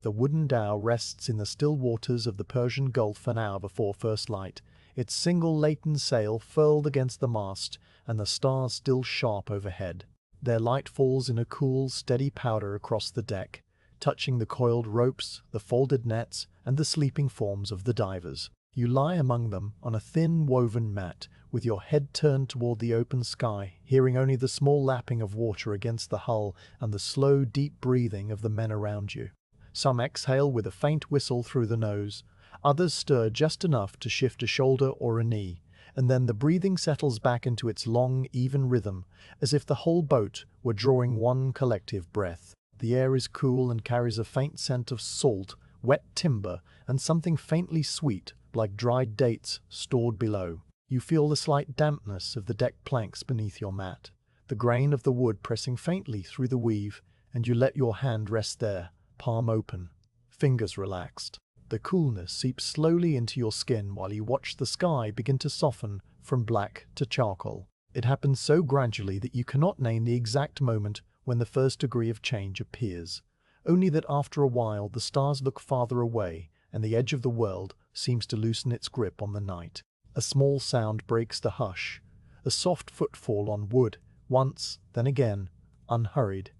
The wooden dhow rests in the still waters of the Persian Gulf an hour before first light, its single lateen sail furled against the mast and the stars still sharp overhead. Their light falls in a cool, steady powder across the deck, touching the coiled ropes, the folded nets, and the sleeping forms of the divers. You lie among them on a thin woven mat, with your head turned toward the open sky, hearing only the small lapping of water against the hull and the slow, deep breathing of the men around you. Some exhale with a faint whistle through the nose, others stir just enough to shift a shoulder or a knee, and then the breathing settles back into its long, even rhythm, as if the whole boat were drawing one collective breath. The air is cool and carries a faint scent of salt, wet timber, and something faintly sweet, like dried dates, stored below. You feel the slight dampness of the deck planks beneath your mat, the grain of the wood pressing faintly through the weave, and you let your hand rest there, palm open, fingers relaxed. The coolness seeps slowly into your skin while you watch the sky begin to soften from black to charcoal. It happens so gradually that you cannot name the exact moment when the first degree of change appears, only that after a while the stars look farther away and the edge of the world seems to loosen its grip on the night. A small sound breaks the hush, a soft footfall on wood, once, then again, unhurried.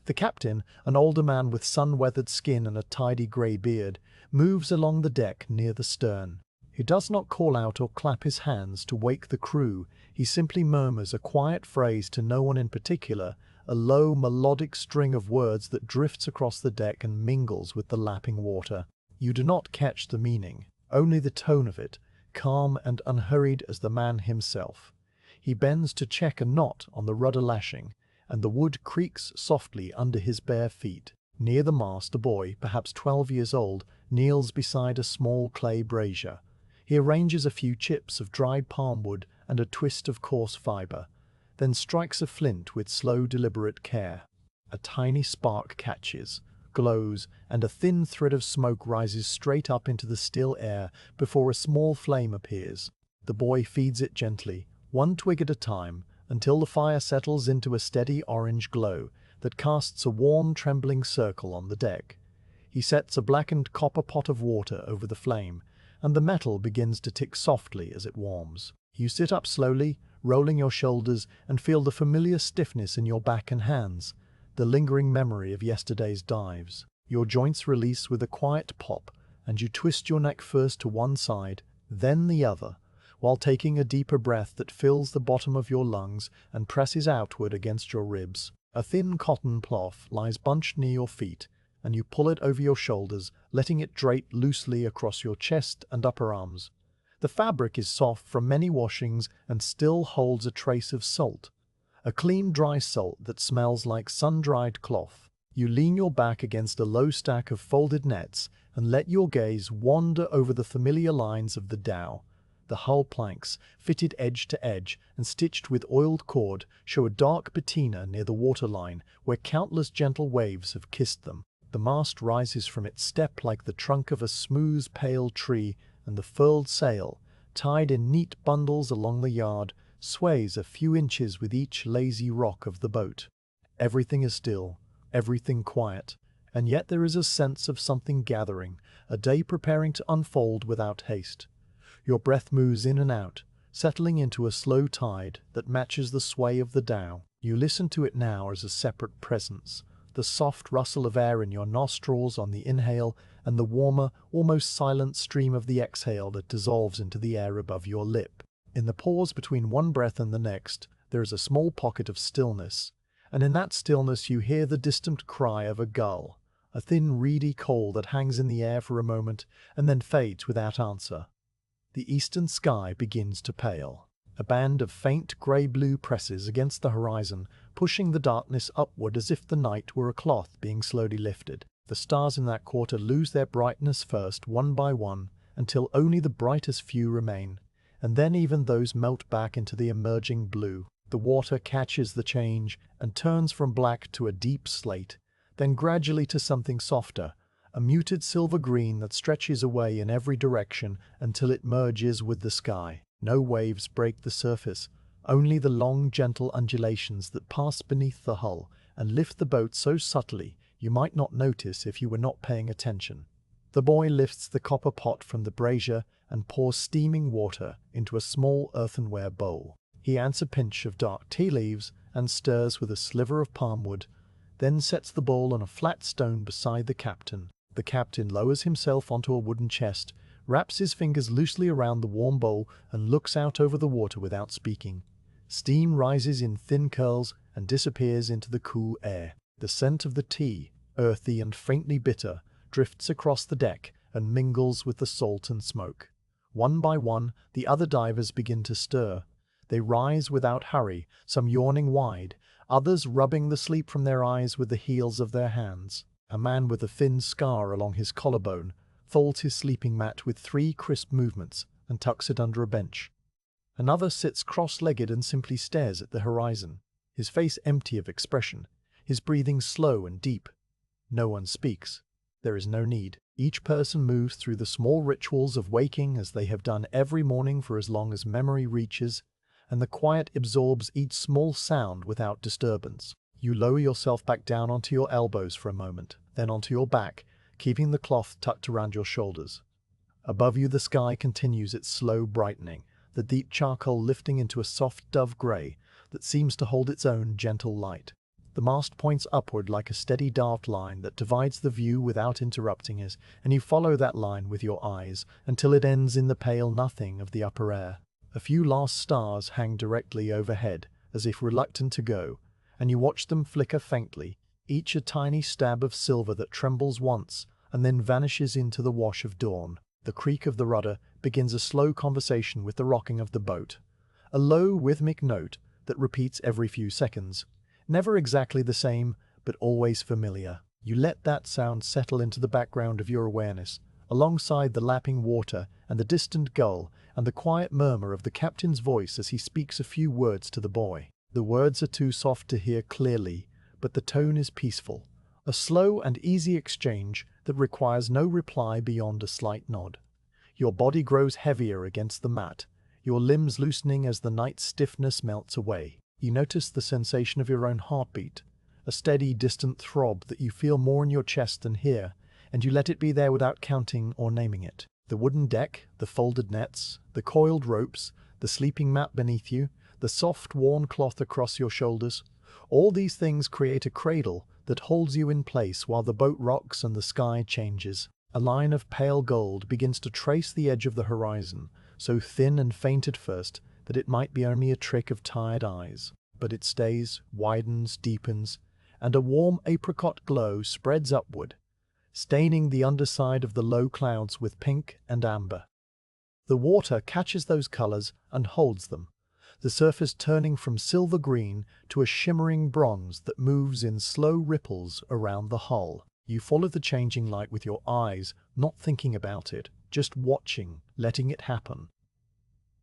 The captain, an older man with sun-weathered skin and a tidy grey beard, moves along the deck near the stern. He does not call out or clap his hands to wake the crew. He simply murmurs a quiet phrase to no one in particular, a low, melodic string of words that drifts across the deck and mingles with the lapping water. You do not catch the meaning, only the tone of it, calm and unhurried as the man himself. He bends to check a knot on the rudder lashing, and the wood creaks softly under his bare feet. Near the mast, a boy, perhaps 12 years old, kneels beside a small clay brazier. He arranges a few chips of dried palm wood and a twist of coarse fibre, then strikes a flint with slow, deliberate care. A tiny spark catches, glows, and a thin thread of smoke rises straight up into the still air before a small flame appears. The boy feeds it gently, one twig at a time, until the fire settles into a steady orange glow that casts a warm, trembling circle on the deck. He sets a blackened copper pot of water over the flame, and the metal begins to tick softly as it warms. You sit up slowly, rolling your shoulders, and feel the familiar stiffness in your back and hands, the lingering memory of yesterday's dives. Your joints release with a quiet pop, and you twist your neck first to one side, then the other, while taking a deeper breath that fills the bottom of your lungs and presses outward against your ribs. A thin cotton cloth lies bunched near your feet, and you pull it over your shoulders, letting it drape loosely across your chest and upper arms. The fabric is soft from many washings and still holds a trace of salt, a clean, dry salt that smells like sun-dried cloth. You lean your back against a low stack of folded nets and let your gaze wander over the familiar lines of the dhow. The hull planks, fitted edge to edge and stitched with oiled cord, show a dark patina near the waterline where countless gentle waves have kissed them. The mast rises from its step like the trunk of a smooth, pale tree, and the furled sail, tied in neat bundles along the yard, sways a few inches with each lazy rock of the boat. Everything is still, everything quiet, and yet there is a sense of something gathering, a day preparing to unfold without haste. Your breath moves in and out, settling into a slow tide that matches the sway of the dhow. You listen to it now as a separate presence, the soft rustle of air in your nostrils on the inhale and the warmer, almost silent stream of the exhale that dissolves into the air above your lip. In the pause between one breath and the next, there is a small pocket of stillness, and in that stillness you hear the distant cry of a gull, a thin, reedy call that hangs in the air for a moment and then fades without answer. The eastern sky begins to pale. A band of faint grey-blue presses against the horizon, pushing the darkness upward as if the night were a cloth being slowly lifted. The stars in that quarter lose their brightness first, one by one, until only the brightest few remain, and then even those melt back into the emerging blue. The water catches the change and turns from black to a deep slate, then gradually to something softer, a muted silver green that stretches away in every direction until it merges with the sky. No waves break the surface, only the long, gentle undulations that pass beneath the hull and lift the boat so subtly You might not notice if you were not paying attention. The boy lifts the copper pot from the brazier and pours steaming water into a small earthenware bowl. He adds a pinch of dark tea leaves and stirs with a sliver of palm wood, then sets the bowl on a flat stone beside the captain. The captain lowers himself onto a wooden chest, wraps his fingers loosely around the warm bowl, and looks out over the water without speaking. Steam rises in thin curls and disappears into the cool air. The scent of the tea, earthy and faintly bitter, drifts across the deck and mingles with the salt and smoke. One by one, the other divers begin to stir. They rise without hurry, some yawning wide, others rubbing the sleep from their eyes with the heels of their hands. A man with a thin scar along his collarbone folds his sleeping mat with 3 crisp movements and tucks it under a bench. Another sits cross-legged and simply stares at the horizon, his face empty of expression, his breathing slow and deep. No one speaks. There is no need. Each person moves through the small rituals of waking as they have done every morning for as long as memory reaches, and the quiet absorbs each small sound without disturbance. You lower yourself back down onto your elbows for a moment, then onto your back, keeping the cloth tucked around your shoulders. Above you the sky continues its slow brightening, the deep charcoal lifting into a soft dove grey that seems to hold its own gentle light. The mast points upward like a steady dark line that divides the view without interrupting it, and you follow that line with your eyes until it ends in the pale nothing of the upper air. A few last stars hang directly overhead, as if reluctant to go, and you watch them flicker faintly, each a tiny stab of silver that trembles once and then vanishes into the wash of dawn. The creak of the rudder begins a slow conversation with the rocking of the boat, a low rhythmic note that repeats every few seconds, never exactly the same, but always familiar. You let that sound settle into the background of your awareness, alongside the lapping water and the distant gull and the quiet murmur of the captain's voice as he speaks a few words to the boy. The words are too soft to hear clearly, but the tone is peaceful, a slow and easy exchange that requires no reply beyond a slight nod. Your body grows heavier against the mat, your limbs loosening as the night's stiffness melts away. You notice the sensation of your own heartbeat, a steady, distant throb that you feel more in your chest than here, and you let it be there without counting or naming it. The wooden deck, the folded nets, the coiled ropes, the sleeping mat beneath you, the soft, worn cloth across your shoulders, all these things create a cradle that holds you in place while the boat rocks and the sky changes. A line of pale gold begins to trace the edge of the horizon, so thin and faint at first that it might be only a trick of tired eyes. But it stays, widens, deepens, and a warm apricot glow spreads upward, staining the underside of the low clouds with pink and amber. The water catches those colors and holds them, the surface turning from silver green to a shimmering bronze that moves in slow ripples around the hull. You follow the changing light with your eyes, not thinking about it, just watching, letting it happen.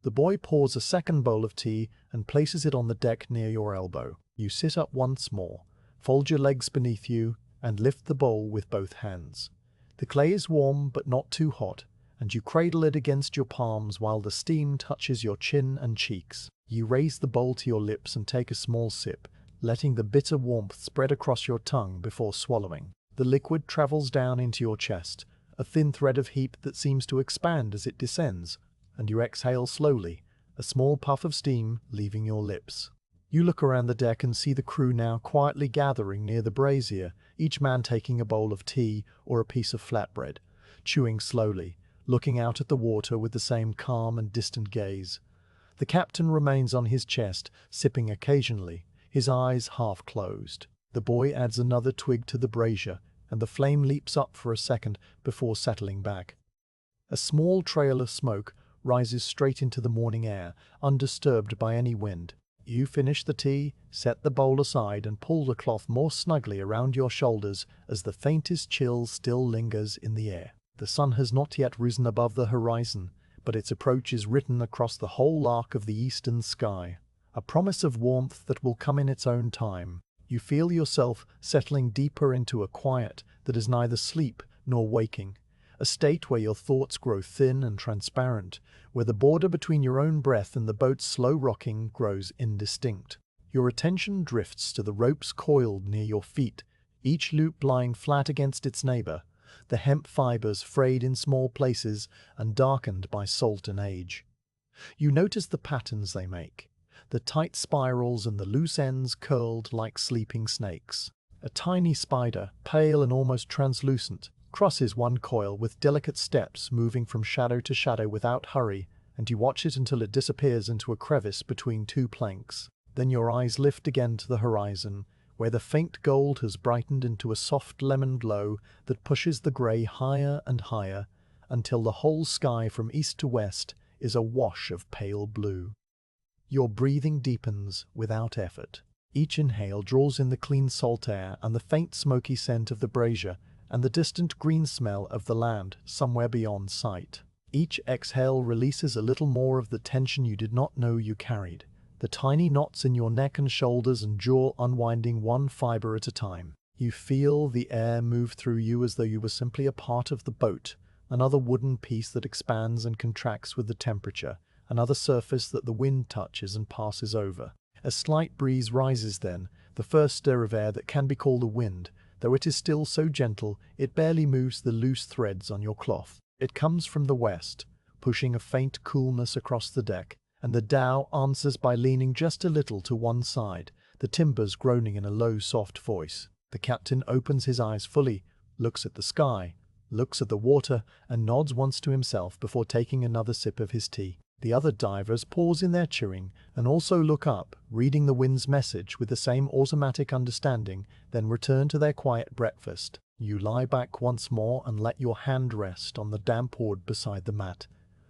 The boy pours a second bowl of tea and places it on the deck near your elbow. You sit up once more, fold your legs beneath you, and lift the bowl with both hands. The clay is warm but not too hot, and you cradle it against your palms while the steam touches your chin and cheeks. You raise the bowl to your lips and take a small sip, letting the bitter warmth spread across your tongue before swallowing. The liquid travels down into your chest, a thin thread of heat that seems to expand as it descends, and you exhale slowly, a small puff of steam leaving your lips. You look around the deck and see the crew now quietly gathering near the brazier, each man taking a bowl of tea or a piece of flatbread, chewing slowly, looking out at the water with the same calm and distant gaze. The captain remains on his chest, sipping occasionally, his eyes half closed. The boy adds another twig to the brazier, and the flame leaps up for a second before settling back. A small trail of smoke rises straight into the morning air, undisturbed by any wind. You finish the tea, set the bowl aside, and pull the cloth more snugly around your shoulders as the faintest chill still lingers in the air. The sun has not yet risen above the horizon, but its approach is written across the whole arc of the eastern sky, a promise of warmth that will come in its own time. You feel yourself settling deeper into a quiet that is neither sleep nor waking, a state where your thoughts grow thin and transparent, where the border between your own breath and the boat's slow rocking grows indistinct. Your attention drifts to the ropes coiled near your feet, each loop lying flat against its neighbor, the hemp fibers frayed in small places and darkened by salt and age. You notice the patterns they make, the tight spirals and the loose ends curled like sleeping snakes. A tiny spider, pale and almost translucent, crosses one coil with delicate steps moving from shadow to shadow without hurry, and you watch it until it disappears into a crevice between two planks. Then your eyes lift again to the horizon, where the faint gold has brightened into a soft lemon glow that pushes the grey higher and higher, until the whole sky from east to west is a wash of pale blue. Your breathing deepens without effort. Each inhale draws in the clean salt air and the faint smoky scent of the brazier and the distant green smell of the land somewhere beyond sight. Each exhale releases a little more of the tension you did not know you carried, the tiny knots in your neck and shoulders and jaw unwinding one fiber at a time. You feel the air move through you as though you were simply a part of the boat, another wooden piece that expands and contracts with the temperature, another surface that the wind touches and passes over. A slight breeze rises then, the first stir of air that can be called a wind, though it is still so gentle it barely moves the loose threads on your cloth. It comes from the west, pushing a faint coolness across the deck, and the Dhow answers by leaning just a little to one side, the timbers groaning in a low, soft voice. The captain opens his eyes fully, looks at the sky, looks at the water, and nods once to himself before taking another sip of his tea. The other divers pause in their chewing and also look up, reading the wind's message with the same automatic understanding, then return to their quiet breakfast. You lie back once more and let your hand rest on the damp wood beside the mat,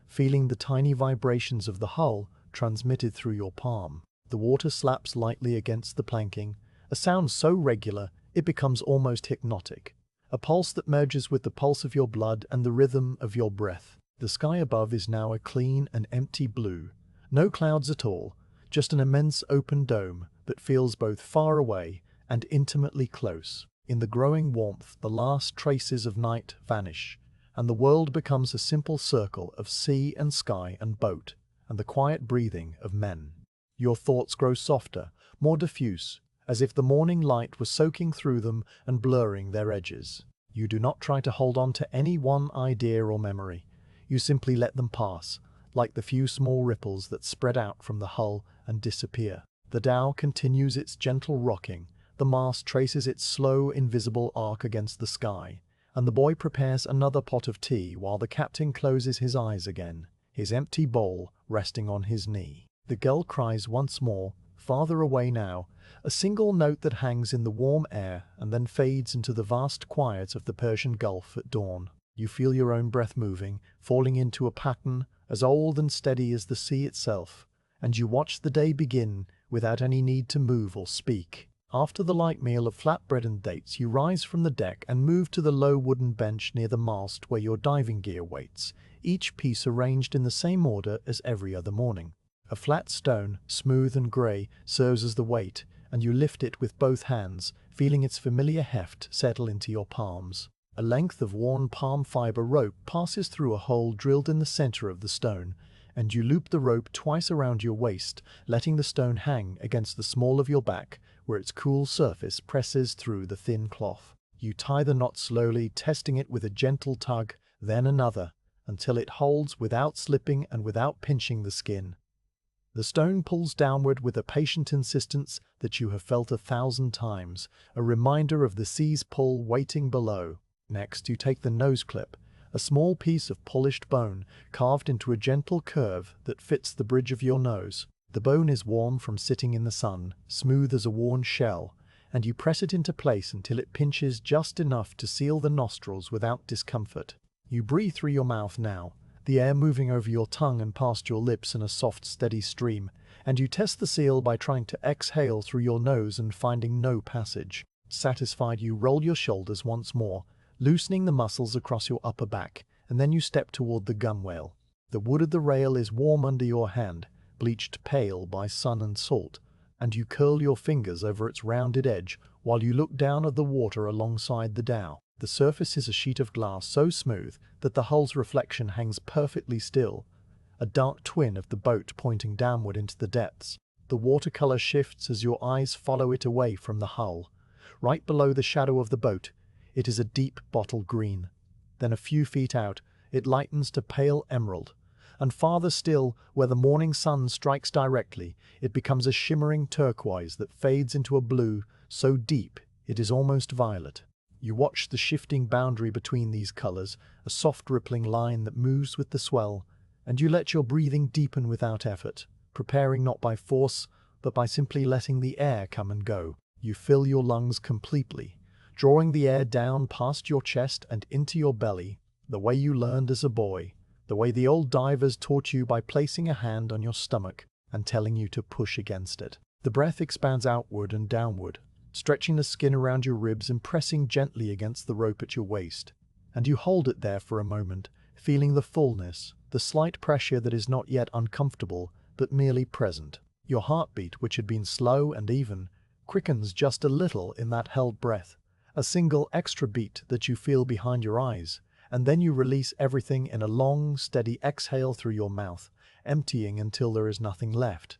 feeling the tiny vibrations of the hull transmitted through your palm. The water slaps lightly against the planking, a sound so regular it becomes almost hypnotic, a pulse that merges with the pulse of your blood and the rhythm of your breath. The sky above is now a clean and empty blue, no clouds at all, just an immense open dome that feels both far away and intimately close. In the growing warmth, the last traces of night vanish, and the world becomes a simple circle of sea and sky and boat, and the quiet breathing of men. Your thoughts grow softer, more diffuse, as if the morning light was soaking through them and blurring their edges. You do not try to hold on to any one idea or memory. You simply let them pass, like the few small ripples that spread out from the hull and disappear. The Dhow continues its gentle rocking, the mast traces its slow, invisible arc against the sky, and the boy prepares another pot of tea while the captain closes his eyes again, his empty bowl resting on his knee. The gull cries once more, farther away now, a single note that hangs in the warm air and then fades into the vast quiet of the Persian Gulf at dawn. You feel your own breath moving, falling into a pattern as old and steady as the sea itself, and you watch the day begin without any need to move or speak. After the light meal of flatbread and dates, you rise from the deck and move to the low wooden bench near the mast where your diving gear waits, each piece arranged in the same order as every other morning. A flat stone, smooth and grey, serves as the weight, and you lift it with both hands, feeling its familiar heft settle into your palms. A length of worn palm fiber rope passes through a hole drilled in the center of the stone, and you loop the rope twice around your waist, letting the stone hang against the small of your back, where its cool surface presses through the thin cloth. You tie the knot slowly, testing it with a gentle tug, then another, until it holds without slipping and without pinching the skin. The stone pulls downward with a patient insistence that you have felt 1,000 times, a reminder of the sea's pull waiting below. Next, you take the nose clip, a small piece of polished bone carved into a gentle curve that fits the bridge of your nose. The bone is worn from sitting in the sun, smooth as a worn shell, and you press it into place until it pinches just enough to seal the nostrils without discomfort. You breathe through your mouth now, the air moving over your tongue and past your lips in a soft, steady stream, and you test the seal by trying to exhale through your nose and finding no passage. Satisfied, you roll your shoulders once more, loosening the muscles across your upper back, and then you step toward the gunwale. The wood of the rail is warm under your hand, bleached pale by sun and salt, and you curl your fingers over its rounded edge while you look down at the water alongside the Dhow. The surface is a sheet of glass so smooth that the hull's reflection hangs perfectly still, a dark twin of the boat pointing downward into the depths. The watercolor shifts as your eyes follow it away from the hull, Right below the shadow of the boat, it is a deep bottle green. Then a few feet out, it lightens to pale emerald. And farther still, where the morning sun strikes directly, it becomes a shimmering turquoise that fades into a blue so deep it is almost violet. You watch the shifting boundary between these colors, a soft rippling line that moves with the swell, and you let your breathing deepen without effort, preparing not by force, but by simply letting the air come and go. You fill your lungs completely, drawing the air down past your chest and into your belly, the way you learned as a boy, the way the old divers taught you by placing a hand on your stomach and telling you to push against it. The breath expands outward and downward, stretching the skin around your ribs and pressing gently against the rope at your waist. And you hold it there for a moment, feeling the fullness, the slight pressure that is not yet uncomfortable, but merely present. Your heartbeat, which had been slow and even, quickens just a little in that held breath, a single extra beat that you feel behind your eyes, and then you release everything in a long, steady exhale through your mouth, emptying until there is nothing left.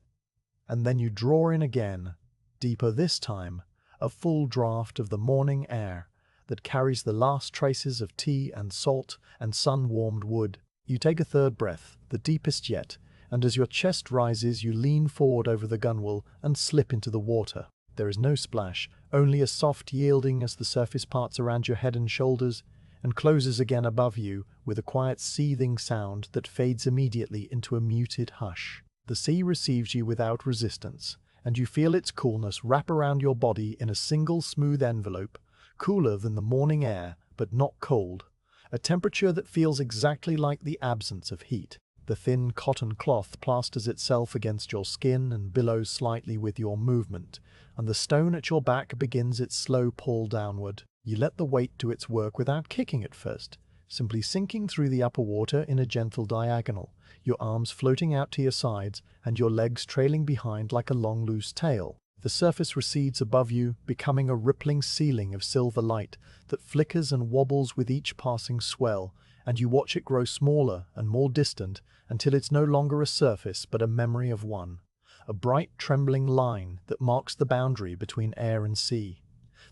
And then you draw in again, deeper this time, a full draught of the morning air that carries the last traces of tea and salt and sun-warmed wood. You take a third breath, the deepest yet, and as your chest rises you lean forward over the gunwale and slip into the water. There is no splash, only a soft yielding as the surface parts around your head and shoulders and closes again above you with a quiet seething sound that fades immediately into a muted hush. The sea receives you without resistance, and you feel its coolness wrap around your body in a single smooth envelope, cooler than the morning air, but not cold, a temperature that feels exactly like the absence of heat. The thin cotton cloth plasters itself against your skin and billows slightly with your movement, and the stone at your back begins its slow pull downward. You let the weight do its work without kicking at first, simply sinking through the upper water in a gentle diagonal, your arms floating out to your sides and your legs trailing behind like a long loose tail. The surface recedes above you, becoming a rippling ceiling of silver light that flickers and wobbles with each passing swell, and you watch it grow smaller and more distant until it's no longer a surface but a memory of one, a bright trembling line that marks the boundary between air and sea.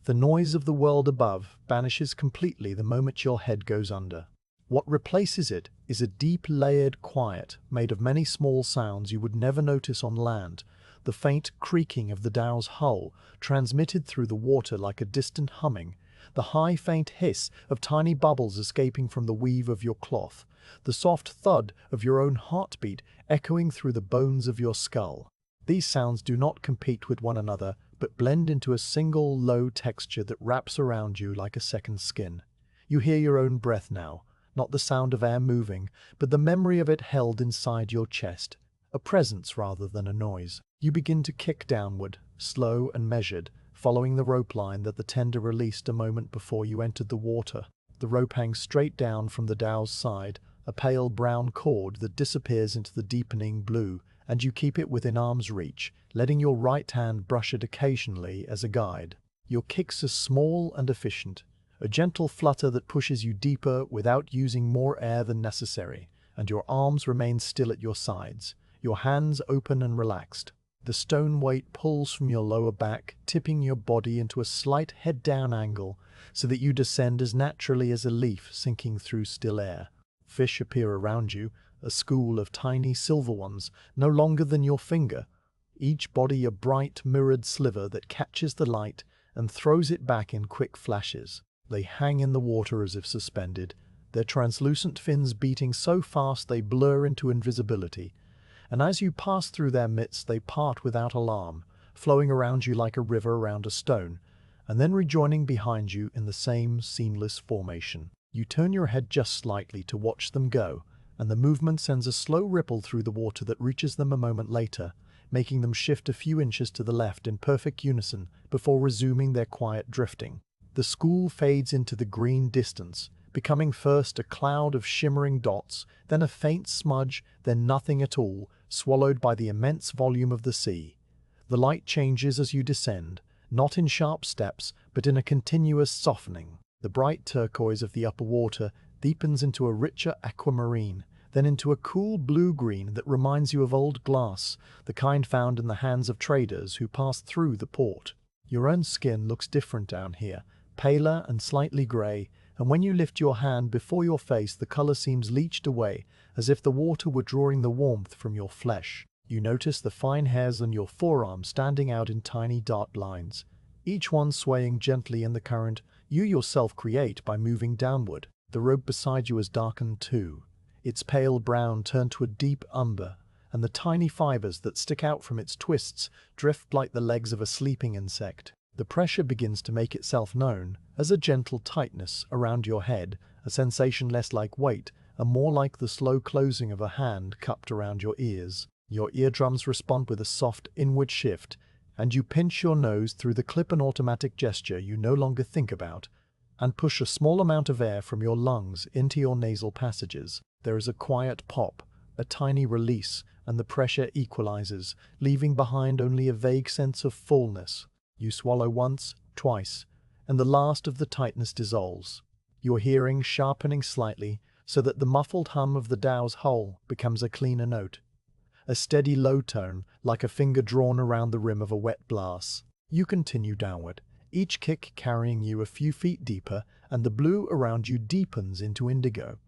The noise of the world above vanishes completely the moment your head goes under. What replaces it is a deep layered quiet made of many small sounds you would never notice on land, the faint creaking of the Dhow's hull transmitted through the water like a distant humming, the high faint hiss of tiny bubbles escaping from the weave of your cloth, the soft thud of your own heartbeat echoing through the bones of your skull. These sounds do not compete with one another, but blend into a single low texture that wraps around you like a second skin. You hear your own breath now, not the sound of air moving, but the memory of it held inside your chest, a presence rather than a noise. You begin to kick downward, slow and measured, following the rope line that the tender released a moment before you entered the water. The rope hangs straight down from the Dhow's side, a pale brown cord that disappears into the deepening blue, and you keep it within arm's reach, letting your right hand brush it occasionally as a guide. Your kicks are small and efficient, a gentle flutter that pushes you deeper without using more air than necessary, and your arms remain still at your sides, your hands open and relaxed. The stone weight pulls from your lower back, tipping your body into a slight head-down angle so that you descend as naturally as a leaf sinking through still air. Fish appear around you, a school of tiny silver ones, no longer than your finger, each body a bright mirrored sliver that catches the light and throws it back in quick flashes. They hang in the water as if suspended, their translucent fins beating so fast they blur into invisibility, and as you pass through their midst they part without alarm, flowing around you like a river around a stone, and then rejoining behind you in the same seamless formation. You turn your head just slightly to watch them go, and the movement sends a slow ripple through the water that reaches them a moment later, making them shift a few inches to the left in perfect unison before resuming their quiet drifting. The school fades into the green distance, becoming first a cloud of shimmering dots, then a faint smudge, then nothing at all, swallowed by the immense volume of the sea. The light changes as you descend, not in sharp steps, but in a continuous softening. The bright turquoise of the upper water deepens into a richer aquamarine, then into a cool blue-green that reminds you of old glass, the kind found in the hands of traders who passed through the port. Your own skin looks different down here, paler and slightly grey, and when you lift your hand before your face, the colour seems leached away, as if the water were drawing the warmth from your flesh. You notice the fine hairs on your forearm standing out in tiny dark lines, each one swaying gently in the current you yourself create by moving downward. The rope beside you has darkened too, its pale brown turned to a deep umber, and the tiny fibers that stick out from its twists drift like the legs of a sleeping insect. The pressure begins to make itself known as a gentle tightness around your head, a sensation less like weight and more like the slow closing of a hand cupped around your ears. Your eardrums respond with a soft inward shift, and you pinch your nose through the clip, an automatic gesture you no longer think about, and push a small amount of air from your lungs into your nasal passages. There is a quiet pop, a tiny release, and the pressure equalizes, leaving behind only a vague sense of fullness. You swallow once, twice, and the last of the tightness dissolves, your hearing sharpening slightly so that the muffled hum of the Dhow's hull becomes a cleaner note, a steady low tone like a finger drawn around the rim of a wet glass. You continue downward, each kick carrying you a few feet deeper, and the blue around you deepens into indigo.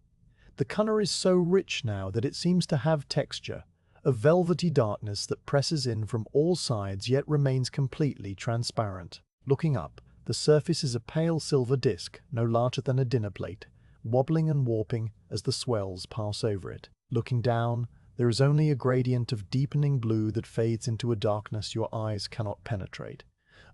The colour is so rich now that it seems to have texture, a velvety darkness that presses in from all sides yet remains completely transparent. Looking up, the surface is a pale silver disc, no larger than a dinner plate, wobbling and warping as the swells pass over it. Looking down, there is only a gradient of deepening blue that fades into a darkness your eyes cannot penetrate,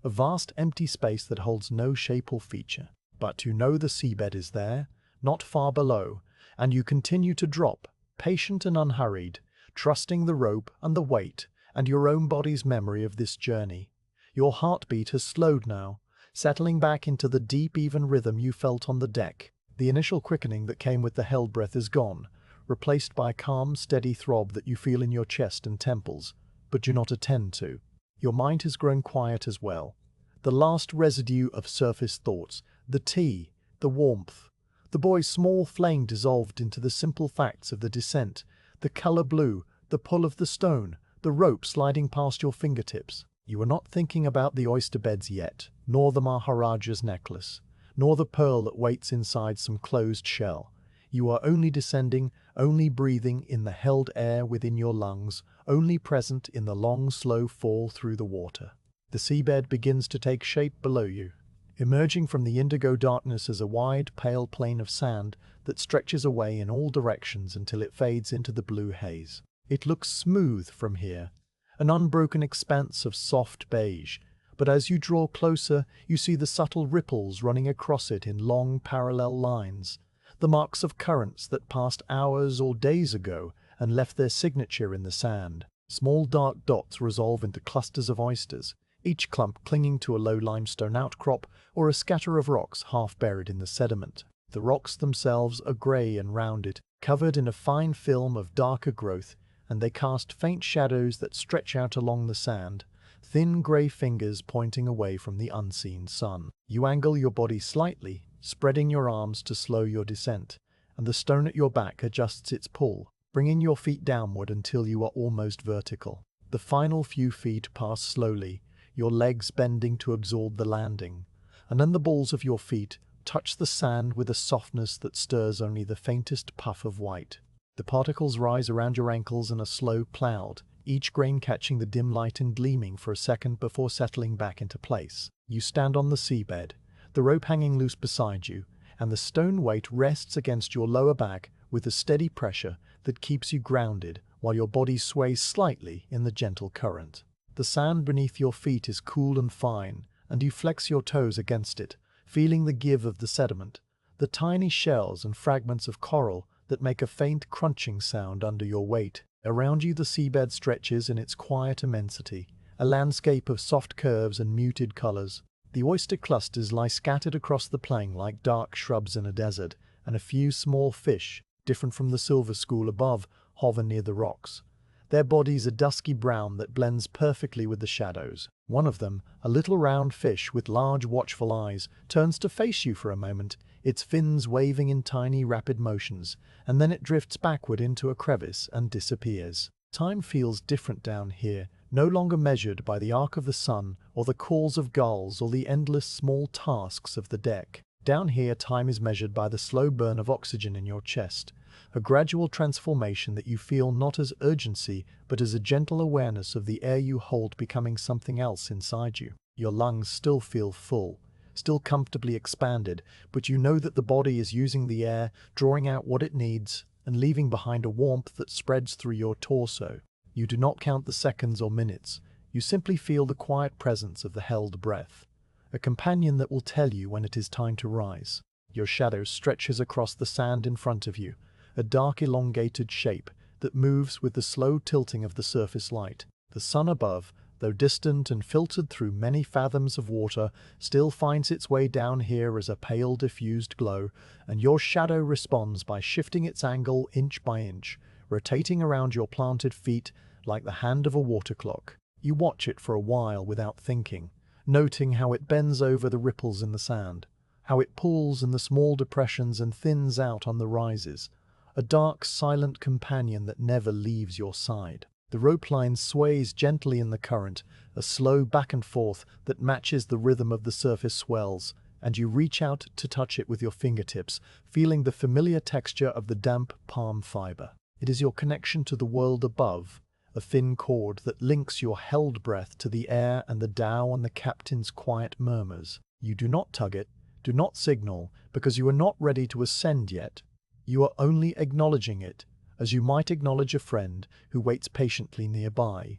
a vast empty space that holds no shape or feature. But you know the seabed is there, not far below, and you continue to drop, patient and unhurried, trusting the rope and the weight and your own body's memory of this journey. Your heartbeat has slowed now, settling back into the deep, even rhythm you felt on the deck. The initial quickening that came with the held breath is gone, replaced by a calm, steady throb that you feel in your chest and temples, but do not attend to. Your mind has grown quiet as well. The last residue of surface thoughts, the tea, the warmth, the boy's small flame dissolved into the simple facts of the descent, the colour blue, the pull of the stone, the rope sliding past your fingertips. You are not thinking about the oyster beds yet, nor the Maharaja's necklace, nor the pearl that waits inside some closed shell. You are only descending, only breathing in the held air within your lungs, only present in the long, slow fall through the water. The seabed begins to take shape below you, emerging from the indigo darkness as a wide, pale plain of sand that stretches away in all directions until it fades into the blue haze. It looks smooth from here, an unbroken expanse of soft beige, but as you draw closer, you see the subtle ripples running across it in long, parallel lines, the marks of currents that passed hours or days ago and left their signature in the sand. Small dark dots resolve into clusters of oysters, each clump clinging to a low limestone outcrop or a scatter of rocks half buried in the sediment. The rocks themselves are grey and rounded, covered in a fine film of darker growth, and they cast faint shadows that stretch out along the sand, thin grey fingers pointing away from the unseen sun. You angle your body slightly, spreading your arms to slow your descent, and the stone at your back adjusts its pull, bringing your feet downward until you are almost vertical. The final few feet pass slowly, your legs bending to absorb the landing, and then the balls of your feet touch the sand with a softness that stirs only the faintest puff of white. The particles rise around your ankles in a slow cloud, each grain catching the dim light and gleaming for a second before settling back into place. You stand on the seabed, the rope hanging loose beside you, and the stone weight rests against your lower back with a steady pressure that keeps you grounded while your body sways slightly in the gentle current. The sand beneath your feet is cool and fine, and you flex your toes against it, feeling the give of the sediment, the tiny shells and fragments of coral that make a faint crunching sound under your weight. Around you the seabed stretches in its quiet immensity, a landscape of soft curves and muted colors. The oyster clusters lie scattered across the plain like dark shrubs in a desert, and a few small fish, different from the silver school above, hover near the rocks. Their bodies a dusky brown that blends perfectly with the shadows. One of them, a little round fish with large watchful eyes, turns to face you for a moment, its fins waving in tiny rapid motions, and then it drifts backward into a crevice and disappears. Time feels different down here, no longer measured by the arc of the sun or the calls of gulls or the endless small tasks of the deck. Down here, time is measured by the slow burn of oxygen in your chest, a gradual transformation that you feel not as urgency but as a gentle awareness of the air you hold becoming something else inside you. Your lungs still feel full, still comfortably expanded, but you know that the body is using the air, drawing out what it needs, and leaving behind a warmth that spreads through your torso. You do not count the seconds or minutes. You simply feel the quiet presence of the held breath, a companion that will tell you when it is time to rise. Your shadow stretches across the sand in front of you, a dark elongated shape that moves with the slow tilting of the surface light. The sun above, though distant and filtered through many fathoms of water, still finds its way down here as a pale diffused glow, and your shadow responds by shifting its angle inch by inch, rotating around your planted feet like the hand of a water clock. You watch it for a while without thinking, noting how it bends over the ripples in the sand, how it pulls in the small depressions and thins out on the rises, a dark, silent companion that never leaves your side. The rope line sways gently in the current, a slow back and forth that matches the rhythm of the surface swells, and you reach out to touch it with your fingertips, feeling the familiar texture of the damp palm fiber. It is your connection to the world above, a thin cord that links your held breath to the air and the Dhow and the captain's quiet murmurs. You do not tug it, do not signal, because you are not ready to ascend yet. You are only acknowledging it, as you might acknowledge a friend who waits patiently nearby.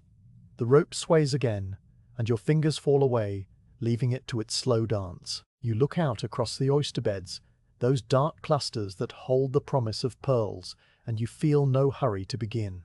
The rope sways again, and your fingers fall away, leaving it to its slow dance. You look out across the oyster beds, those dark clusters that hold the promise of pearls, and you feel no hurry to begin.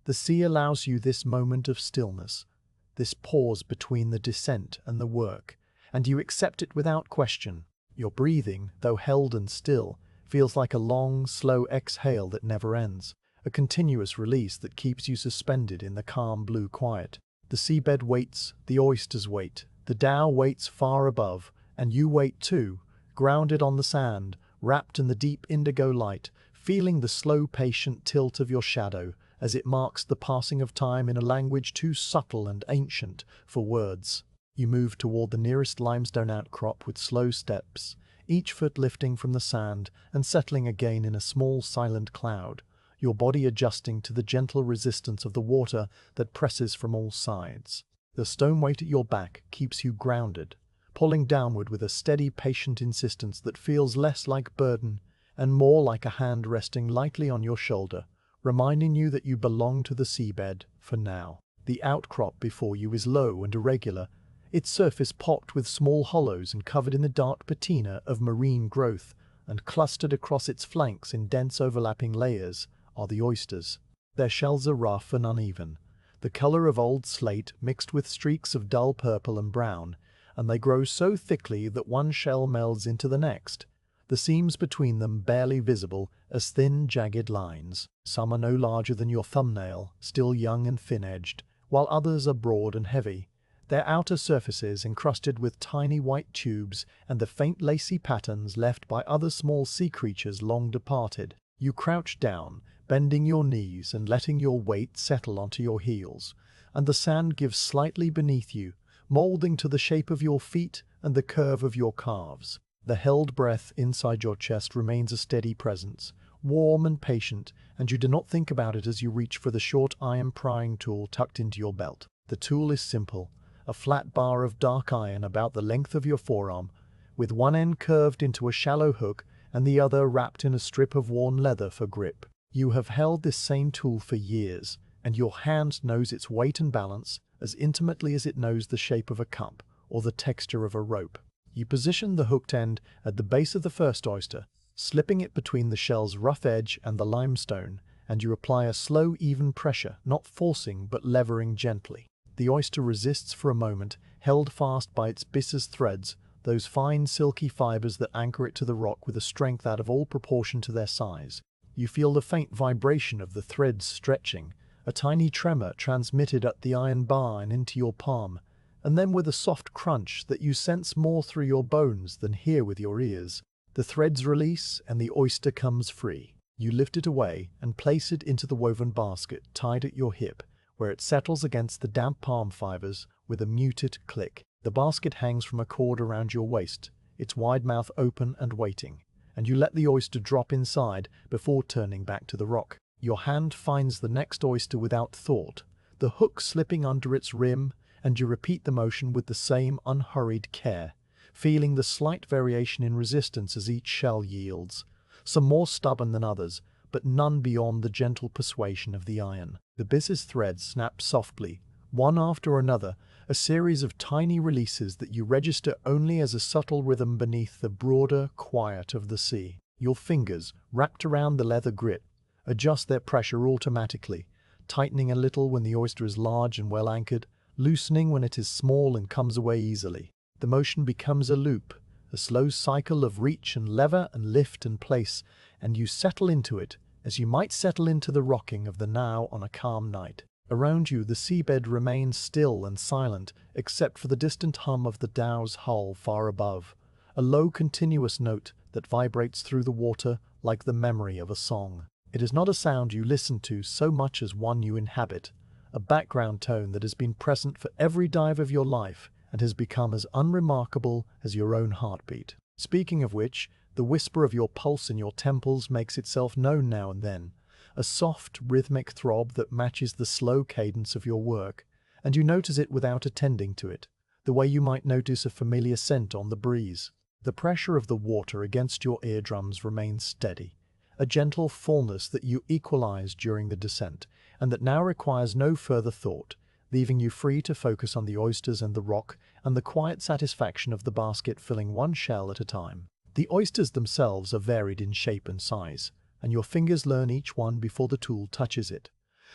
The sea allows you this moment of stillness, this pause between the descent and the work, and you accept it without question. Your breathing, though held and still, feels like a long, slow exhale that never ends, a continuous release that keeps you suspended in the calm blue quiet. The seabed waits, the oysters wait, the Dhow waits far above, and you wait too, grounded on the sand, wrapped in the deep indigo light, feeling the slow, patient tilt of your shadow as it marks the passing of time in a language too subtle and ancient for words. You move toward the nearest limestone outcrop with slow steps, each foot lifting from the sand and settling again in a small silent cloud, your body adjusting to the gentle resistance of the water that presses from all sides. The stone weight at your back keeps you grounded, pulling downward with a steady, patient insistence that feels less like burden and more like a hand resting lightly on your shoulder, reminding you that you belong to the seabed for now. The outcrop before you is low and irregular, its surface pocked with small hollows and covered in the dark patina of marine growth, and clustered across its flanks in dense overlapping layers are the oysters. Their shells are rough and uneven, the color of old slate mixed with streaks of dull purple and brown, and they grow so thickly that one shell melds into the next, the seams between them barely visible as thin, jagged lines. Some are no larger than your thumbnail, still young and thin-edged, while others are broad and heavy, their outer surfaces encrusted with tiny white tubes and the faint lacy patterns left by other small sea creatures long departed. You crouch down, bending your knees and letting your weight settle onto your heels, and the sand gives slightly beneath you, molding to the shape of your feet and the curve of your calves. The held breath inside your chest remains a steady presence, warm and patient, and you do not think about it as you reach for the short iron prying tool tucked into your belt. The tool is simple, a flat bar of dark iron about the length of your forearm, with one end curved into a shallow hook and the other wrapped in a strip of worn leather for grip. You have held this same tool for years, and your hand knows its weight and balance as intimately as it knows the shape of a cup or the texture of a rope. You position the hooked end at the base of the first oyster, slipping it between the shell's rough edge and the limestone, and you apply a slow, even pressure, not forcing but levering gently. The oyster resists for a moment, held fast by its byssus threads, those fine silky fibers that anchor it to the rock with a strength out of all proportion to their size. You feel the faint vibration of the threads stretching, a tiny tremor transmitted at the iron bar and into your palm, and then with a soft crunch that you sense more through your bones than hear with your ears, the threads release and the oyster comes free. You lift it away and place it into the woven basket tied at your hip, where it settles against the damp palm fibers with a muted click. The basket hangs from a cord around your waist, its wide mouth open and waiting, and you let the oyster drop inside before turning back to the rock. Your hand finds the next oyster without thought, the hook slipping under its rim, and you repeat the motion with the same unhurried care, feeling the slight variation in resistance as each shell yields, some more stubborn than others, but none beyond the gentle persuasion of the iron. The business threads snap softly, one after another, a series of tiny releases that you register only as a subtle rhythm beneath the broader quiet of the sea. Your fingers, wrapped around the leather grip, adjust their pressure automatically, tightening a little when the oyster is large and well anchored, loosening when it is small and comes away easily. The motion becomes a loop, a slow cycle of reach and lever and lift and place, and you settle into it as you might settle into the rocking of the Dhow on a calm night. Around you the seabed remains still and silent except for the distant hum of the Dhow's hull far above, a low continuous note that vibrates through the water like the memory of a song. It is not a sound you listen to so much as one you inhabit, a background tone that has been present for every dive of your life and has become as unremarkable as your own heartbeat. Speaking of which, the whisper of your pulse in your temples makes itself known now and then, a soft, rhythmic throb that matches the slow cadence of your work, and you notice it without attending to it, the way you might notice a familiar scent on the breeze. The pressure of the water against your eardrums remains steady, a gentle fullness that you equalized during the descent, and that now requires no further thought, leaving you free to focus on the oysters and the rock and the quiet satisfaction of the basket filling one shell at a time. The oysters themselves are varied in shape and size, and your fingers learn each one before the tool touches it.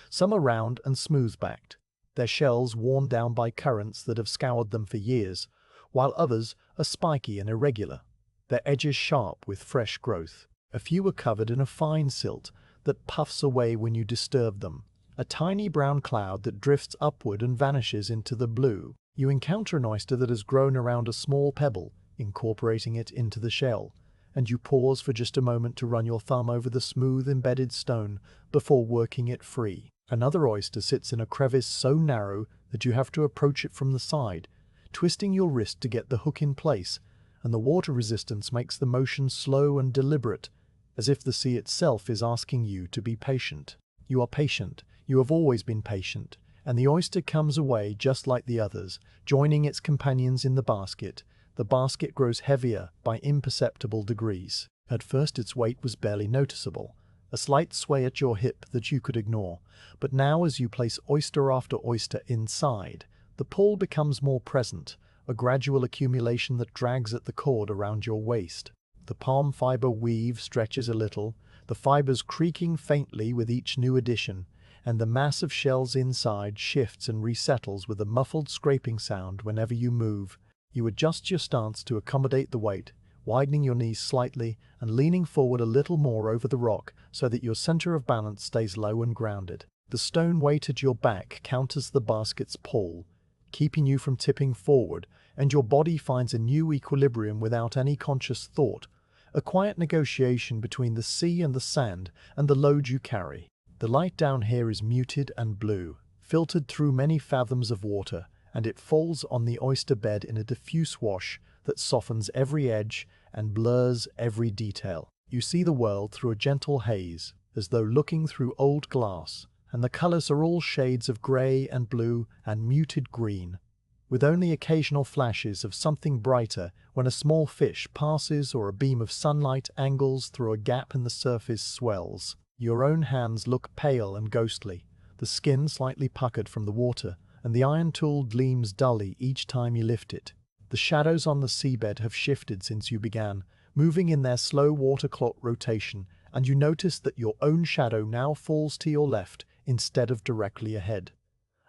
Some are round and smooth-backed, their shells worn down by currents that have scoured them for years, while others are spiky and irregular, their edges sharp with fresh growth. A few are covered in a fine silt that puffs away when you disturb them, a tiny brown cloud that drifts upward and vanishes into the blue. You encounter an oyster that has grown around a small pebble, incorporating it into the shell, and you pause for just a moment to run your thumb over the smooth embedded stone before working it free. Another oyster sits in a crevice so narrow that you have to approach it from the side, twisting your wrist to get the hook in place, and the water resistance makes the motion slow and deliberate, as if the sea itself is asking you to be patient. You are patient. You have always been patient, and the oyster comes away just like the others, joining its companions in the basket. The basket grows heavier by imperceptible degrees. At first its weight was barely noticeable, a slight sway at your hip that you could ignore, but now as you place oyster after oyster inside, the pull becomes more present, a gradual accumulation that drags at the cord around your waist. The palm fiber weave stretches a little, the fibers creaking faintly with each new addition, and the mass of shells inside shifts and resettles with a muffled scraping sound whenever you move. You adjust your stance to accommodate the weight, widening your knees slightly and leaning forward a little more over the rock so that your center of balance stays low and grounded. The stone weight at your back counters the basket's pull, keeping you from tipping forward, and your body finds a new equilibrium without any conscious thought, a quiet negotiation between the sea and the sand and the load you carry. The light down here is muted and blue, filtered through many fathoms of water, and it falls on the oyster bed in a diffuse wash that softens every edge and blurs every detail. You see the world through a gentle haze, as though looking through old glass, and the colors are all shades of gray and blue and muted green, with only occasional flashes of something brighter when a small fish passes or a beam of sunlight angles through a gap in the surface swells. Your own hands look pale and ghostly, the skin slightly puckered from the water, and the iron tool gleams dully each time you lift it. The shadows on the seabed have shifted since you began, moving in their slow water clock rotation, and you notice that your own shadow now falls to your left instead of directly ahead.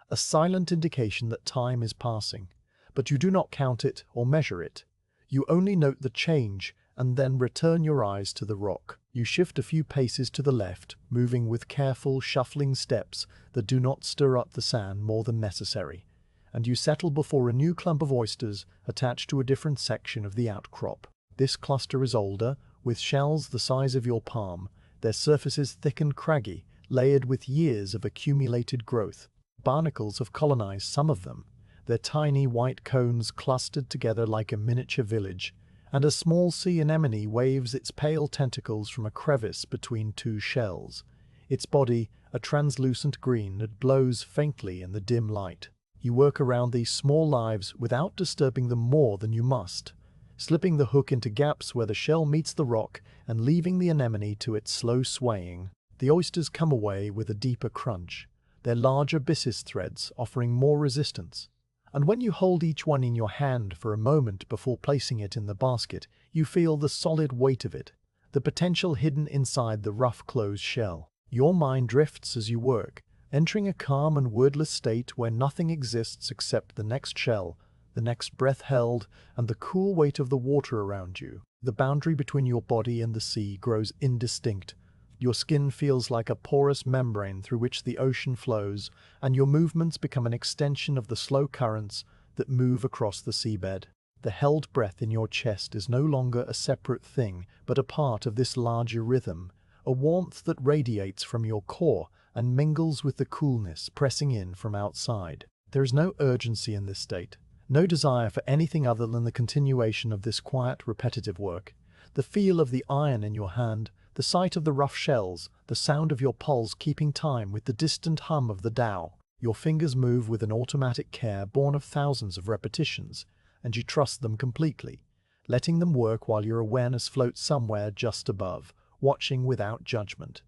A silent indication that time is passing, but you do not count it or measure it. You only note the change and then return your eyes to the rock. You shift a few paces to the left, moving with careful, shuffling steps that do not stir up the sand more than necessary, and you settle before a new clump of oysters attached to a different section of the outcrop. This cluster is older, with shells the size of your palm, their surfaces thick and craggy, layered with years of accumulated growth. Barnacles have colonized some of them, their tiny white cones clustered together like a miniature village, and a small sea anemone waves its pale tentacles from a crevice between two shells, its body a translucent green that glows faintly in the dim light. You work around these small lives without disturbing them more than you must, slipping the hook into gaps where the shell meets the rock and leaving the anemone to its slow swaying. The oysters come away with a deeper crunch, their larger byssus threads offering more resistance. And when you hold each one in your hand for a moment before placing it in the basket, you feel the solid weight of it, the potential hidden inside the rough closed shell. Your mind drifts as you work, entering a calm and wordless state where nothing exists except the next shell, the next breath held, and the cool weight of the water around you. The boundary between your body and the sea grows indistinct. Your skin feels like a porous membrane through which the ocean flows, and your movements become an extension of the slow currents that move across the seabed. The held breath in your chest is no longer a separate thing, but a part of this larger rhythm, a warmth that radiates from your core and mingles with the coolness pressing in from outside. There is no urgency in this state, no desire for anything other than the continuation of this quiet, repetitive work. The feel of the iron in your hand, the sight of the rough shells, the sound of your pulse keeping time with the distant hum of the Dhow. Your fingers move with an automatic care born of thousands of repetitions, and you trust them completely, letting them work while your awareness floats somewhere just above, watching without judgment.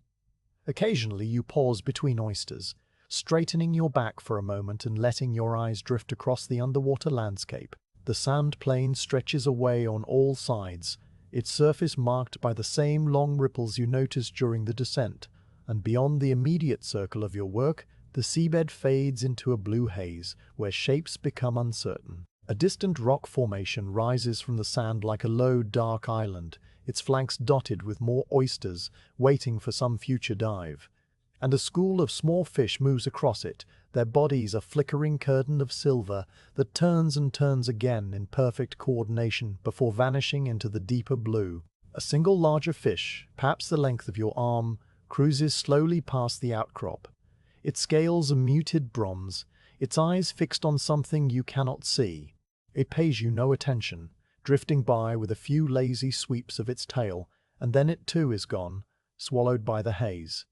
Occasionally you pause between oysters, straightening your back for a moment and letting your eyes drift across the underwater landscape. The sand plain stretches away on all sides, its surface marked by the same long ripples you noticed during the descent, and beyond the immediate circle of your work, the seabed fades into a blue haze, where shapes become uncertain. A distant rock formation rises from the sand like a low, dark island, its flanks dotted with more oysters, waiting for some future dive. And a school of small fish moves across it, their bodies a flickering curtain of silver that turns and turns again in perfect coordination before vanishing into the deeper blue. A single larger fish, perhaps the length of your arm, cruises slowly past the outcrop, its scales a muted bronze, its eyes fixed on something you cannot see. It pays you no attention, drifting by with a few lazy sweeps of its tail, and then it too is gone, swallowed by the haze.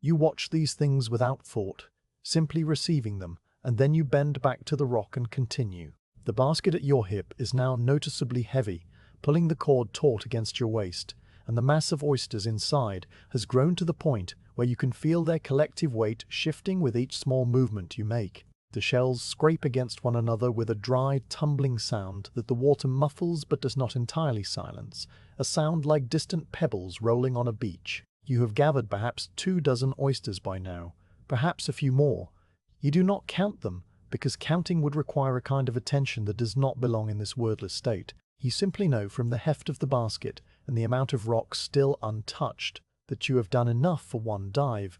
You watch these things without thought, simply receiving them, and then you bend back to the rock and continue. The basket at your hip is now noticeably heavy, pulling the cord taut against your waist, and the mass of oysters inside has grown to the point where you can feel their collective weight shifting with each small movement you make. The shells scrape against one another with a dry, tumbling sound that the water muffles but does not entirely silence, a sound like distant pebbles rolling on a beach. You have gathered perhaps 24 oysters by now, perhaps a few more. You do not count them, because counting would require a kind of attention that does not belong in this wordless state. You simply know from the heft of the basket and the amount of rock still untouched that you have done enough for one dive,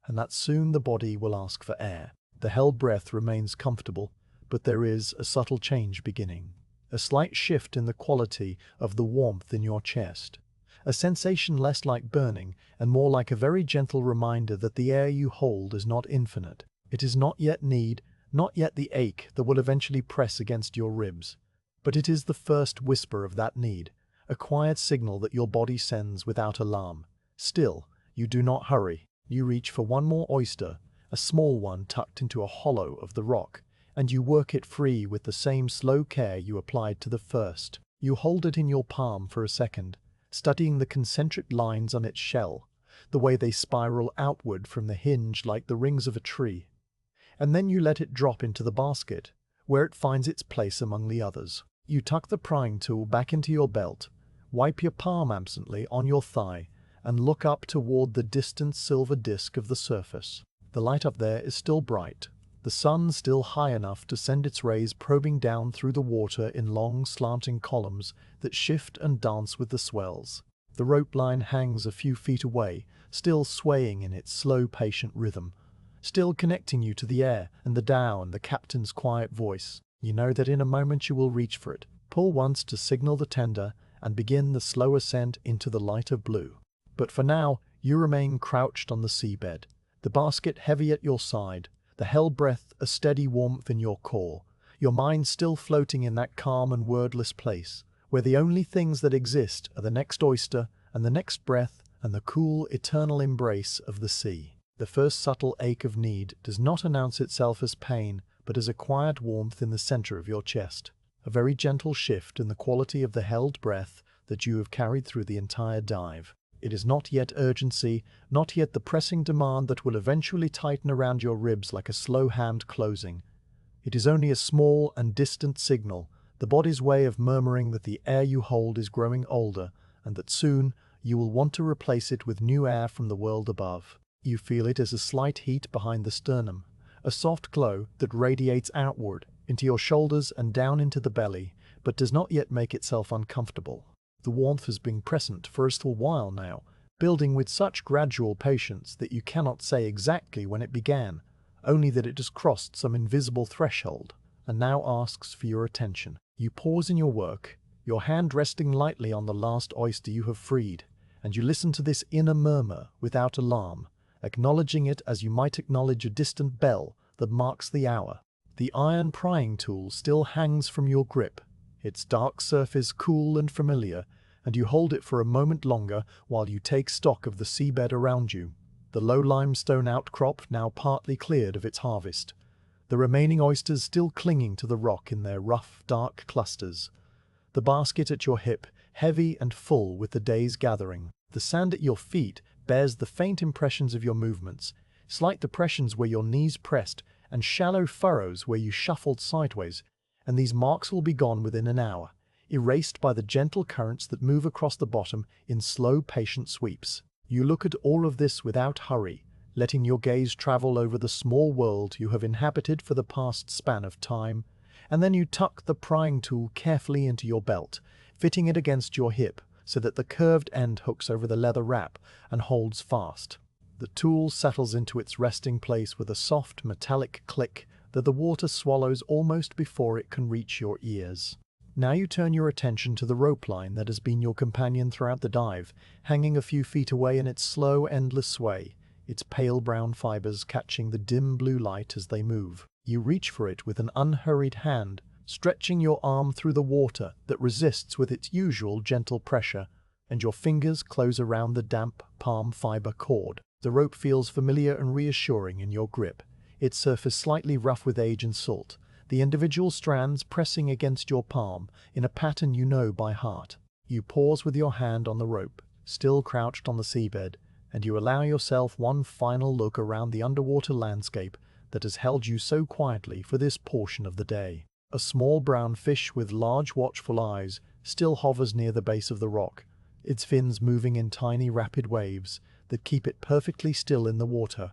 and that soon the body will ask for air. The held breath remains comfortable, but there is a subtle change beginning, a slight shift in the quality of the warmth in your chest. A sensation less like burning and more like a very gentle reminder that the air you hold is not infinite. It is not yet need, not yet the ache that will eventually press against your ribs, but it is the first whisper of that need, a quiet signal that your body sends without alarm. Still, you do not hurry. You reach for one more oyster, a small one tucked into a hollow of the rock, and you work it free with the same slow care you applied to the first. You hold it in your palm for a second, studying the concentric lines on its shell, the way they spiral outward from the hinge like the rings of a tree. And then you let it drop into the basket, where it finds its place among the others. You tuck the prying tool back into your belt, wipe your palm absently on your thigh, and look up toward the distant silver disk of the surface. The light up there is still bright, the sun still high enough to send its rays probing down through the water in long slanting columns that shift and dance with the swells. The rope line hangs a few feet away, still swaying in its slow, patient rhythm, still connecting you to the air and the Dhow and the captain's quiet voice. You know that in a moment you will reach for it, pull once to signal the tender, and begin the slow ascent into the lighter blue. But for now, You remain crouched on the seabed, the basket heavy at your side, the held breath a steady warmth in your core, your mind still floating in that calm and wordless place, where the only things that exist are the next oyster and the next breath and the cool, eternal embrace of the sea. The first subtle ache of need does not announce itself as pain, but as a quiet warmth in the center of your chest, a very gentle shift in the quality of the held breath that you have carried through the entire dive. It is not yet urgency, not yet the pressing demand that will eventually tighten around your ribs like a slow hand closing. It is only a small and distant signal, the body's way of murmuring that the air you hold is growing older, and that soon you will want to replace it with new air from the world above. You feel it as a slight heat behind the sternum, a soft glow that radiates outward, into your shoulders and down into the belly, but does not yet make itself uncomfortable. The warmth has been present for a little while now, building with such gradual patience that you cannot say exactly when it began, only that it has crossed some invisible threshold, and now asks for your attention. You pause in your work, your hand resting lightly on the last oyster you have freed, and you listen to this inner murmur without alarm, acknowledging it as you might acknowledge a distant bell that marks the hour. The iron prying tool still hangs from your grip, its dark surface cool and familiar, and you hold it for a moment longer while you take stock of the seabed around you, the low limestone outcrop now partly cleared of its harvest, the remaining oysters still clinging to the rock in their rough, dark clusters, the basket at your hip heavy and full with the day's gathering. The sand at your feet bears the faint impressions of your movements, slight depressions where your knees pressed and shallow furrows where you shuffled sideways, and these marks will be gone within an hour, erased by the gentle currents that move across the bottom in slow, patient sweeps. You look at all of this without hurry, letting your gaze travel over the small world you have inhabited for the past span of time, and then you tuck the prying tool carefully into your belt, fitting it against your hip so that the curved end hooks over the leather wrap and holds fast. The tool settles into its resting place with a soft metallic click that the water swallows almost before it can reach your ears. Now you turn your attention to the rope line that has been your companion throughout the dive, hanging a few feet away in its slow, endless sway, its pale brown fibers catching the dim blue light as they move. You reach for it with an unhurried hand, stretching your arm through the water that resists with its usual gentle pressure, and your fingers close around the damp palm fiber cord. The rope feels familiar and reassuring in your grip, its surface slightly rough with age and salt, the individual strands pressing against your palm in a pattern you know by heart. You pause with your hand on the rope, still crouched on the seabed, and you allow yourself one final look around the underwater landscape that has held you so quietly for this portion of the day. A small brown fish with large watchful eyes still hovers near the base of the rock, its fins moving in tiny rapid waves that keep it perfectly still in the water,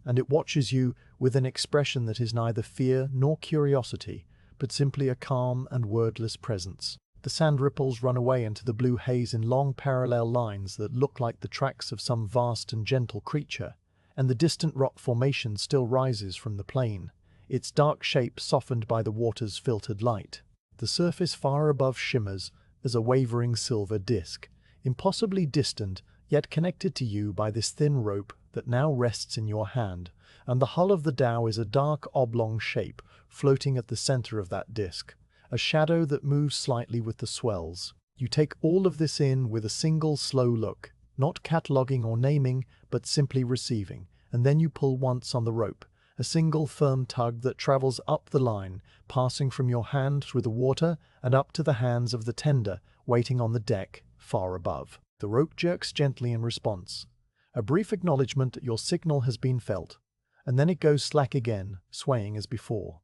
and it watches you with an expression that is neither fear nor curiosity, but simply a calm and wordless presence. The sand ripples run away into the blue haze in long parallel lines that look like the tracks of some vast and gentle creature, and the distant rock formation still rises from the plain, its dark shape softened by the water's filtered light. The surface far above shimmers as a wavering silver disk, impossibly distant, yet connected to you by this thin rope that now rests in your hand, and the hull of the dhow is a dark oblong shape floating at the center of that disk, a shadow that moves slightly with the swells. You take all of this in with a single slow look, not cataloguing or naming, but simply receiving, and then you pull once on the rope, a single firm tug that travels up the line, passing from your hand through the water and up to the hands of the tender waiting on the deck far above. The rope jerks gently in response, a brief acknowledgement that your signal has been felt, and then it goes slack again, swaying as before.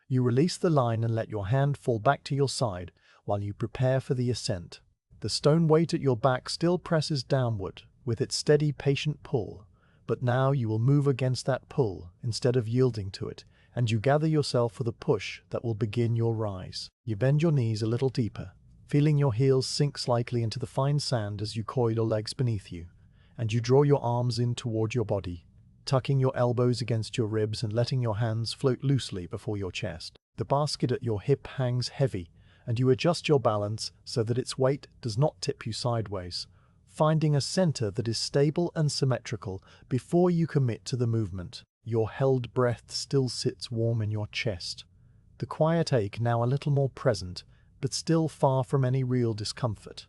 You release the line and let your hand fall back to your side while you prepare for the ascent. The stone weight at your back still presses downward with its steady, patient pull, but now you will move against that pull instead of yielding to it, and you gather yourself for the push that will begin your rise. You bend your knees a little deeper, feeling your heels sink slightly into the fine sand as you coil your legs beneath you, and you draw your arms in toward your body, tucking your elbows against your ribs and letting your hands float loosely before your chest. The basket at your hip hangs heavy, and you adjust your balance so that its weight does not tip you sideways, finding a center that is stable and symmetrical before you commit to the movement. Your held breath still sits warm in your chest. The quiet ache now a little more present, but still far from any real discomfort.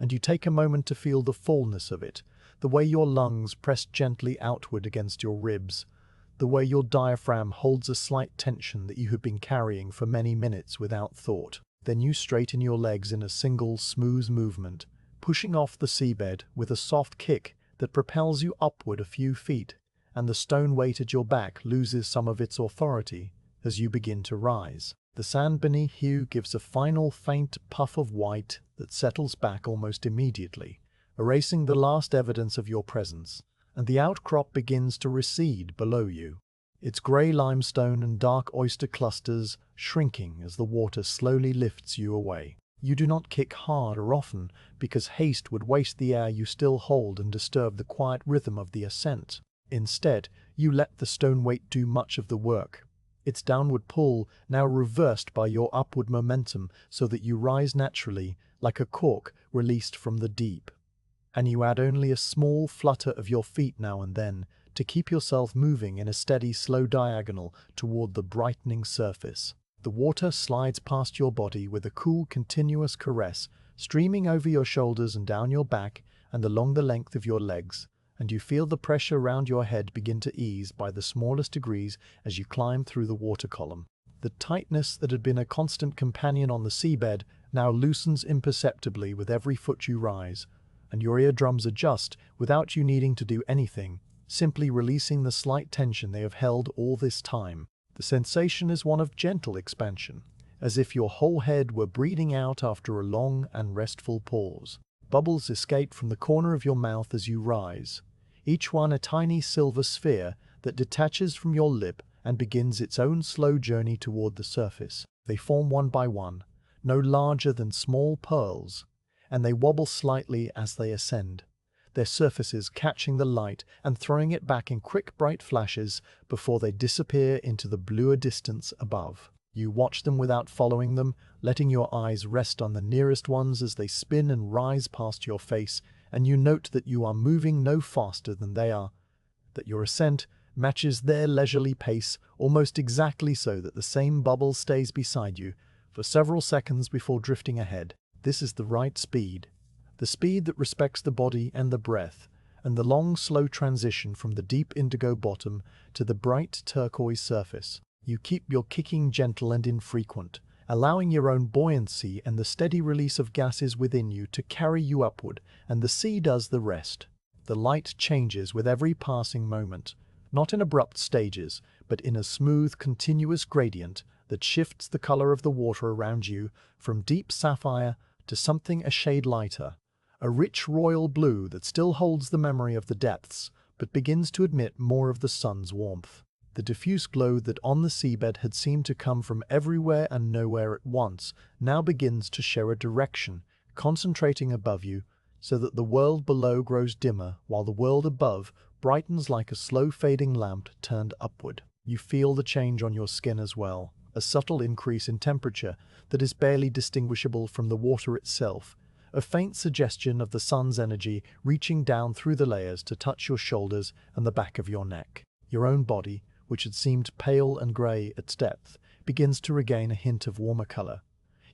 And you take a moment to feel the fullness of it, the way your lungs press gently outward against your ribs, the way your diaphragm holds a slight tension that you have been carrying for many minutes without thought. Then you straighten your legs in a single smooth movement, pushing off the seabed with a soft kick that propels you upward a few feet, and the stone weight at your back loses some of its authority as you begin to rise. The sand beneath you gives a final faint puff of white that settles back almost immediately, erasing the last evidence of your presence, and the outcrop begins to recede below you, its grey limestone and dark oyster clusters shrinking as the water slowly lifts you away. You do not kick hard or often, because haste would waste the air you still hold and disturb the quiet rhythm of the ascent. Instead, you let the stone weight do much of the work, its downward pull now reversed by your upward momentum, so that you rise naturally, like a cork released from the deep. And you add only a small flutter of your feet now and then, to keep yourself moving in a steady, slow diagonal toward the brightening surface. The water slides past your body with a cool, continuous caress, streaming over your shoulders and down your back and along the length of your legs, and you feel the pressure around your head begin to ease by the smallest degrees as you climb through the water column. The tightness that had been a constant companion on the seabed now loosens imperceptibly with every foot you rise, and your eardrums adjust without you needing to do anything, simply releasing the slight tension they have held all this time. The sensation is one of gentle expansion, as if your whole head were breathing out after a long and restful pause. Bubbles escape from the corner of your mouth as you rise, each one a tiny silver sphere that detaches from your lip and begins its own slow journey toward the surface. They form one by one, no larger than small pearls, and they wobble slightly as they ascend, their surfaces catching the light and throwing it back in quick, bright flashes before they disappear into the bluer distance above. You watch them without following them, letting your eyes rest on the nearest ones as they spin and rise past your face, and you note that you are moving no faster than they are, that your ascent matches their leisurely pace almost exactly, so that the same bubble stays beside you for several seconds before drifting ahead. This is the right speed, the speed that respects the body and the breath, and the long, slow transition from the deep indigo bottom to the bright turquoise surface. You keep your kicking gentle and infrequent, allowing your own buoyancy and the steady release of gases within you to carry you upward, and the sea does the rest. The light changes with every passing moment, not in abrupt stages, but in a smooth, continuous gradient that shifts the color of the water around you from deep sapphire to something a shade lighter, a rich royal blue that still holds the memory of the depths, but begins to admit more of the sun's warmth. The diffuse glow that on the seabed had seemed to come from everywhere and nowhere at once now begins to show a direction, concentrating above you, so that the world below grows dimmer while the world above brightens like a slow-fading lamp turned upward. You feel the change on your skin as well, a subtle increase in temperature that is barely distinguishable from the water itself, a faint suggestion of the sun's energy reaching down through the layers to touch your shoulders and the back of your neck. Your own body, which had seemed pale and grey at depth, begins to regain a hint of warmer colour,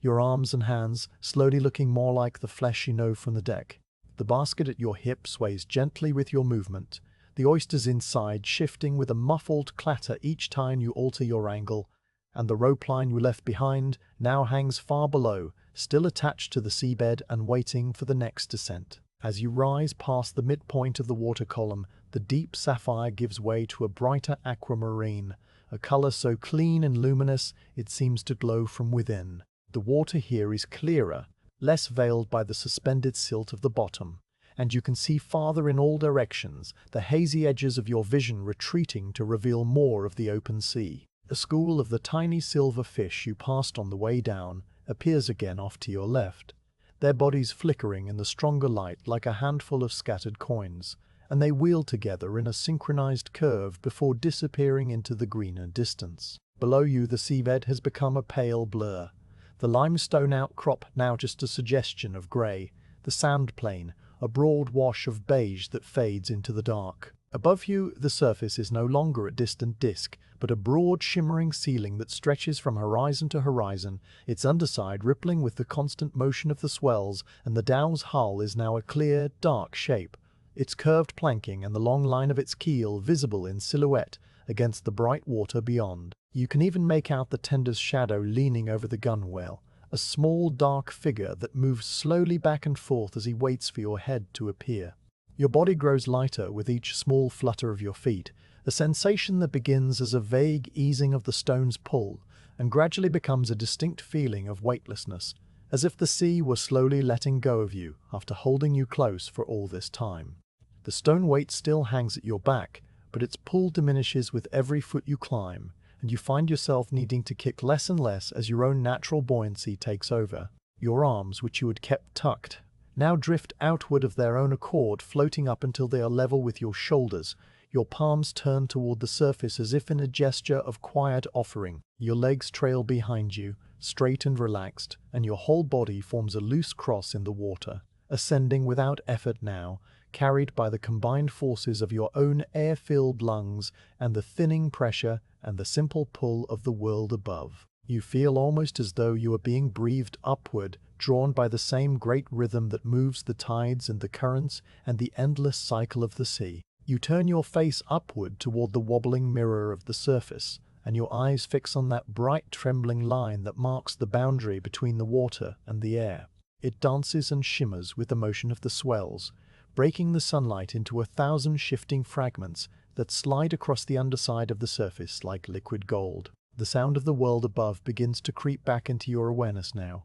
your arms and hands slowly looking more like the flesh you know from the deck. The basket at your hip sways gently with your movement, the oysters inside shifting with a muffled clatter each time you alter your angle, and the rope line you left behind now hangs far below, still attached to the seabed and waiting for the next descent. As you rise past the midpoint of the water column, the deep sapphire gives way to a brighter aquamarine, a color so clean and luminous it seems to glow from within. The water here is clearer, less veiled by the suspended silt of the bottom, and you can see farther in all directions, the hazy edges of your vision retreating to reveal more of the open sea. A school of the tiny silver fish you passed on the way down appears again off to your left, their bodies flickering in the stronger light like a handful of scattered coins, and they wheel together in a synchronized curve before disappearing into the greener distance. Below you the seabed has become a pale blur, the limestone outcrop now just a suggestion of grey, the sand plain, a broad wash of beige that fades into the dark. Above you, the surface is no longer a distant disk, but a broad shimmering ceiling that stretches from horizon to horizon, its underside rippling with the constant motion of the swells, and the Dhow's hull is now a clear, dark shape, its curved planking and the long line of its keel visible in silhouette against the bright water beyond. You can even make out the tender's shadow leaning over the gunwale, a small dark figure that moves slowly back and forth as he waits for your head to appear. Your body grows lighter with each small flutter of your feet, a sensation that begins as a vague easing of the stone's pull and gradually becomes a distinct feeling of weightlessness, as if the sea were slowly letting go of you after holding you close for all this time. The stone weight still hangs at your back, but its pull diminishes with every foot you climb, and you find yourself needing to kick less and less as your own natural buoyancy takes over. Your arms, which you had kept tucked, now drift outward of their own accord, floating up until they are level with your shoulders. Your palms turn toward the surface as if in a gesture of quiet offering. Your legs trail behind you, straight and relaxed, and your whole body forms a loose cross in the water, ascending without effort now, carried by the combined forces of your own air-filled lungs and the thinning pressure and the simple pull of the world above. You feel almost as though you are being breathed upward, drawn by the same great rhythm that moves the tides and the currents and the endless cycle of the sea. You turn your face upward toward the wobbling mirror of the surface, and your eyes fix on that bright trembling line that marks the boundary between the water and the air. It dances and shimmers with the motion of the swells, breaking the sunlight into 1,000 shifting fragments that slide across the underside of the surface like liquid gold. The sound of the world above begins to creep back into your awareness now,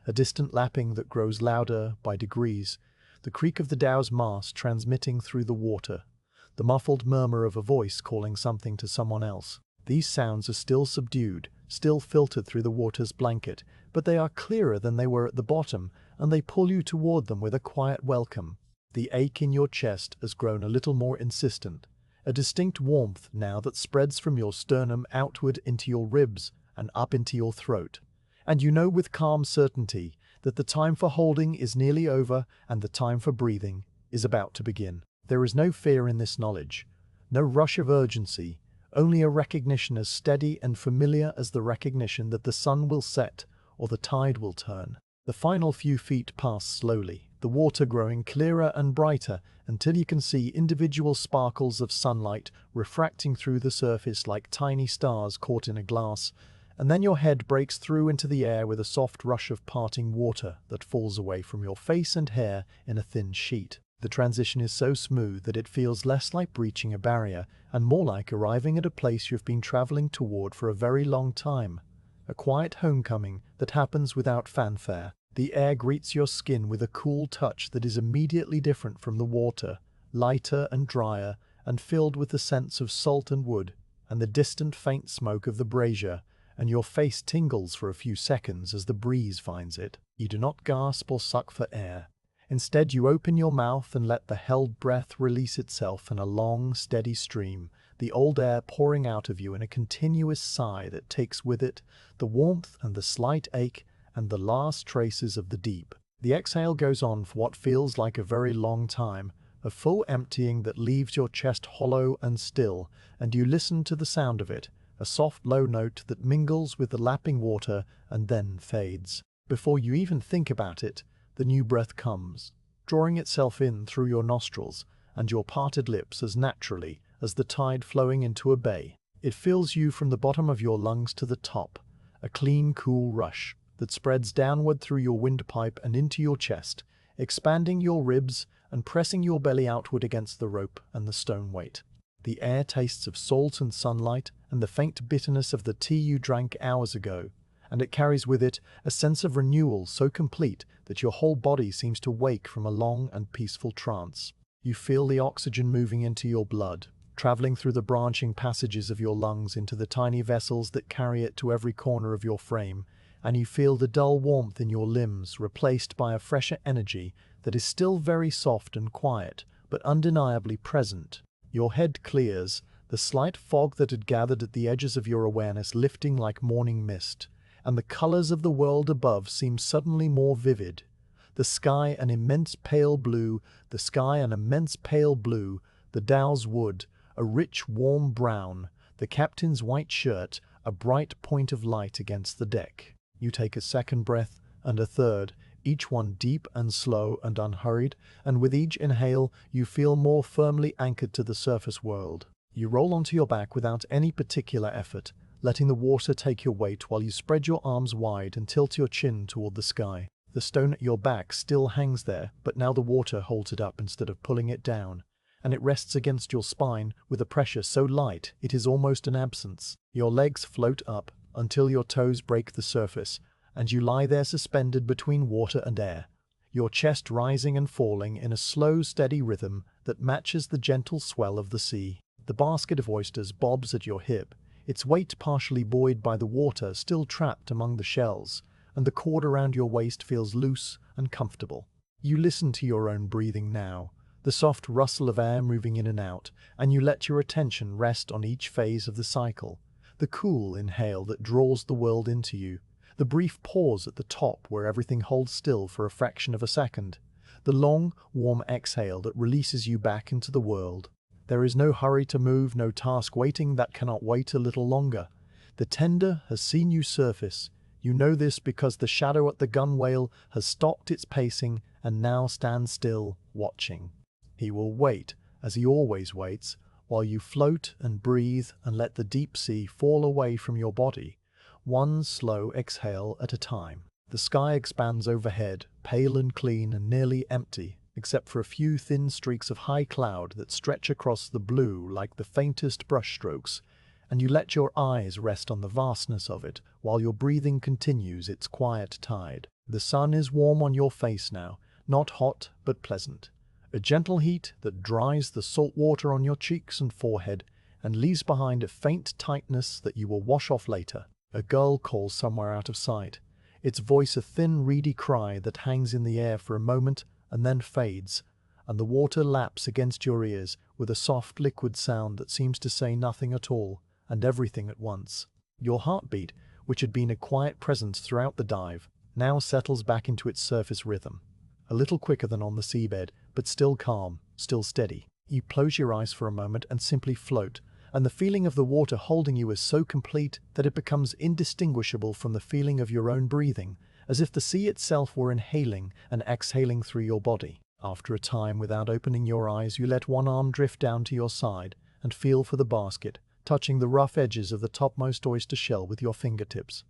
a distant lapping that grows louder by degrees, the creak of the Dhow's mast transmitting through the water, the muffled murmur of a voice calling something to someone else. These sounds are still subdued, still filtered through the water's blanket, but they are clearer than they were at the bottom, and they pull you toward them with a quiet welcome. The ache in your chest has grown a little more insistent, a distinct warmth now that spreads from your sternum outward into your ribs and up into your throat. And you know with calm certainty that the time for holding is nearly over and the time for breathing is about to begin. There is no fear in this knowledge, no rush of urgency, only a recognition as steady and familiar as the recognition that the sun will set or the tide will turn. The final few feet pass slowly, the water growing clearer and brighter until you can see individual sparkles of sunlight refracting through the surface like tiny stars caught in a glass, and then your head breaks through into the air with a soft rush of parting water that falls away from your face and hair in a thin sheet. The transition is so smooth that it feels less like breaching a barrier and more like arriving at a place you've been traveling toward for a very long time. A quiet homecoming that happens without fanfare. The air greets your skin with a cool touch that is immediately different from the water, lighter and drier, and filled with the scents of salt and wood, and the distant faint smoke of the brazier, and your face tingles for a few seconds as the breeze finds it. You do not gasp or suck for air. Instead, you open your mouth and let the held breath release itself in a long, steady stream, the old air pouring out of you in a continuous sigh that takes with it the warmth and the slight ache and the last traces of the deep. The exhale goes on for what feels like a very long time, a full emptying that leaves your chest hollow and still, and you listen to the sound of it, a soft low note that mingles with the lapping water and then fades. Before you even think about it, the new breath comes, drawing itself in through your nostrils and your parted lips as naturally as the tide flowing into a bay. It fills you from the bottom of your lungs to the top, a clean, cool rush that spreads downward through your windpipe and into your chest, expanding your ribs and pressing your belly outward against the rope and the stone weight. The air tastes of salt and sunlight and the faint bitterness of the tea you drank hours ago, and it carries with it a sense of renewal so complete that your whole body seems to wake from a long and peaceful trance. You feel the oxygen moving into your blood, traveling through the branching passages of your lungs into the tiny vessels that carry it to every corner of your frame, and you feel the dull warmth in your limbs replaced by a fresher energy that is still very soft and quiet, but undeniably present. Your head clears, the slight fog that had gathered at the edges of your awareness lifting like morning mist, and the colors of the world above seem suddenly more vivid. The sky an immense pale blue, the sky an immense pale blue, the Dhow's wood, a rich warm brown, the captain's white shirt, a bright point of light against the deck. You take a second breath, and a third, each one deep and slow and unhurried, and with each inhale you feel more firmly anchored to the surface world. You roll onto your back without any particular effort, letting the water take your weight while you spread your arms wide and tilt your chin toward the sky. The stone at your back still hangs there, but now the water holds it up instead of pulling it down, and it rests against your spine with a pressure so light it is almost an absence. Your legs float up until your toes break the surface, and you lie there suspended between water and air, your chest rising and falling in a slow, steady rhythm that matches the gentle swell of the sea. The basket of oysters bobs at your hip, its weight partially buoyed by the water still trapped among the shells, and the cord around your waist feels loose and comfortable. You listen to your own breathing now, the soft rustle of air moving in and out, and you let your attention rest on each phase of the cycle, the cool inhale that draws the world into you, the brief pause at the top where everything holds still for a fraction of a second, the long, warm exhale that releases you back into the world. There is no hurry to move, no task waiting that cannot wait a little longer. The tender has seen you surface. You know this because the shadow at the gunwale has stopped its pacing and now stands still, watching. He will wait, as he always waits, while you float and breathe and let the deep sea fall away from your body, one slow exhale at a time. The sky expands overhead, pale and clean and nearly empty, except for a few thin streaks of high cloud that stretch across the blue like the faintest brushstrokes, and you let your eyes rest on the vastness of it while your breathing continues its quiet tide. The sun is warm on your face now, not hot but pleasant, a gentle heat that dries the salt water on your cheeks and forehead and leaves behind a faint tightness that you will wash off later. A gull calls somewhere out of sight, its voice a thin reedy cry that hangs in the air for a moment and then fades, and the water laps against your ears with a soft liquid sound that seems to say nothing at all and everything at once. Your heartbeat, which had been a quiet presence throughout the dive, now settles back into its surface rhythm, a little quicker than on the seabed, but still calm, still steady. You close your eyes for a moment and simply float, and the feeling of the water holding you is so complete that it becomes indistinguishable from the feeling of your own breathing, as if the sea itself were inhaling and exhaling through your body. After a time, without opening your eyes, you let one arm drift down to your side and feel for the basket, touching the rough edges of the topmost oyster shell with your fingertips.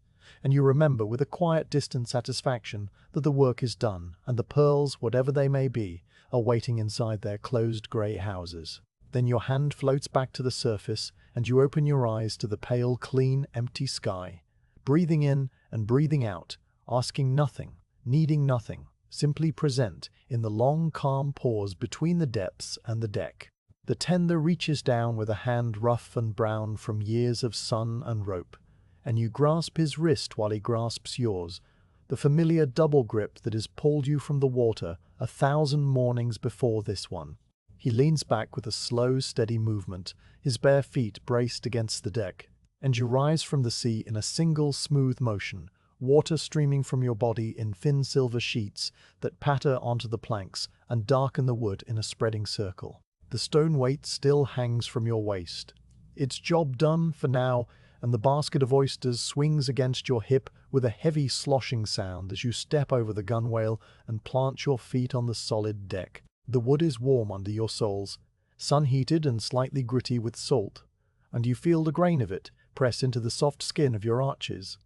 And you remember with a quiet distant satisfaction that the work is done, and the pearls, whatever they may be, are waiting inside their closed grey houses. Then your hand floats back to the surface, and you open your eyes to the pale, clean, empty sky, breathing in and breathing out, asking nothing, needing nothing, simply present in the long, calm pause between the depths and the deck. The tender reaches down with a hand rough and brown from years of sun and rope, and you grasp his wrist while he grasps yours, the familiar double grip that has pulled you from the water 1,000 mornings before this one. He leans back with a slow, steady movement, his bare feet braced against the deck, and you rise from the sea in a single smooth motion, water streaming from your body in thin silver sheets that patter onto the planks and darken the wood in a spreading circle. The stone weight still hangs from your waist. Its job done for now, and the basket of oysters swings against your hip with a heavy sloshing sound as you step over the gunwale and plant your feet on the solid deck. The wood is warm under your soles, sun-heated and slightly gritty with salt, and you feel the grain of it press into the soft skin of your arches,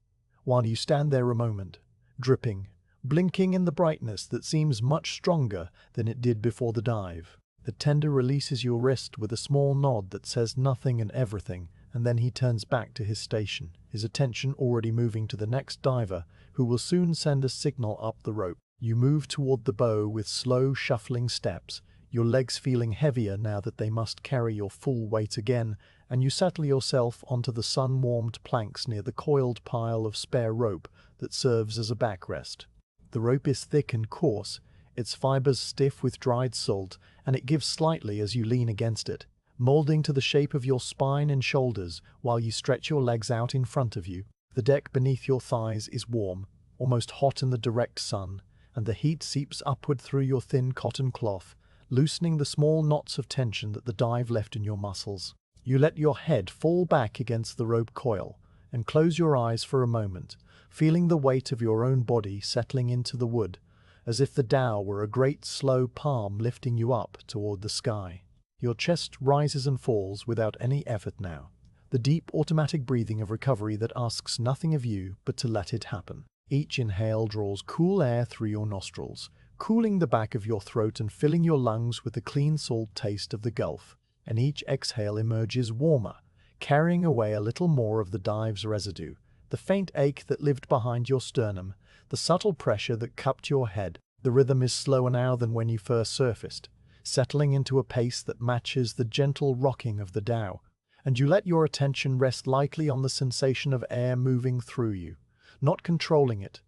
while you stand there a moment, dripping, blinking in the brightness that seems much stronger than it did before the dive. The tender releases your wrist with a small nod that says nothing and everything, and then he turns back to his station, his attention already moving to the next diver, who will soon send a signal up the rope. You move toward the bow with slow, shuffling steps, your legs feeling heavier now that they must carry your full weight again, and you settle yourself onto the sun-warmed planks near the coiled pile of spare rope that serves as a backrest. The rope is thick and coarse, its fibers stiff with dried salt, and it gives slightly as you lean against it, molding to the shape of your spine and shoulders while you stretch your legs out in front of you. The deck beneath your thighs is warm, almost hot in the direct sun, and the heat seeps upward through your thin cotton cloth, loosening the small knots of tension that the dive left in your muscles. You let your head fall back against the rope coil and close your eyes for a moment, feeling the weight of your own body settling into the wood, as if the Dhow were a great slow palm lifting you up toward the sky. Your chest rises and falls without any effort now, the deep automatic breathing of recovery that asks nothing of you but to let it happen. Each inhale draws cool air through your nostrils, cooling the back of your throat and filling your lungs with the clean salt taste of the Gulf, and each exhale emerges warmer, carrying away a little more of the dive's residue, the faint ache that lived behind your sternum, the subtle pressure that cupped your head. The rhythm is slower now than when you first surfaced, settling into a pace that matches the gentle rocking of the Dhow, and you let your attention rest lightly on the sensation of air moving through you, not controlling it,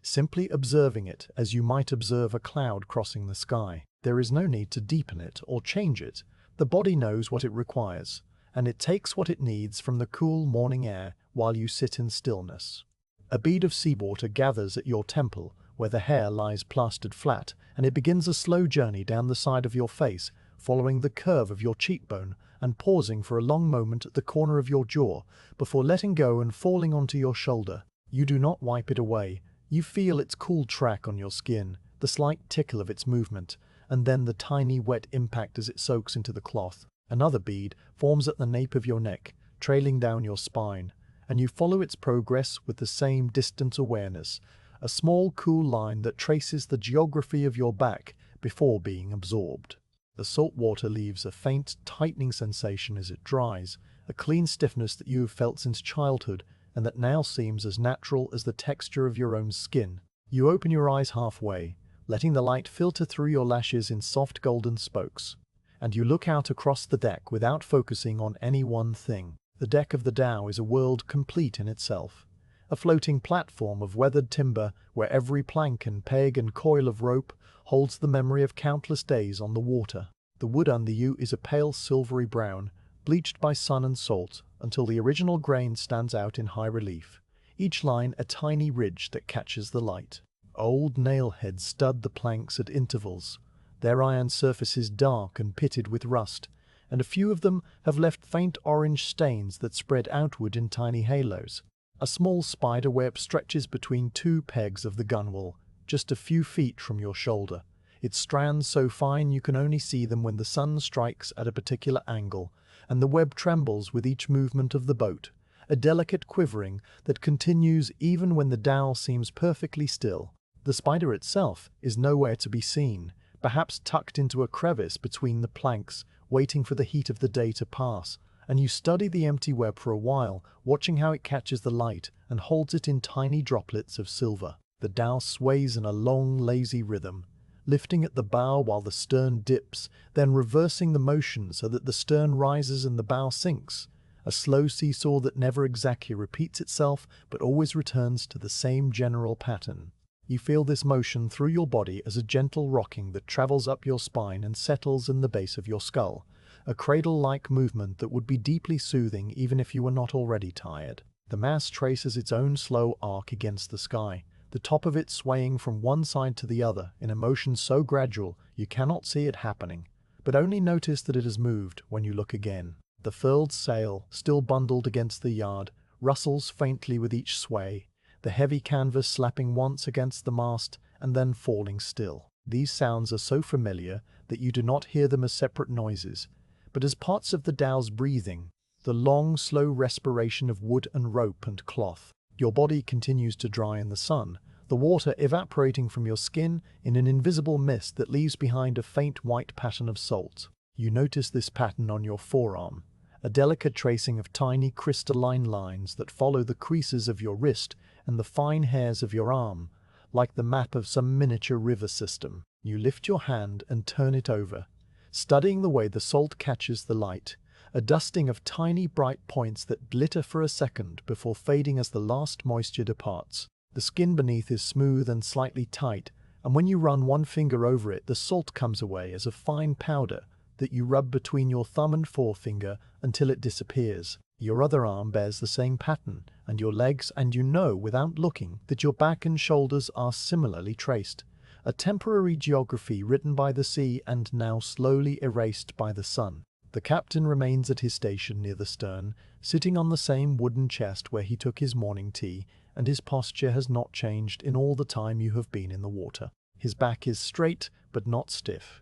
simply observing it as you might observe a cloud crossing the sky. There is no need to deepen it or change it. The body knows what it requires, and it takes what it needs from the cool morning air while you sit in stillness. A bead of seawater gathers at your temple, where the hair lies plastered flat, and it begins a slow journey down the side of your face, following the curve of your cheekbone and pausing for a long moment at the corner of your jaw before letting go and falling onto your shoulder. You do not wipe it away. You feel its cool track on your skin, the slight tickle of its movement, and then the tiny wet impact as it soaks into the cloth. Another bead forms at the nape of your neck, trailing down your spine, and you follow its progress with the same distant awareness, a small cool line that traces the geography of your back before being absorbed. The salt water leaves a faint, tightening sensation as it dries, a clean stiffness that you have felt since childhood and that now seems as natural as the texture of your own skin. You open your eyes halfway, letting the light filter through your lashes in soft golden spokes, and you look out across the deck without focusing on any one thing. The deck of the Dhow is a world complete in itself, a floating platform of weathered timber where every plank and peg and coil of rope holds the memory of countless days on the water. The wood under you is a pale silvery brown, bleached by sun and salt, until the original grain stands out in high relief, each line a tiny ridge that catches the light. Old nail-heads stud the planks at intervals, their iron surfaces dark and pitted with rust, and a few of them have left faint orange stains that spread outward in tiny halos. A small spider web stretches between two pegs of the gunwale, just a few feet from your shoulder, its strands so fine you can only see them when the sun strikes at a particular angle, and the web trembles with each movement of the boat, a delicate quivering that continues even when the Dhow seems perfectly still. The spider itself is nowhere to be seen, perhaps tucked into a crevice between the planks, waiting for the heat of the day to pass, and you study the empty web for a while, watching how it catches the light and holds it in tiny droplets of silver. The Dhow sways in a long, lazy rhythm, lifting at the bow while the stern dips, then reversing the motion so that the stern rises and the bow sinks, a slow seesaw that never exactly repeats itself but always returns to the same general pattern. You feel this motion through your body as a gentle rocking that travels up your spine and settles in the base of your skull, a cradle-like movement that would be deeply soothing even if you were not already tired. The mast traces its own slow arc against the sky, the top of it swaying from one side to the other in a motion so gradual you cannot see it happening, but only notice that it has moved when you look again. The furled sail, still bundled against the yard, rustles faintly with each sway, the heavy canvas slapping once against the mast and then falling still. These sounds are so familiar that you do not hear them as separate noises, but as parts of the Dhow's breathing, the long, slow respiration of wood and rope and cloth. Your body continues to dry in the sun, the water evaporating from your skin in an invisible mist that leaves behind a faint white pattern of salt. You notice this pattern on your forearm, a delicate tracing of tiny crystalline lines that follow the creases of your wrist and the fine hairs of your arm, like the map of some miniature river system. You lift your hand and turn it over, studying the way the salt catches the light, a dusting of tiny bright points that glitter for a second before fading as the last moisture departs. The skin beneath is smooth and slightly tight, and when you run one finger over it, the salt comes away as a fine powder that you rub between your thumb and forefinger until it disappears. Your other arm bears the same pattern, and your legs, and you know without looking that your back and shoulders are similarly traced. A temporary geography written by the sea and now slowly erased by the sun. The captain remains at his station near the stern, sitting on the same wooden chest where he took his morning tea, and his posture has not changed in all the time you have been in the water. His back is straight, but not stiff.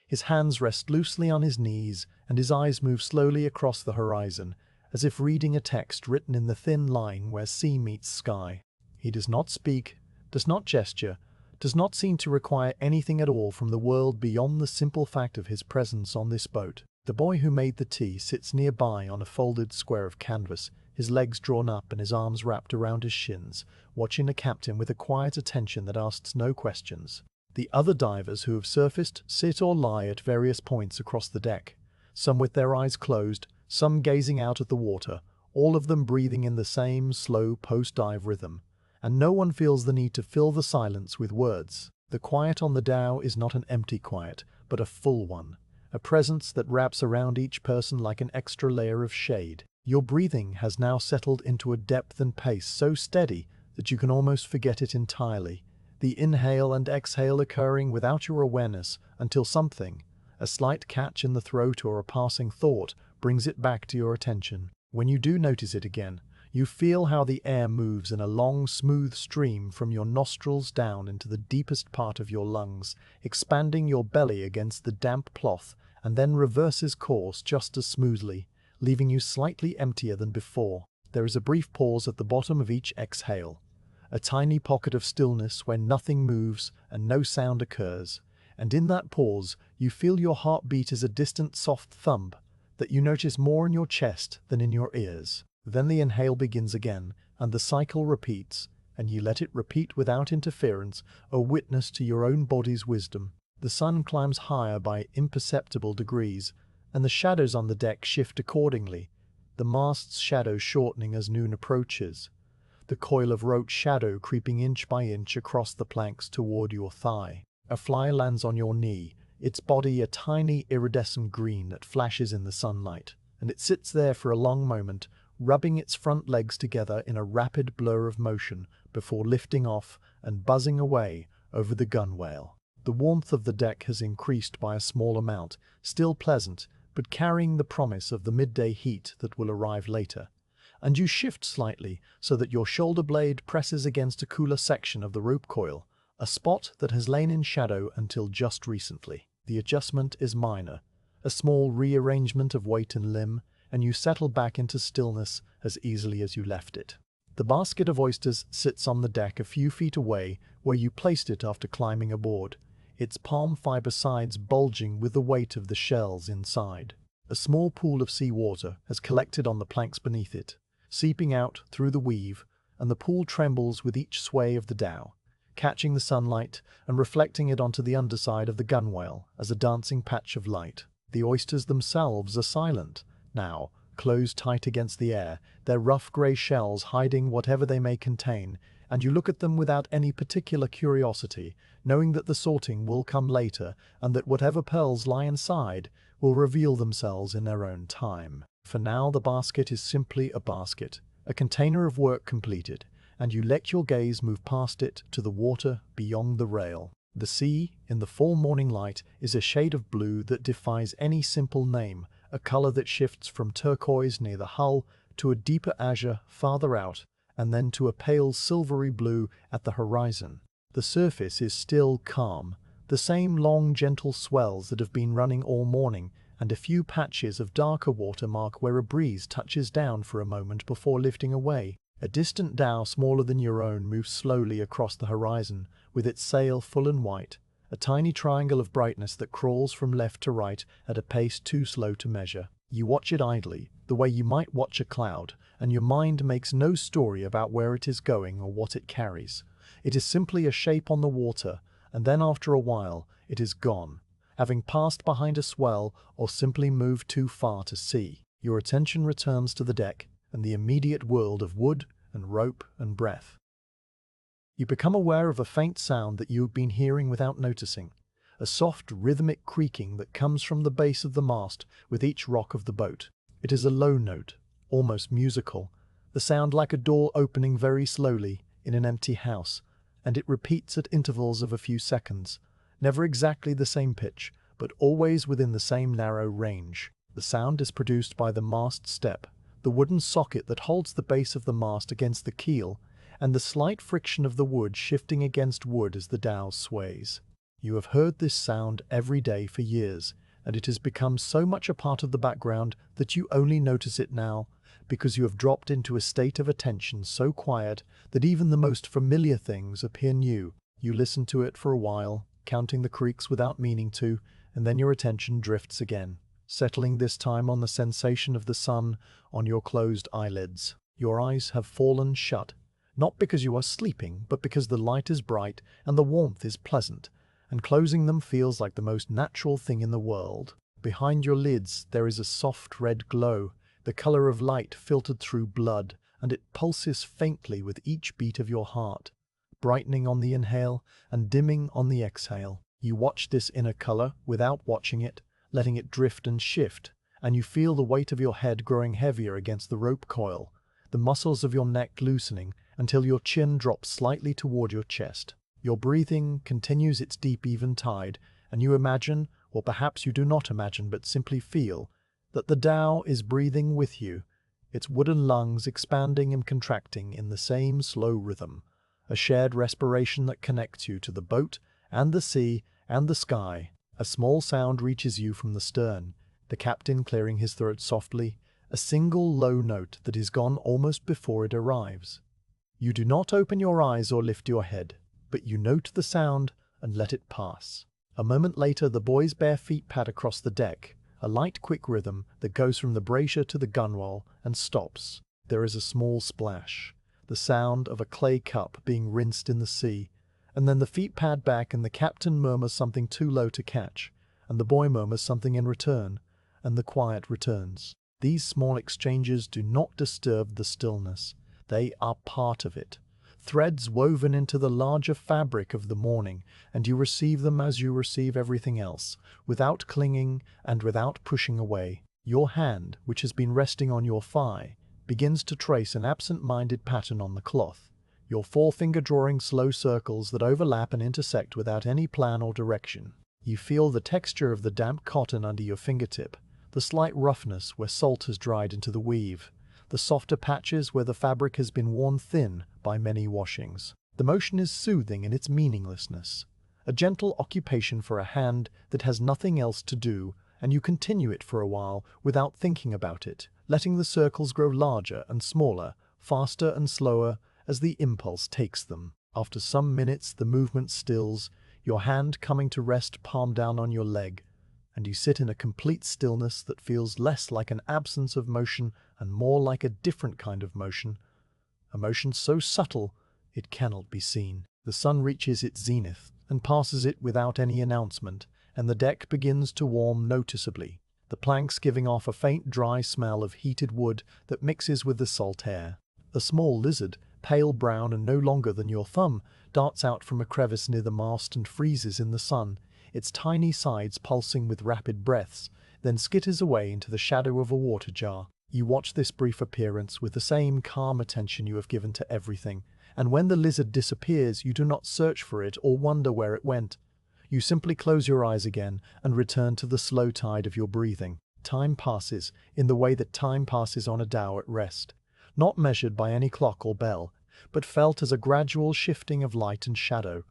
His hands rest loosely on his knees, and his eyes move slowly across the horizon, as if reading a text written in the thin line where sea meets sky. He does not speak, does not gesture, does not seem to require anything at all from the world beyond the simple fact of his presence on this boat. The boy who made the tea sits nearby on a folded square of canvas, his legs drawn up and his arms wrapped around his shins, watching the captain with a quiet attention that asks no questions. The other divers who have surfaced sit or lie at various points across the deck, some with their eyes closed, some gazing out at the water, all of them breathing in the same slow post-dive rhythm, and no one feels the need to fill the silence with words. The quiet on the Dhow is not an empty quiet, but a full one, a presence that wraps around each person like an extra layer of shade. Your breathing has now settled into a depth and pace so steady that you can almost forget it entirely, the inhale and exhale occurring without your awareness until something, a slight catch in the throat or a passing thought, brings it back to your attention. When you do notice it again, you feel how the air moves in a long, smooth stream from your nostrils down into the deepest part of your lungs, expanding your belly against the damp cloth, and then reverses course just as smoothly, leaving you slightly emptier than before. There is a brief pause at the bottom of each exhale, a tiny pocket of stillness where nothing moves and no sound occurs, and in that pause you feel your heart beat as a distant soft thump that you notice more in your chest than in your ears. Then the inhale begins again, and the cycle repeats, and you let it repeat without interference, a witness to your own body's wisdom. The sun climbs higher by imperceptible degrees, and the shadows on the deck shift accordingly, the mast's shadow shortening as noon approaches, the coil of roach shadow creeping inch by inch across the planks toward your thigh. A fly lands on your knee, its body a tiny iridescent green that flashes in the sunlight, and it sits there for a long moment, rubbing its front legs together in a rapid blur of motion before lifting off and buzzing away over the gunwale. The warmth of the deck has increased by a small amount, still pleasant, but carrying the promise of the midday heat that will arrive later. And you shift slightly so that your shoulder blade presses against a cooler section of the rope coil, a spot that has lain in shadow until just recently. The adjustment is minor, a small rearrangement of weight and limb, and you settle back into stillness as easily as you left it. The basket of oysters sits on the deck a few feet away where you placed it after climbing aboard, its palm fiber sides bulging with the weight of the shells inside. A small pool of seawater has collected on the planks beneath it, seeping out through the weave, and the pool trembles with each sway of the Dhow, catching the sunlight and reflecting it onto the underside of the gunwale as a dancing patch of light. The oysters themselves are silent, now, closed tight against the air, their rough grey shells hiding whatever they may contain, and you look at them without any particular curiosity, knowing that the sorting will come later and that whatever pearls lie inside will reveal themselves in their own time. For now the basket is simply a basket, a container of work completed, and you let your gaze move past it to the water beyond the rail. The sea, in the full morning light, is a shade of blue that defies any simple name, a color that shifts from turquoise near the hull to a deeper azure farther out, and then to a pale silvery blue at the horizon. The surface is still calm, the same long gentle swells that have been running all morning, and a few patches of darker water mark where a breeze touches down for a moment before lifting away. A distant Dhow smaller than your own moves slowly across the horizon, with its sail full and white, a tiny triangle of brightness that crawls from left to right at a pace too slow to measure. You watch it idly, the way you might watch a cloud, and your mind makes no story about where it is going or what it carries. It is simply a shape on the water, and then after a while it is gone, having passed behind a swell or simply moved too far to see. Your attention returns to the deck and the immediate world of wood and rope and breath. You become aware of a faint sound that you have been hearing without noticing, a soft rhythmic creaking that comes from the base of the mast with each rock of the boat. It is a low note, almost musical, the sound like a door opening very slowly in an empty house, and it repeats at intervals of a few seconds, never exactly the same pitch, but always within the same narrow range. The sound is produced by the mast step, the wooden socket that holds the base of the mast against the keel, and the slight friction of the wood shifting against wood as the dhow sways. You have heard this sound every day for years, and it has become so much a part of the background that you only notice it now, because you have dropped into a state of attention so quiet that even the most familiar things appear new. You listen to it for a while, counting the creaks without meaning to, and then your attention drifts again, settling this time on the sensation of the sun on your closed eyelids. Your eyes have fallen shut, not because you are sleeping, but because the light is bright and the warmth is pleasant, and closing them feels like the most natural thing in the world. Behind your lids there is a soft red glow, the color of light filtered through blood, and it pulses faintly with each beat of your heart, brightening on the inhale and dimming on the exhale. You watch this inner color without watching it, letting it drift and shift, and you feel the weight of your head growing heavier against the rope coil, the muscles of your neck loosening until your chin drops slightly toward your chest. Your breathing continues its deep even tide, and you imagine, or perhaps you do not imagine but simply feel, that the dhow is breathing with you, its wooden lungs expanding and contracting in the same slow rhythm, a shared respiration that connects you to the boat and the sea and the sky. A small sound reaches you from the stern, the captain clearing his throat softly, a single low note that is gone almost before it arrives. You do not open your eyes or lift your head, but you note the sound and let it pass. A moment later, the boy's bare feet pad across the deck, a light, quick rhythm that goes from the brazier to the gunwale and stops. There is a small splash, the sound of a clay cup being rinsed in the sea, and then the feet pad back and the captain murmurs something too low to catch, and the boy murmurs something in return, and the quiet returns. These small exchanges do not disturb the stillness. They are part of it, threads woven into the larger fabric of the morning, and you receive them as you receive everything else, without clinging and without pushing away. Your hand, which has been resting on your thigh, begins to trace an absent-minded pattern on the cloth, your forefinger drawing slow circles that overlap and intersect without any plan or direction. You feel the texture of the damp cotton under your fingertip, the slight roughness where salt has dried into the weave, the softer patches where the fabric has been worn thin by many washings. The motion is soothing in its meaninglessness, a gentle occupation for a hand that has nothing else to do, and you continue it for a while without thinking about it, letting the circles grow larger and smaller, faster and slower as the impulse takes them. After some minutes the movement stills, your hand coming to rest palm down on your leg, and you sit in a complete stillness that feels less like an absence of motion and more like a different kind of motion, a motion so subtle it cannot be seen. The sun reaches its zenith and passes it without any announcement, and the deck begins to warm noticeably, the planks giving off a faint dry smell of heated wood that mixes with the salt air. A small lizard, pale brown and no longer than your thumb, darts out from a crevice near the mast and freezes in the sun, its tiny sides pulsing with rapid breaths, then skitters away into the shadow of a water jar. You watch this brief appearance with the same calm attention you have given to everything, and when the lizard disappears you do not search for it or wonder where it went. You simply close your eyes again and return to the slow tide of your breathing. Time passes in the way that time passes on a dhow at rest, not measured by any clock or bell, but felt as a gradual shifting of light and shadow,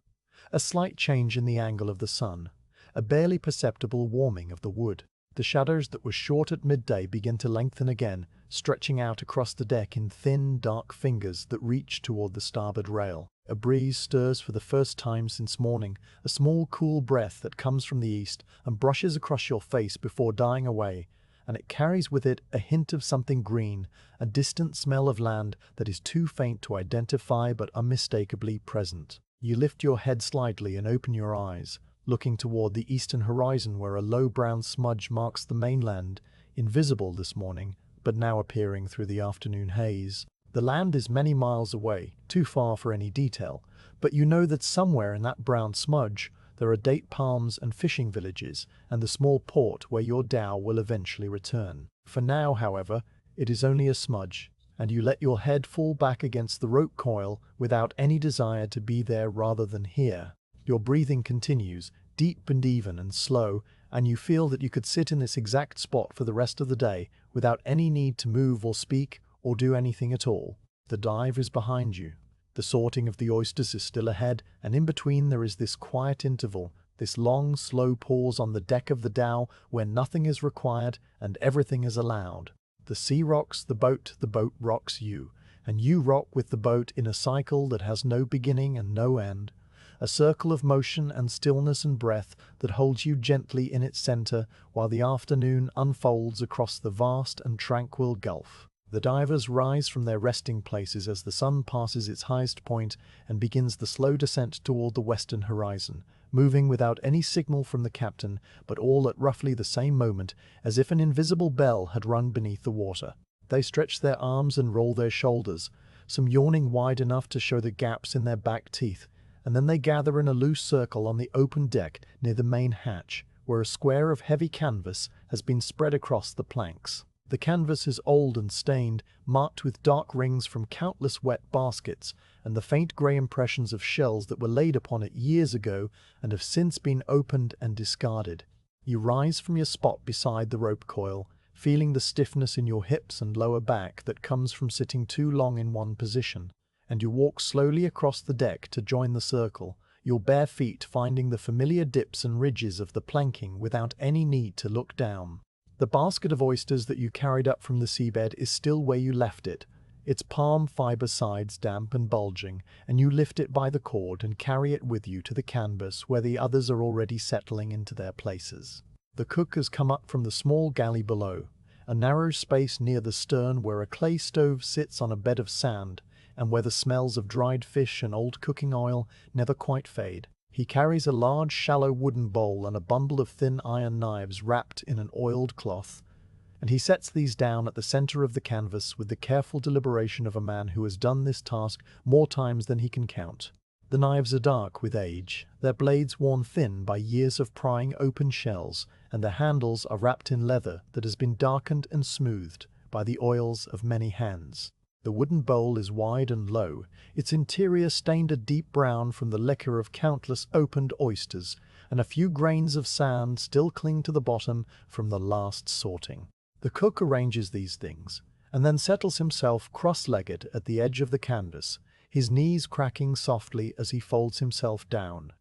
a slight change in the angle of the sun, a barely perceptible warming of the wood. The shadows that were short at midday begin to lengthen again, stretching out across the deck in thin, dark fingers that reach toward the starboard rail. A breeze stirs for the first time since morning, a small cool breath that comes from the east and brushes across your face before dying away, and it carries with it a hint of something green, a distant smell of land that is too faint to identify but unmistakably present. You lift your head slightly and open your eyes, looking toward the eastern horizon where a low brown smudge marks the mainland, invisible this morning, but now appearing through the afternoon haze. The land is many miles away, too far for any detail, but you know that somewhere in that brown smudge there are date palms and fishing villages and the small port where your dhow will eventually return. For now, however, It is only a smudge, and you let your head fall back against the rope coil without any desire to be there rather than here. Your breathing continues, deep and even and slow, and you feel that you could sit in this exact spot for the rest of the day without any need to move or speak or do anything at all. The dive is behind you. The sorting of the oysters is still ahead, and in between there is this quiet interval, this long, slow pause on the deck of the Dhow where nothing is required and everything is allowed. The sea rocks the boat rocks you, and you rock with the boat in a cycle that has no beginning and no end, a circle of motion and stillness and breath that holds you gently in its center while the afternoon unfolds across the vast and tranquil gulf. The divers rise from their resting places as the sun passes its highest point and begins the slow descent toward the western horizon, moving without any signal from the captain, but all at roughly the same moment, as if an invisible bell had rung beneath the water. They stretch their arms and roll their shoulders, some yawning wide enough to show the gaps in their back teeth, and then they gather in a loose circle on the open deck near the main hatch, where a square of heavy canvas has been spread across the planks. The canvas is old and stained, marked with dark rings from countless wet baskets, and the faint grey impressions of shells that were laid upon it years ago and have since been opened and discarded. You rise from your spot beside the rope coil, feeling the stiffness in your hips and lower back that comes from sitting too long in one position, and you walk slowly across the deck to join the circle, your bare feet finding the familiar dips and ridges of the planking without any need to look down. The basket of oysters that you carried up from the seabed is still where you left it, its palm fiber sides damp and bulging, and you lift it by the cord and carry it with you to the canvas where the others are already settling into their places. The cook has come up from the small galley below, a narrow space near the stern where a clay stove sits on a bed of sand, and where the smells of dried fish and old cooking oil never quite fade. He carries a large shallow wooden bowl and a bundle of thin iron knives wrapped in an oiled cloth, and he sets these down at the center of the canvas with the careful deliberation of a man who has done this task more times than he can count. The knives are dark with age, their blades worn thin by years of prying open shells, and their handles are wrapped in leather that has been darkened and smoothed by the oils of many hands. The wooden bowl is wide and low, its interior stained a deep brown from the liquor of countless opened oysters, and a few grains of sand still cling to the bottom from the last sorting. The cook arranges these things, and then settles himself cross-legged at the edge of the canvas, his knees cracking softly as he folds himself down,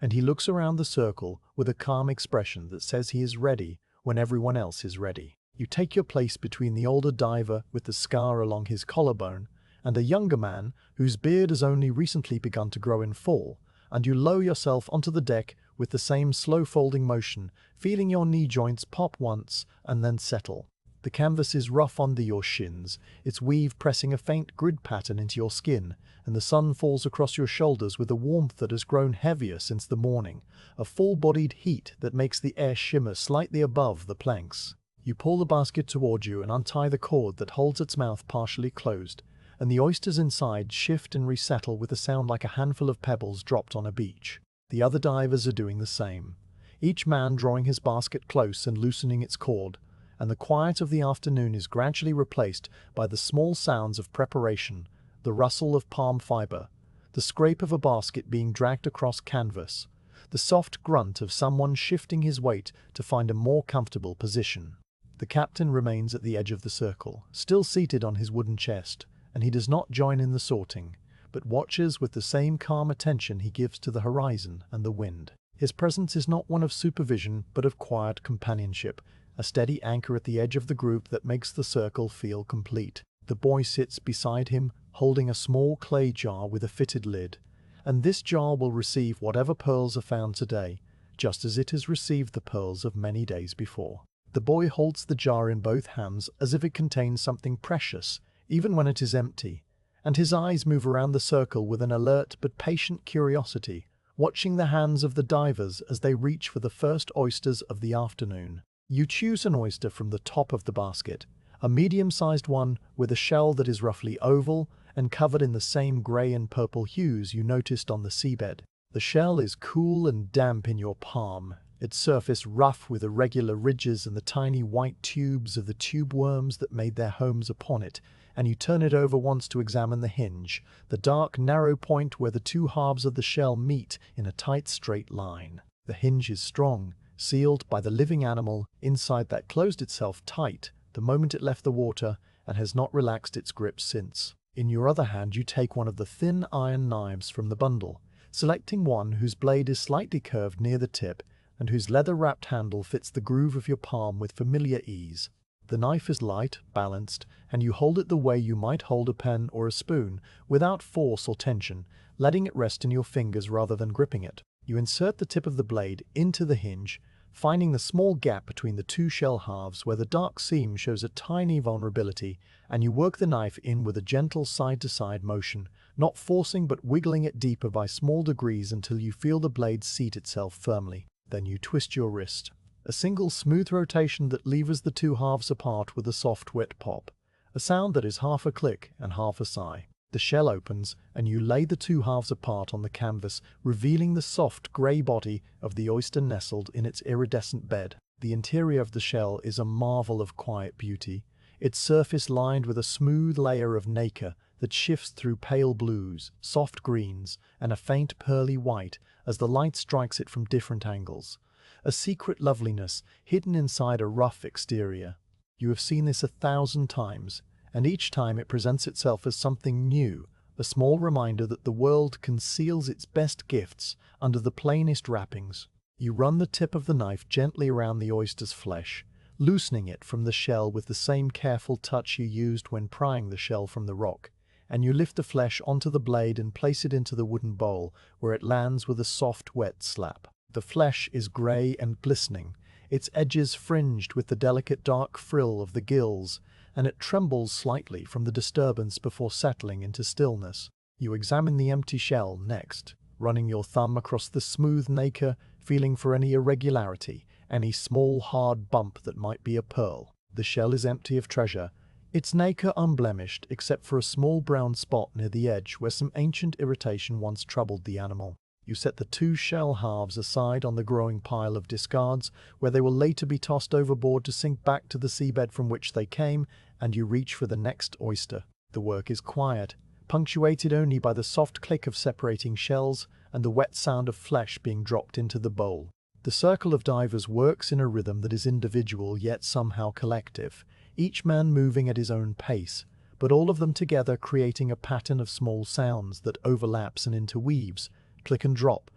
and he looks around the circle with a calm expression that says he is ready when everyone else is ready. You take your place between the older diver with the scar along his collarbone and a younger man whose beard has only recently begun to grow in fall, and you lower yourself onto the deck with the same slow folding motion, feeling your knee joints pop once and then settle. The canvas is rough under your shins, its weave pressing a faint grid pattern into your skin, and the sun falls across your shoulders with a warmth that has grown heavier since the morning, a full-bodied heat that makes the air shimmer slightly above the planks. You pull the basket toward you and untie the cord that holds its mouth partially closed, and the oysters inside shift and resettle with a sound like a handful of pebbles dropped on a beach. The other divers are doing the same, each man drawing his basket close and loosening its cord, and the quiet of the afternoon is gradually replaced by the small sounds of preparation, the rustle of palm fiber, the scrape of a basket being dragged across canvas, the soft grunt of someone shifting his weight to find a more comfortable position. The captain remains at the edge of the circle, still seated on his wooden chest, and he does not join in the sorting, but watches with the same calm attention he gives to the horizon and the wind. His presence is not one of supervision, but of quiet companionship, a steady anchor at the edge of the group that makes the circle feel complete. The boy sits beside him, holding a small clay jar with a fitted lid, and this jar will receive whatever pearls are found today, just as it has received the pearls of many days before. The boy holds the jar in both hands as if it contains something precious, even when it is empty, and his eyes move around the circle with an alert but patient curiosity, watching the hands of the divers as they reach for the first oysters of the afternoon. You choose an oyster from the top of the basket, a medium-sized one with a shell that is roughly oval and covered in the same grey and purple hues you noticed on the seabed. The shell is cool and damp in your palm, its surface rough with irregular ridges and the tiny white tubes of the tube worms that made their homes upon it, and you turn it over once to examine the hinge, the dark, narrow point where the two halves of the shell meet in a tight, straight line. The hinge is strong, sealed by the living animal inside that closed itself tight the moment it left the water and has not relaxed its grip since. In your other hand you take one of the thin iron knives from the bundle, selecting one whose blade is slightly curved near the tip and whose leather-wrapped handle fits the groove of your palm with familiar ease. The knife is light, balanced, and you hold it the way you might hold a pen or a spoon, without force or tension, letting it rest in your fingers rather than gripping it. You insert the tip of the blade into the hinge, finding the small gap between the two shell halves where the dark seam shows a tiny vulnerability, and you work the knife in with a gentle side-to-side motion, not forcing but wiggling it deeper by small degrees until you feel the blade seat itself firmly. Then you twist your wrist. A single smooth rotation that levers the two halves apart with a soft wet pop. A sound that is half a click and half a sigh. The shell opens, and you lay the two halves apart on the canvas, revealing the soft grey body of the oyster nestled in its iridescent bed. The interior of the shell is a marvel of quiet beauty, its surface lined with a smooth layer of nacre that shifts through pale blues, soft greens, and a faint pearly white as the light strikes it from different angles. A secret loveliness hidden inside a rough exterior. You have seen this 1,000 times, and each time it presents itself as something new, a small reminder that the world conceals its best gifts under the plainest wrappings. You run the tip of the knife gently around the oyster's flesh, loosening it from the shell with the same careful touch you used when prying the shell from the rock, and you lift the flesh onto the blade and place it into the wooden bowl, where it lands with a soft, wet slap. The flesh is grey and glistening, its edges fringed with the delicate dark frill of the gills, and it trembles slightly from the disturbance before settling into stillness. You examine the empty shell next, running your thumb across the smooth nacre, feeling for any irregularity, any small hard bump that might be a pearl. The shell is empty of treasure, its nacre unblemished except for a small brown spot near the edge where some ancient irritation once troubled the animal. You set the two shell halves aside on the growing pile of discards, where they will later be tossed overboard to sink back to the seabed from which they came, and you reach for the next oyster. The work is quiet, punctuated only by the soft click of separating shells and the wet sound of flesh being dropped into the bowl. The circle of divers works in a rhythm that is individual yet somehow collective, each man moving at his own pace, but all of them together creating a pattern of small sounds that overlaps and interweaves. Click and drop,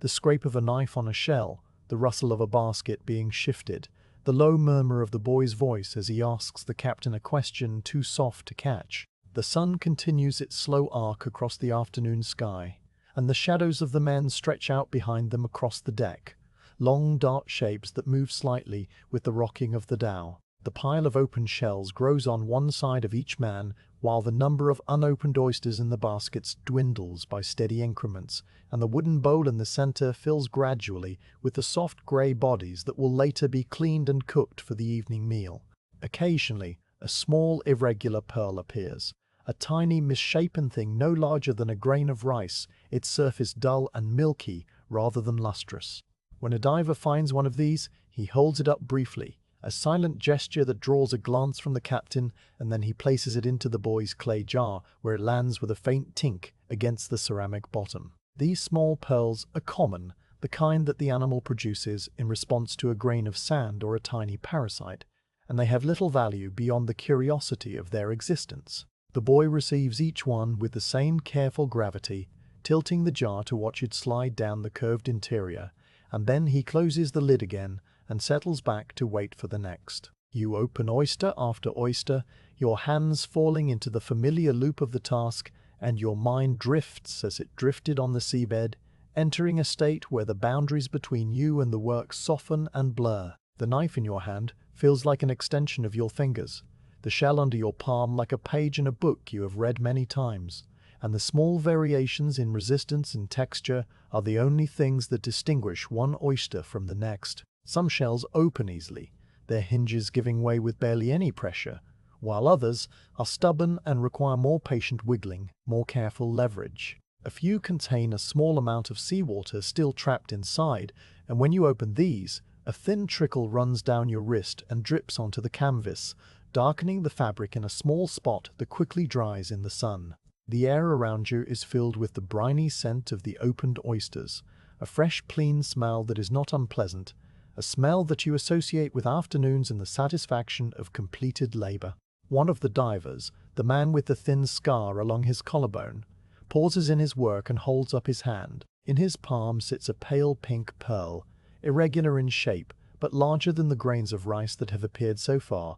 the scrape of a knife on a shell, the rustle of a basket being shifted, the low murmur of the boy's voice as he asks the captain a question too soft to catch. The sun continues its slow arc across the afternoon sky, and the shadows of the men stretch out behind them across the deck, long dark shapes that move slightly with the rocking of the Dhow. The pile of open shells grows on one side of each man, while the number of unopened oysters in the baskets dwindles by steady increments, and the wooden bowl in the center fills gradually with the soft grey bodies that will later be cleaned and cooked for the evening meal. Occasionally, a small irregular pearl appears, a tiny misshapen thing no larger than a grain of rice, its surface dull and milky rather than lustrous. When a diver finds one of these, he holds it up briefly, a silent gesture that draws a glance from the captain, and then he places it into the boy's clay jar, where it lands with a faint tink against the ceramic bottom. These small pearls are common, the kind that the animal produces in response to a grain of sand or a tiny parasite, and they have little value beyond the curiosity of their existence. The boy receives each one with the same careful gravity, tilting the jar to watch it slide down the curved interior, and then he closes the lid again and settles back to wait for the next. You open oyster after oyster, your hands falling into the familiar loop of the task, and your mind drifts as it drifted on the seabed, entering a state where the boundaries between you and the work soften and blur. The knife in your hand feels like an extension of your fingers, the shell under your palm like a page in a book you have read many times, and the small variations in resistance and texture are the only things that distinguish one oyster from the next. Some shells open easily, their hinges giving way with barely any pressure, while others are stubborn and require more patient wiggling, more careful leverage. A few contain a small amount of seawater still trapped inside, and when you open these, a thin trickle runs down your wrist and drips onto the canvas, darkening the fabric in a small spot that quickly dries in the sun. The air around you is filled with the briny scent of the opened oysters, a fresh, clean smell that is not unpleasant, a smell that you associate with afternoons and the satisfaction of completed labor. One of the divers, the man with the thin scar along his collarbone, pauses in his work and holds up his hand. In his palm sits a pale pink pearl, irregular in shape, but larger than the grains of rice that have appeared so far,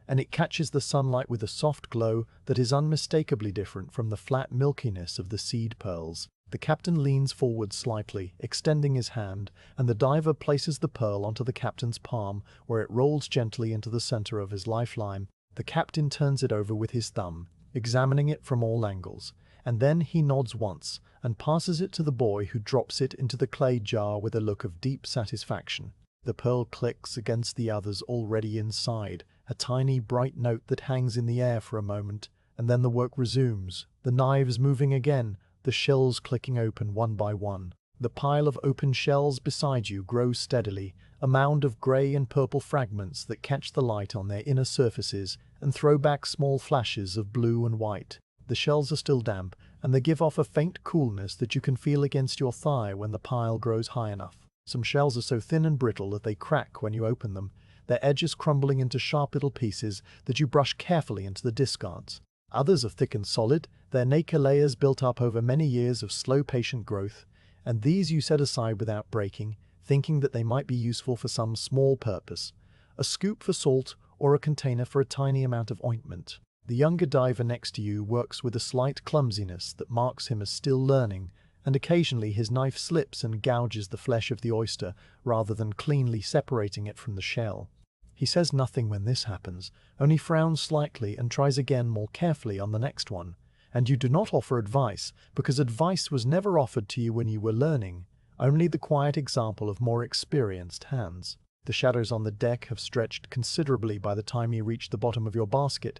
and it catches the sunlight with a soft glow that is unmistakably different from the flat milkiness of the seed pearls. The captain leans forward slightly, extending his hand, and the diver places the pearl onto the captain's palm, where it rolls gently into the center of his lifeline. The captain turns it over with his thumb, examining it from all angles, and then he nods once and passes it to the boy, who drops it into the clay jar with a look of deep satisfaction. The pearl clicks against the others already inside, a tiny bright note that hangs in the air for a moment, and then the work resumes, the knives moving again, the shells clicking open one by one. The pile of open shells beside you grows steadily, a mound of grey and purple fragments that catch the light on their inner surfaces and throw back small flashes of blue and white. The shells are still damp, and they give off a faint coolness that you can feel against your thigh when the pile grows high enough. Some shells are so thin and brittle that they crack when you open them, their edges crumbling into sharp little pieces that you brush carefully into the discards. Others are thick and solid, their nacre layers built up over many years of slow, patient growth, and these you set aside without breaking, thinking that they might be useful for some small purpose, a scoop for salt or a container for a tiny amount of ointment. The younger diver next to you works with a slight clumsiness that marks him as still learning, and occasionally his knife slips and gouges the flesh of the oyster rather than cleanly separating it from the shell. He says nothing when this happens, only frowns slightly and tries again more carefully on the next one. And you do not offer advice, because advice was never offered to you when you were learning, only the quiet example of more experienced hands. The shadows on the deck have stretched considerably by the time you reach the bottom of your basket,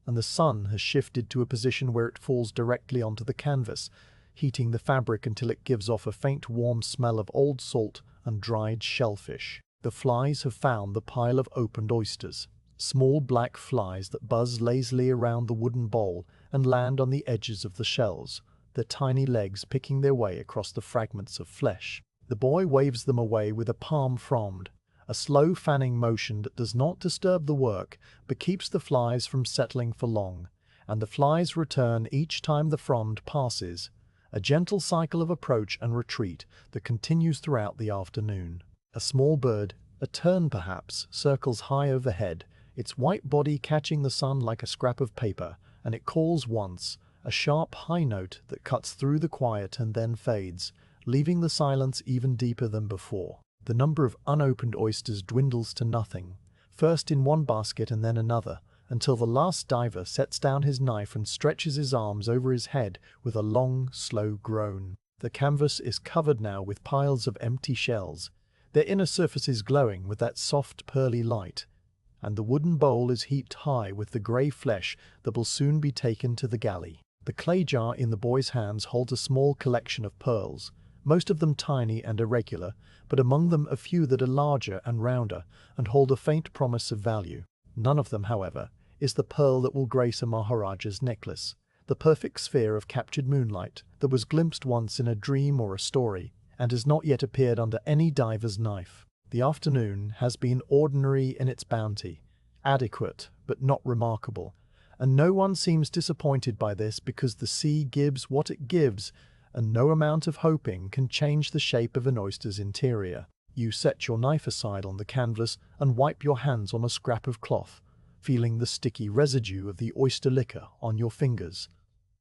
and the sun has shifted to a position where it falls directly onto the canvas, heating the fabric until it gives off a faint warm smell of old salt and dried shellfish. The flies have found the pile of opened oysters, small black flies that buzz lazily around the wooden bowl and land on the edges of the shells, their tiny legs picking their way across the fragments of flesh. The boy waves them away with a palm frond, a slow fanning motion that does not disturb the work but keeps the flies from settling for long, and the flies return each time the frond passes, a gentle cycle of approach and retreat that continues throughout the afternoon. A small bird, a tern perhaps, circles high overhead, its white body catching the sun like a scrap of paper, and it calls once, a sharp high note that cuts through the quiet and then fades, leaving the silence even deeper than before. The number of unopened oysters dwindles to nothing, first in one basket and then another, until the last diver sets down his knife and stretches his arms over his head with a long, slow groan. The canvas is covered now with piles of empty shells, their inner surfaces glowing with that soft, pearly light, and the wooden bowl is heaped high with the grey flesh that will soon be taken to the galley. The clay jar in the boy's hands holds a small collection of pearls, most of them tiny and irregular, but among them a few that are larger and rounder and hold a faint promise of value. None of them, however, is the pearl that will grace a Maharaja's necklace, the perfect sphere of captured moonlight that was glimpsed once in a dream or a story, and has not yet appeared under any diver's knife. The afternoon has been ordinary in its bounty, adequate but not remarkable, and no one seems disappointed by this because the sea gives what it gives, and no amount of hoping can change the shape of an oyster's interior. You set your knife aside on the canvas and wipe your hands on a scrap of cloth, feeling the sticky residue of the oyster liquor on your fingers.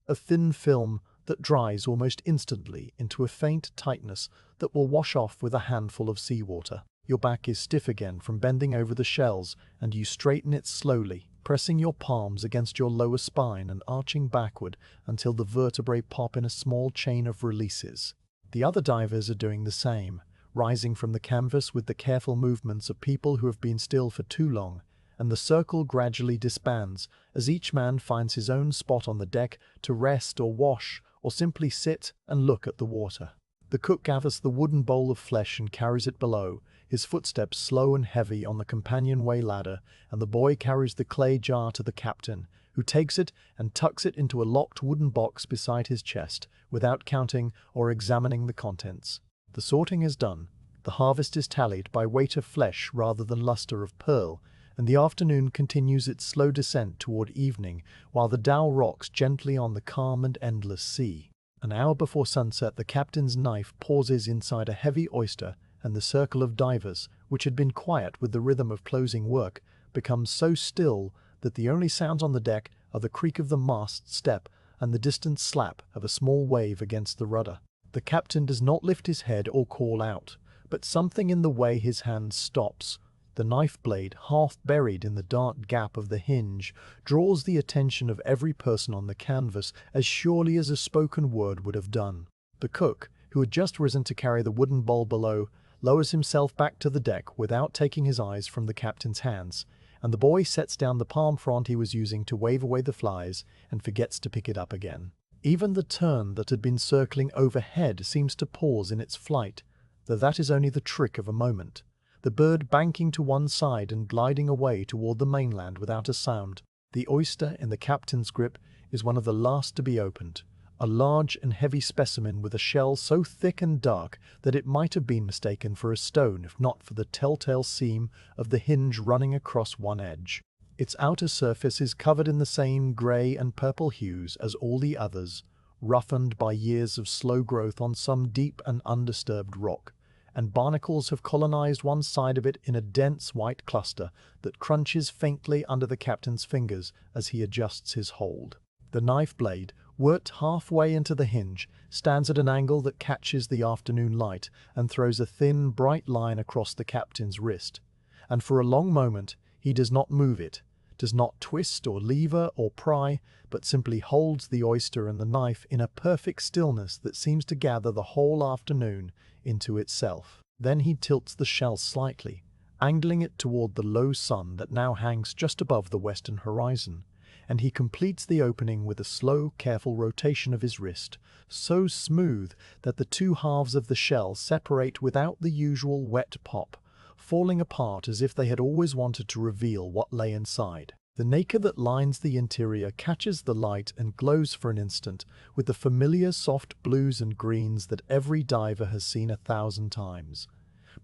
A thin film that dries almost instantly into a faint tightness that will wash off with a handful of seawater. Your back is stiff again from bending over the shells, and you straighten it slowly, pressing your palms against your lower spine and arching backward until the vertebrae pop in a small chain of releases. The other divers are doing the same, rising from the canvas with the careful movements of people who have been still for too long, and the circle gradually disbands as each man finds his own spot on the deck to rest or wash or simply sit and look at the water. The cook gathers the wooden bowl of flesh and carries it below, his footsteps slow and heavy on the companionway ladder, and the boy carries the clay jar to the captain, who takes it and tucks it into a locked wooden box beside his chest, without counting or examining the contents. The sorting is done. The harvest is tallied by weight of flesh rather than luster of pearl, and the afternoon continues its slow descent toward evening, while the Dhow rocks gently on the calm and endless sea. An hour before sunset, the captain's knife pauses inside a heavy oyster, and the circle of divers, which had been quiet with the rhythm of closing work, becomes so still that the only sounds on the deck are the creak of the mast step and the distant slap of a small wave against the rudder. The captain does not lift his head or call out, but something in the way his hand stops. The knife blade, half buried in the dark gap of the hinge, draws the attention of every person on the canvas as surely as a spoken word would have done. The cook, who had just risen to carry the wooden bowl below, lowers himself back to the deck without taking his eyes from the captain's hands, and the boy sets down the palm frond he was using to wave away the flies and forgets to pick it up again. Even the tern that had been circling overhead seems to pause in its flight, though that is only the trick of a moment, the bird banking to one side and gliding away toward the mainland without a sound. The oyster in the captain's grip is one of the last to be opened, a large and heavy specimen with a shell so thick and dark that it might have been mistaken for a stone if not for the telltale seam of the hinge running across one edge. Its outer surface is covered in the same grey and purple hues as all the others, roughened by years of slow growth on some deep and undisturbed rock, and barnacles have colonized one side of it in a dense white cluster that crunches faintly under the captain's fingers as he adjusts his hold. The knife blade, worked halfway into the hinge, stands at an angle that catches the afternoon light and throws a thin, bright line across the captain's wrist. And for a long moment he does not move it, does not twist or lever or pry, but simply holds the oyster and the knife in a perfect stillness that seems to gather the whole afternoon into itself. Then he tilts the shell slightly, angling it toward the low sun that now hangs just above the western horizon, and he completes the opening with a slow, careful rotation of his wrist, so smooth that the two halves of the shell separate without the usual wet pop, falling apart as if they had always wanted to reveal what lay inside. The nacre that lines the interior catches the light and glows for an instant with the familiar soft blues and greens that every diver has seen 1,000 times.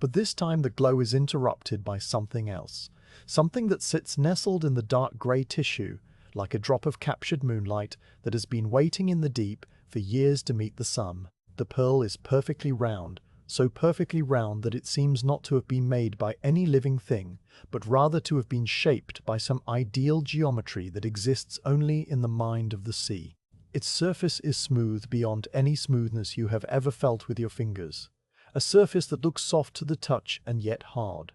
But this time the glow is interrupted by something else, something that sits nestled in the dark grey tissue, like a drop of captured moonlight that has been waiting in the deep for years to meet the sun. The pearl is perfectly round, so perfectly round that it seems not to have been made by any living thing, but rather to have been shaped by some ideal geometry that exists only in the mind of the sea. Its surface is smooth beyond any smoothness you have ever felt with your fingers, a surface that looks soft to the touch and yet hard,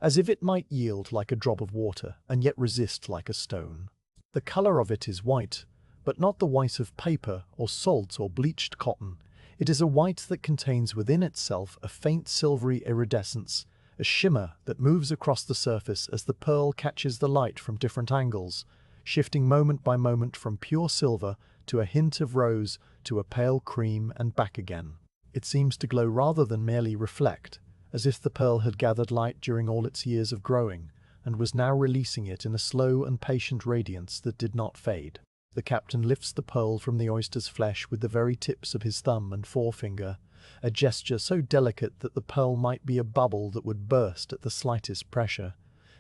as if it might yield like a drop of water and yet resist like a stone. The color of it is white, but not the white of paper or salt or bleached cotton. It is a white that contains within itself a faint silvery iridescence, a shimmer that moves across the surface as the pearl catches the light from different angles, shifting moment by moment from pure silver to a hint of rose to a pale cream and back again. It seems to glow rather than merely reflect, as if the pearl had gathered light during all its years of growing, and was now releasing it in a slow and patient radiance that did not fade. The captain lifts the pearl from the oyster's flesh with the very tips of his thumb and forefinger, a gesture so delicate that the pearl might be a bubble that would burst at the slightest pressure,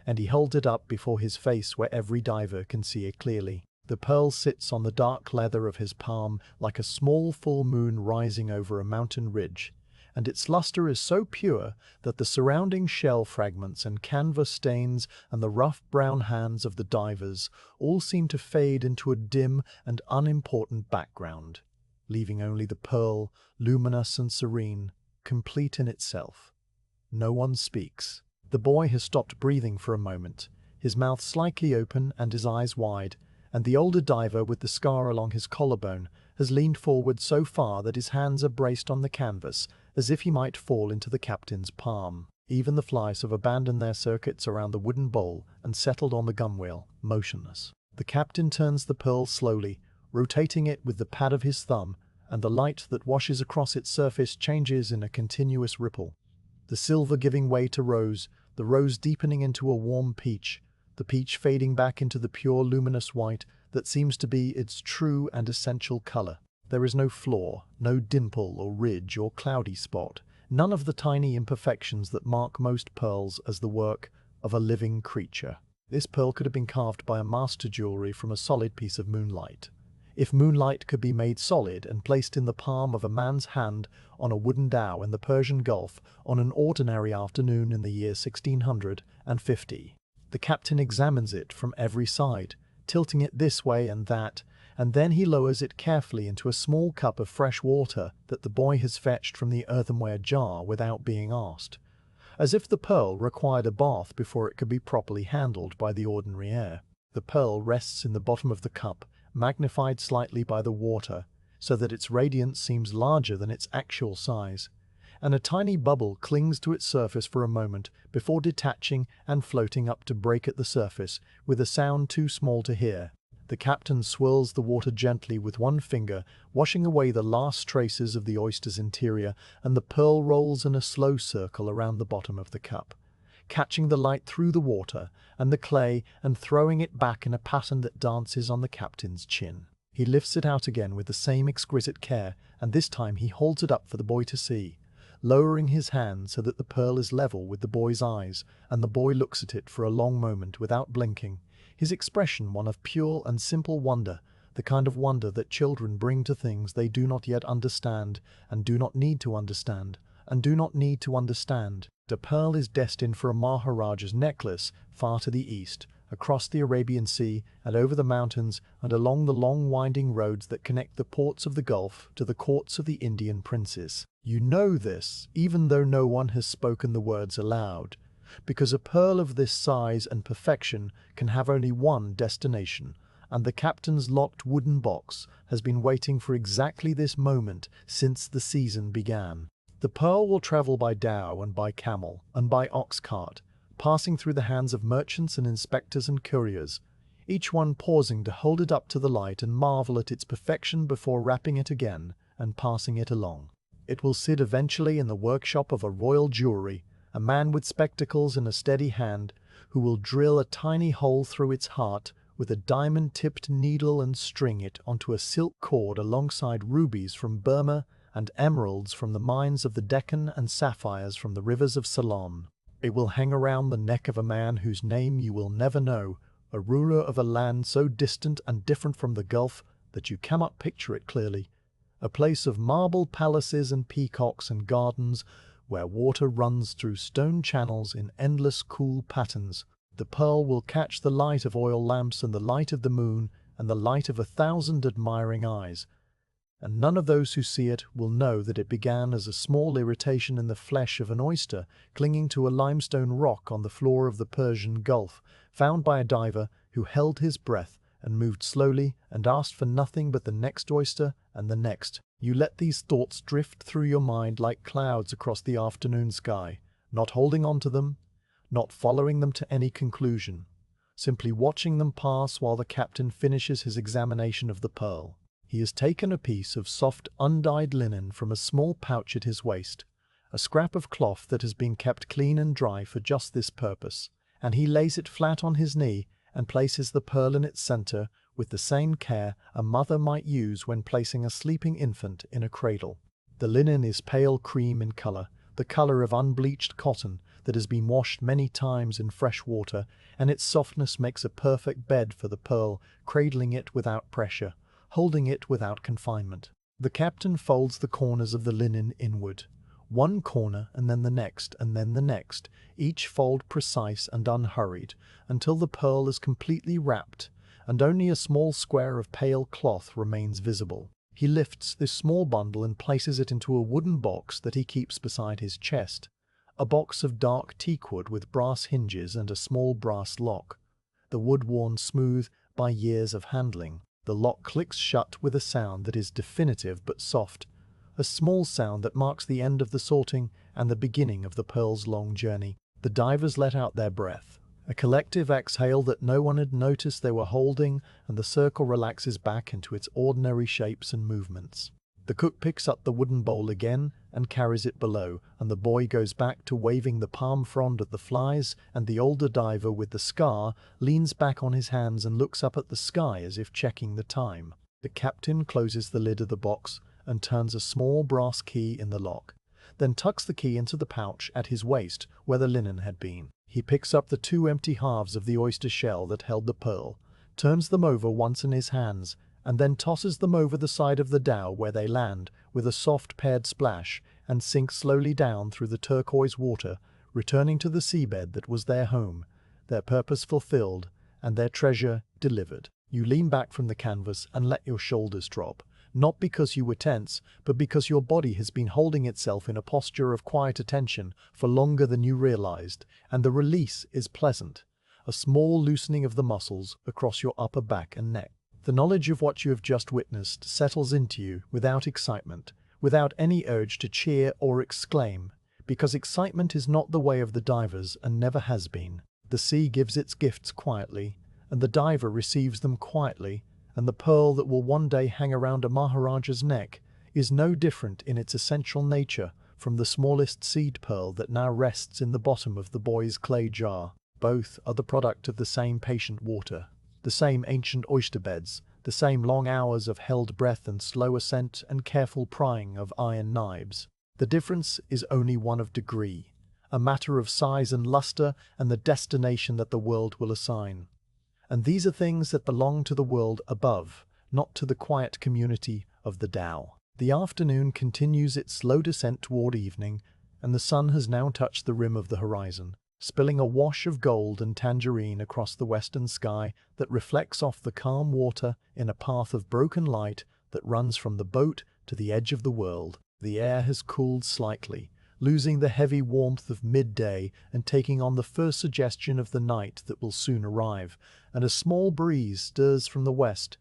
and he holds it up before his face where every diver can see it clearly. The pearl sits on the dark leather of his palm like a small full moon rising over a mountain ridge, and its luster is so pure that the surrounding shell fragments and canvas stains and the rough brown hands of the divers all seem to fade into a dim and unimportant background, leaving only the pearl, luminous and serene, complete in itself. No one speaks. The boy has stopped breathing for a moment, his mouth slightly open and his eyes wide, and the older diver with the scar along his collarbone has leaned forward so far that his hands are braced on the canvas, as if he might fall into the captain's palm. Even the flies have abandoned their circuits around the wooden bowl and settled on the gunwale, motionless. The captain turns the pearl slowly, rotating it with the pad of his thumb, and the light that washes across its surface changes in a continuous ripple. The silver giving way to rose, the rose deepening into a warm peach, the peach fading back into the pure luminous white that seems to be its true and essential color. There is no flaw, no dimple or ridge or cloudy spot, none of the tiny imperfections that mark most pearls as the work of a living creature. This pearl could have been carved by a master jewelry from a solid piece of moonlight. If moonlight could be made solid and placed in the palm of a man's hand on a wooden dhow in the Persian Gulf on an ordinary afternoon in the year 1650, the captain examines it from every side, tilting it this way and that, and then he lowers it carefully into a small cup of fresh water that the boy has fetched from the earthenware jar without being asked, as if the pearl required a bath before it could be properly handled by the ordinary air. The pearl rests in the bottom of the cup, magnified slightly by the water, so that its radiance seems larger than its actual size, and a tiny bubble clings to its surface for a moment before detaching and floating up to break at the surface with a sound too small to hear. The captain swirls the water gently with one finger, washing away the last traces of the oyster's interior, and the pearl rolls in a slow circle around the bottom of the cup, catching the light through the water and the clay and throwing it back in a pattern that dances on the captain's chin. He lifts it out again with the same exquisite care, and this time he holds it up for the boy to see, lowering his hand so that the pearl is level with the boy's eyes, and the boy looks at it for a long moment without blinking, his expression one of pure and simple wonder, the kind of wonder that children bring to things they do not yet understand, and do not need to understand, and do not need to understand. The pearl is destined for a Maharaja's necklace far to the east, across the Arabian Sea and over the mountains and along the long winding roads that connect the ports of the Gulf to the courts of the Indian princes. You know this, even though no one has spoken the words aloud, because a pearl of this size and perfection can have only one destination, and the captain's locked wooden box has been waiting for exactly this moment since the season began. The pearl will travel by dhow and by camel and by ox cart, passing through the hands of merchants and inspectors and couriers, each one pausing to hold it up to the light and marvel at its perfection before wrapping it again and passing it along. It will sit eventually in the workshop of a royal jewelry, a man with spectacles and a steady hand, who will drill a tiny hole through its heart with a diamond-tipped needle and string it onto a silk cord alongside rubies from Burma and emeralds from the mines of the Deccan and sapphires from the rivers of Ceylon. It will hang around the neck of a man whose name you will never know, a ruler of a land so distant and different from the Gulf that you cannot picture it clearly, a place of marble palaces and peacocks and gardens where water runs through stone channels in endless cool patterns. The pearl will catch the light of oil lamps and the light of the moon and the light of 1,000 admiring eyes, and none of those who see it will know that it began as a small irritation in the flesh of an oyster clinging to a limestone rock on the floor of the Persian Gulf, found by a diver who held his breath and moved slowly and asked for nothing but the next oyster and the next. You let these thoughts drift through your mind like clouds across the afternoon sky, not holding on to them, not following them to any conclusion, simply watching them pass while the captain finishes his examination of the pearl. He has taken a piece of soft, undyed linen from a small pouch at his waist, a scrap of cloth that has been kept clean and dry for just this purpose, and he lays it flat on his knee and places the pearl in its center with the same care a mother might use when placing a sleeping infant in a cradle. The linen is pale cream in color, the color of unbleached cotton that has been washed many times in fresh water, and its softness makes a perfect bed for the pearl, cradling it without pressure, holding it without confinement. The captain folds the corners of the linen inward, one corner and then the next and then the next, each fold precise and unhurried, until the pearl is completely wrapped, and only a small square of pale cloth remains visible. He lifts this small bundle and places it into a wooden box that he keeps beside his chest, a box of dark teakwood with brass hinges and a small brass lock, the wood worn smooth by years of handling. The lock clicks shut with a sound that is definitive but soft, a small sound that marks the end of the sorting and the beginning of the pearl's long journey. The divers let out their breath, a collective exhale that no one had noticed they were holding, and the circle relaxes back into its ordinary shapes and movements. The cook picks up the wooden bowl again and carries it below, and the boy goes back to waving the palm frond at the flies, and the older diver with the scar leans back on his hands and looks up at the sky as if checking the time. The captain closes the lid of the box and turns a small brass key in the lock, then tucks the key into the pouch at his waist where the linen had been. He picks up the 2 empty halves of the oyster shell that held the pearl, turns them over once in his hands, and then tosses them over the side of the dhow where they land with a soft paired splash and sink slowly down through the turquoise water, returning to the seabed that was their home, their purpose fulfilled, and their treasure delivered. You lean back from the canvas and let your shoulders drop, not because you were tense, but because your body has been holding itself in a posture of quiet attention for longer than you realized, and the release is pleasant, a small loosening of the muscles across your upper back and neck. The knowledge of what you have just witnessed settles into you without excitement, without any urge to cheer or exclaim, because excitement is not the way of the divers and never has been. The sea gives its gifts quietly, and the diver receives them quietly, and the pearl that will one day hang around a Maharaja's neck is no different in its essential nature from the smallest seed pearl that now rests in the bottom of the boy's clay jar. Both are the product of the same patient water, the same ancient oyster beds, the same long hours of held breath and slow ascent and careful prying of iron knives. The difference is only one of degree, a matter of size and luster and the destination that the world will assign. And these are things that belong to the world above, not to the quiet community of the Dhow. The afternoon continues its slow descent toward evening, and the sun has now touched the rim of the horizon, spilling a wash of gold and tangerine across the western sky that reflects off the calm water in a path of broken light that runs from the boat to the edge of the world. The air has cooled slightly, losing the heavy warmth of midday and taking on the first suggestion of the night that will soon arrive, and a small breeze stirs from the west,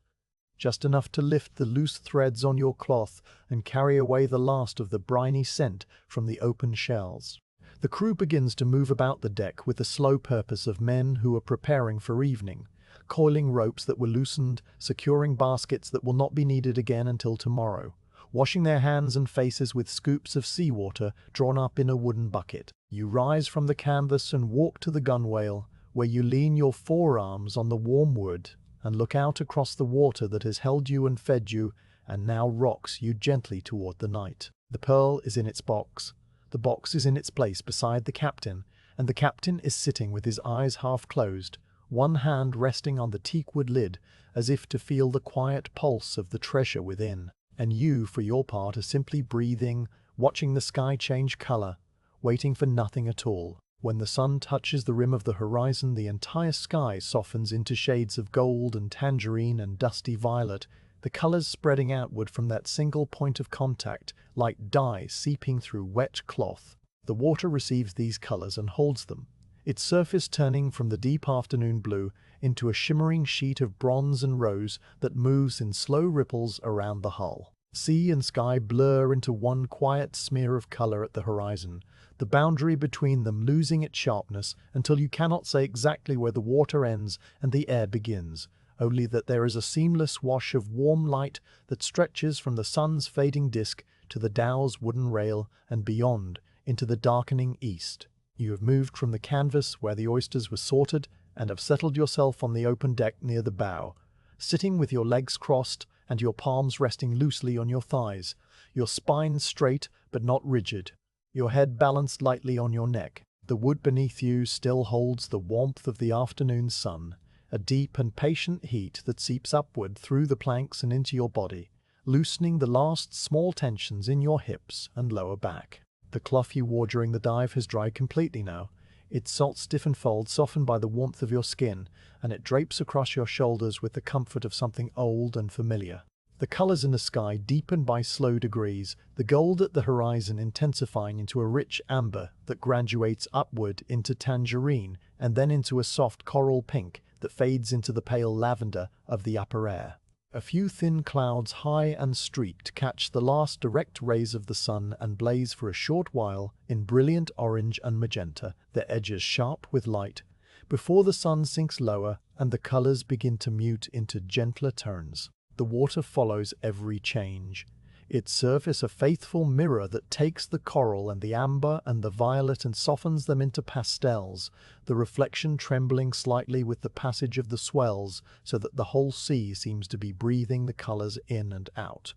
just enough to lift the loose threads on your cloth and carry away the last of the briny scent from the open shells. The crew begins to move about the deck with the slow purpose of men who are preparing for evening, coiling ropes that were loosened, securing baskets that will not be needed again until tomorrow, washing their hands and faces with scoops of seawater drawn up in a wooden bucket. You rise from the canvas and walk to the gunwale, where you lean your forearms on the warm wood and look out across the water that has held you and fed you and now rocks you gently toward the night. The pearl is in its box. The box is in its place beside the captain, and the captain is sitting with his eyes half closed, one hand resting on the teakwood lid as if to feel the quiet pulse of the treasure within. And you, for your part, are simply breathing, watching the sky change color, waiting for nothing at all. When the sun touches the rim of the horizon, the entire sky softens into shades of gold and tangerine and dusty violet, the colors spreading outward from that single point of contact, like dye seeping through wet cloth. The water receives these colors and holds them, its surface turning from the deep afternoon blue into a shimmering sheet of bronze and rose that moves in slow ripples around the hull. Sea and sky blur into one quiet smear of color at the horizon, the boundary between them losing its sharpness until you cannot say exactly where the water ends and the air begins, only that there is a seamless wash of warm light that stretches from the sun's fading disk to the Dhow's wooden rail and beyond into the darkening east. You have moved from the canvas where the oysters were sorted and have settled yourself on the open deck near the bow, sitting with your legs crossed and your palms resting loosely on your thighs, your spine straight but not rigid, your head balanced lightly on your neck. The wood beneath you still holds the warmth of the afternoon sun, a deep and patient heat that seeps upward through the planks and into your body, loosening the last small tensions in your hips and lower back. The cloth you wore during the dive has dried completely now, its salt-stiffened folds softened by the warmth of your skin, and it drapes across your shoulders with the comfort of something old and familiar. The colors in the sky deepen by slow degrees, the gold at the horizon intensifying into a rich amber that graduates upward into tangerine and then into a soft coral pink that fades into the pale lavender of the upper air. A few thin clouds, high and streaked, catch the last direct rays of the sun and blaze for a short while in brilliant orange and magenta, their edges sharp with light, before the sun sinks lower and the colors begin to mute into gentler tones. The water follows every change. its surface a faithful mirror that takes the coral and the amber and the violet and softens them into pastels, the reflection trembling slightly with the passage of the swells so that the whole sea seems to be breathing the colors in and out.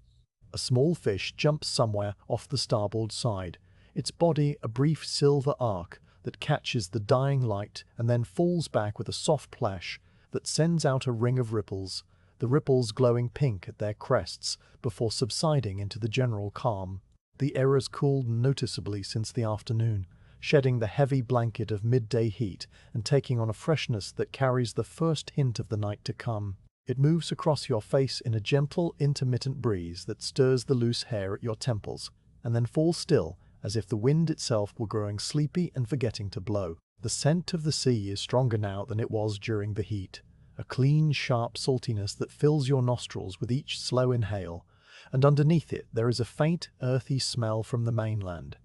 A small fish jumps somewhere off the starboard side, its body a brief silver arc that catches the dying light and then falls back with a soft plash that sends out a ring of ripples, the ripples glowing pink at their crests before subsiding into the general calm. The air has cooled noticeably since the afternoon, shedding the heavy blanket of midday heat and taking on a freshness that carries the first hint of the night to come. It moves across your face in a gentle, intermittent breeze that stirs the loose hair at your temples, and then falls still, as if the wind itself were growing sleepy and forgetting to blow. The scent of the sea is stronger now than it was during the heat, a clean, sharp saltiness that fills your nostrils with each slow inhale, and underneath it there is a faint, earthy smell from the mainland,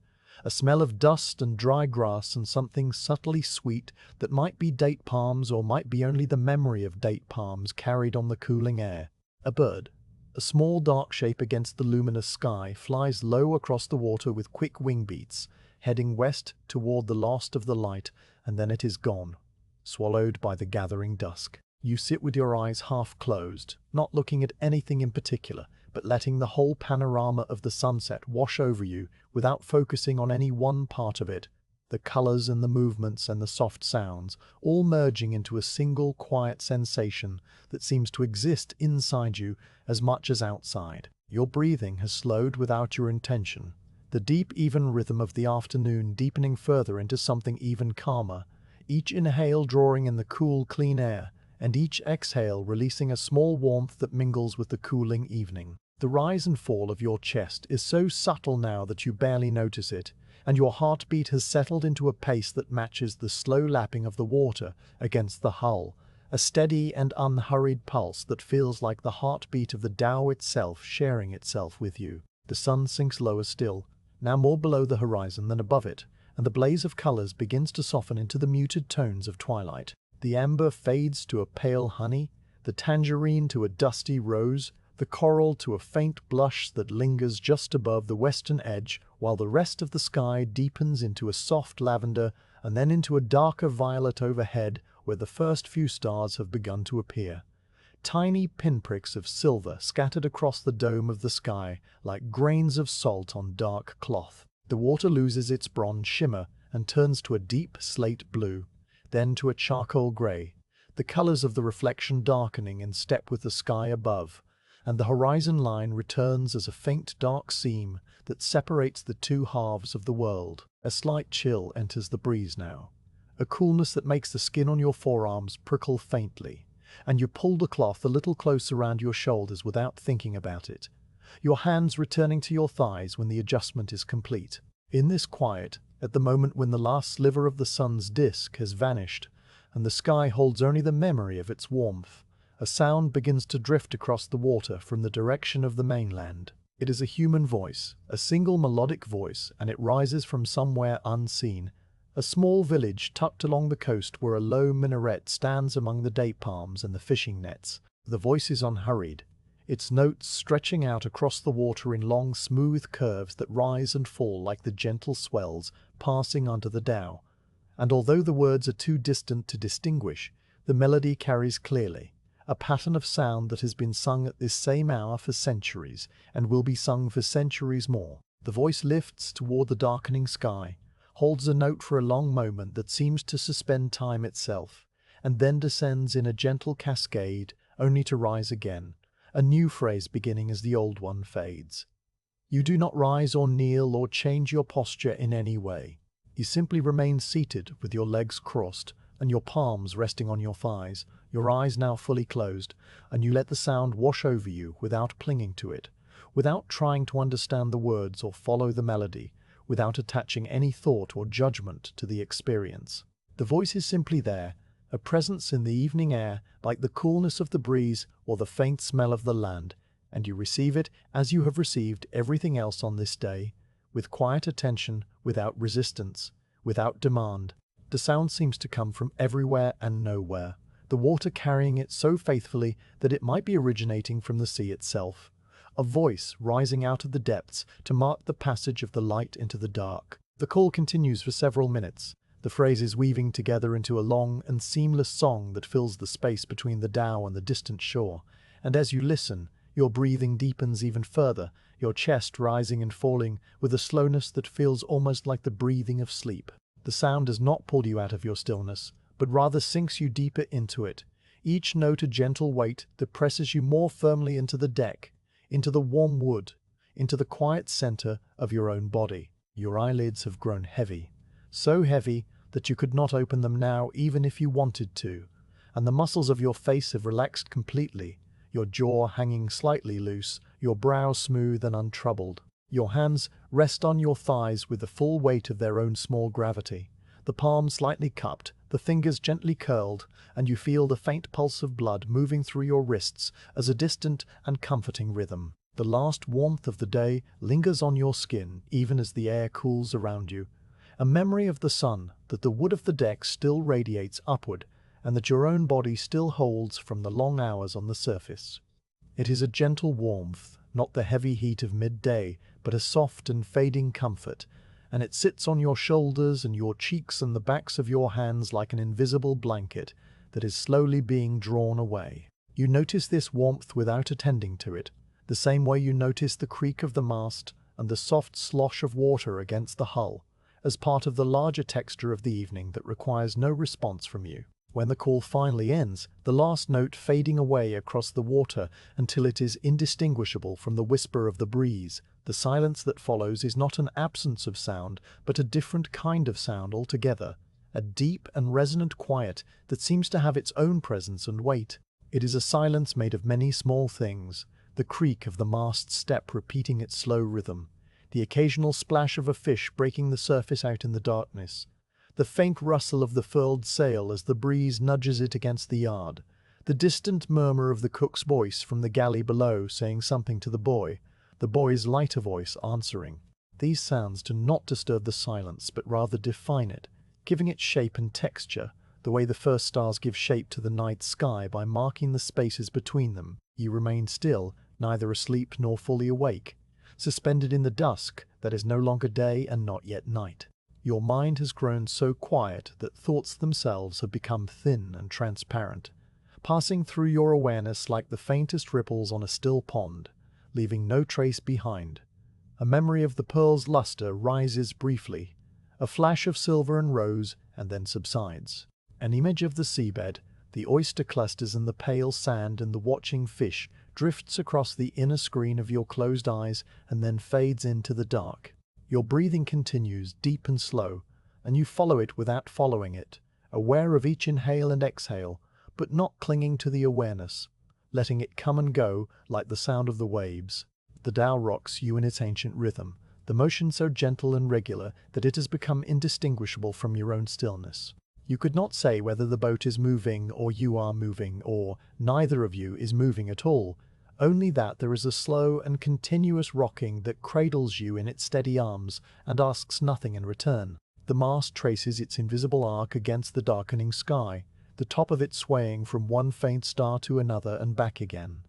a smell of dust and dry grass and something subtly sweet that might be date palms or might be only the memory of date palms carried on the cooling air. A bird, a small dark shape against the luminous sky, flies low across the water with quick wing beats, heading west toward the last of the light, and then it is gone, swallowed by the gathering dusk. You sit with your eyes half closed, not looking at anything in particular, but letting the whole panorama of the sunset wash over you without focusing on any one part of it, the colors and the movements and the soft sounds, all merging into a single quiet sensation that seems to exist inside you as much as outside. Your breathing has slowed without your intention, the deep, even rhythm of the afternoon deepening further into something even calmer, each inhale drawing in the cool, clean air, and each exhale releasing a small warmth that mingles with the cooling evening. The rise and fall of your chest is so subtle now that you barely notice it, and your heartbeat has settled into a pace that matches the slow lapping of the water against the hull, a steady and unhurried pulse that feels like the heartbeat of the Dhow itself sharing itself with you. The sun sinks lower still, now more below the horizon than above it, and the blaze of colors begins to soften into the muted tones of twilight. The amber fades to a pale honey, the tangerine to a dusty rose, the coral to a faint blush that lingers just above the western edge, while the rest of the sky deepens into a soft lavender and then into a darker violet overhead where the first few stars have begun to appear. Tiny pinpricks of silver scattered across the dome of the sky like grains of salt on dark cloth. The water loses its bronze shimmer and turns to a deep slate blue, then to a charcoal grey, the colors of the reflection darkening in step with the sky above, and the horizon line returns as a faint dark seam that separates the two halves of the world. A slight chill enters the breeze now, a coolness that makes the skin on your forearms prickle faintly, and you pull the cloth a little close around your shoulders without thinking about it, your hands returning to your thighs when the adjustment is complete. In this quiet, at the moment when the last sliver of the sun's disk has vanished and the sky holds only the memory of its warmth, a sound begins to drift across the water from the direction of the mainland. It is a human voice, a single melodic voice, and it rises from somewhere unseen, a small village tucked along the coast where a low minaret stands among the date palms and the fishing nets. The voice is unhurried, its notes stretching out across the water in long, smooth curves that rise and fall like the gentle swells passing under the Dhow. And although the words are too distant to distinguish, the melody carries clearly, a pattern of sound that has been sung at this same hour for centuries and will be sung for centuries more. The voice lifts toward the darkening sky, holds a note for a long moment that seems to suspend time itself, and then descends in a gentle cascade, only to rise again, a new phrase beginning as the old one fades. You do not rise or kneel or change your posture in any way. You simply remain seated with your legs crossed and your palms resting on your thighs, your eyes now fully closed, and you let the sound wash over you without clinging to it, without trying to understand the words or follow the melody, without attaching any thought or judgment to the experience. The voice is simply there, a presence in the evening air like the coolness of the breeze or the faint smell of the land, and you receive it as you have received everything else on this day, with quiet attention, without resistance, without demand. The sound seems to come from everywhere and nowhere, the water carrying it so faithfully that it might be originating from the sea itself, a voice rising out of the depths to mark the passage of the light into the dark. The call continues for several minutes, the phrases weaving together into a long and seamless song that fills the space between the Dhow and the distant shore. And as you listen, your breathing deepens even further, your chest rising and falling with a slowness that feels almost like the breathing of sleep. The sound does not pull you out of your stillness, but rather sinks you deeper into it, each note a gentle weight that presses you more firmly into the deck, into the warm wood, into the quiet center of your own body. Your eyelids have grown heavy, so heavy that you could not open them now even if you wanted to, and the muscles of your face have relaxed completely, your jaw hanging slightly loose, your brow smooth and untroubled. Your hands rest on your thighs with the full weight of their own small gravity, the palms slightly cupped, the fingers gently curled, and you feel the faint pulse of blood moving through your wrists as a distant and comforting rhythm. The last warmth of the day lingers on your skin even as the air cools around you, a memory of the sun that the wood of the deck still radiates upward and that your own body still holds from the long hours on the surface. It is a gentle warmth, not the heavy heat of midday, but a soft and fading comfort, and it sits on your shoulders and your cheeks and the backs of your hands like an invisible blanket that is slowly being drawn away. You notice this warmth without attending to it, the same way you notice the creak of the mast and the soft slosh of water against the hull, as part of the larger texture of the evening that requires no response from you. When the call finally ends, the last note fading away across the water until it is indistinguishable from the whisper of the breeze, the silence that follows is not an absence of sound, but a different kind of sound altogether, a deep and resonant quiet that seems to have its own presence and weight. It is a silence made of many small things, the creak of the mast's step repeating its slow rhythm, the occasional splash of a fish breaking the surface out in the darkness, the faint rustle of the furled sail as the breeze nudges it against the yard, the distant murmur of the cook's voice from the galley below saying something to the boy's lighter voice answering. These sounds do not disturb the silence, but rather define it, giving it shape and texture, the way the first stars give shape to the night sky by marking the spaces between them. You remain still, neither asleep nor fully awake, suspended in the dusk that is no longer day and not yet night. Your mind has grown so quiet that thoughts themselves have become thin and transparent, passing through your awareness like the faintest ripples on a still pond, leaving no trace behind. A memory of the pearl's luster rises briefly, a flash of silver and rose, and then subsides. An image of the seabed, the oyster clusters and the pale sand and the watching fish drifts across the inner screen of your closed eyes and then fades into the dark. Your breathing continues, deep and slow, and you follow it without following it, aware of each inhale and exhale, but not clinging to the awareness, letting it come and go like the sound of the waves. The Dhow rocks you in its ancient rhythm, the motion so gentle and regular that it has become indistinguishable from your own stillness. You could not say whether the boat is moving or you are moving, or neither of you is moving at all, only that there is a slow and continuous rocking that cradles you in its steady arms and asks nothing in return. The mast traces its invisible arc against the darkening sky, the top of it swaying from one faint star to another and back again.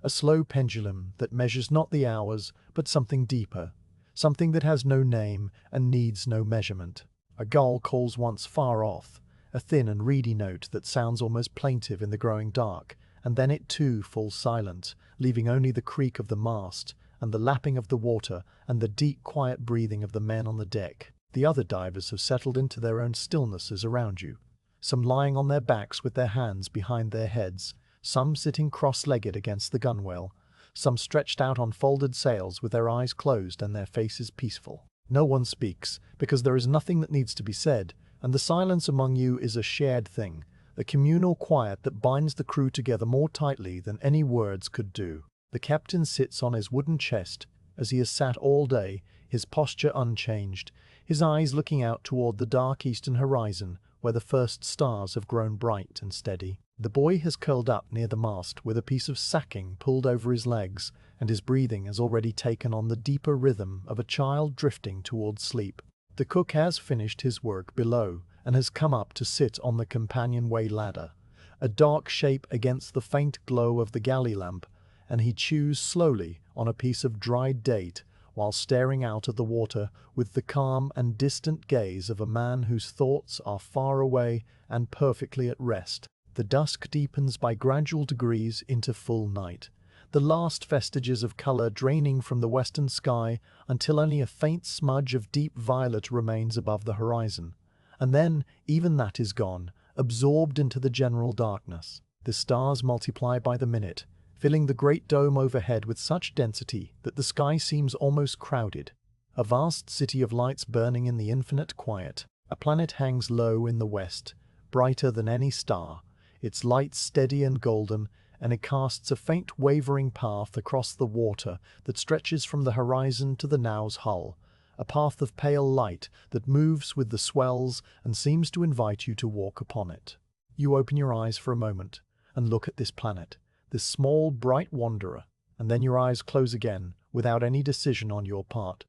A slow pendulum that measures not the hours, but something deeper, something that has no name and needs no measurement. A gull calls once far off, a thin and reedy note that sounds almost plaintive in the growing dark, and then it too falls silent, leaving only the creak of the mast, and the lapping of the water, and the deep quiet breathing of the men on the deck. The other divers have settled into their own stillnesses around you, some lying on their backs with their hands behind their heads, some sitting cross-legged against the gunwale, some stretched out on folded sails with their eyes closed and their faces peaceful. No one speaks, because there is nothing that needs to be said, and the silence among you is a shared thing, a communal quiet that binds the crew together more tightly than any words could do. The captain sits on his wooden chest, as he has sat all day, his posture unchanged, his eyes looking out toward the dark eastern horizon, where the first stars have grown bright and steady. The boy has curled up near the mast with a piece of sacking pulled over his legs, and his breathing has already taken on the deeper rhythm of a child drifting towards sleep. The cook has finished his work below, and has come up to sit on the companionway ladder, a dark shape against the faint glow of the galley lamp, and he chews slowly on a piece of dried date while staring out at the water with the calm and distant gaze of a man whose thoughts are far away and perfectly at rest. The dusk deepens by gradual degrees into full night, the last vestiges of color draining from the western sky until only a faint smudge of deep violet remains above the horizon. And then even that is gone, absorbed into the general darkness. The stars multiply by the minute, filling the great dome overhead with such density that the sky seems almost crowded. A vast city of lights burning in the infinite quiet. A planet hangs low in the west, brighter than any star, its light steady and golden, and it casts a faint wavering path across the water that stretches from the horizon to the now's hull, a path of pale light that moves with the swells and seems to invite you to walk upon it. You open your eyes for a moment and look at this planet, this small, bright wanderer, and then your eyes close again without any decision on your part.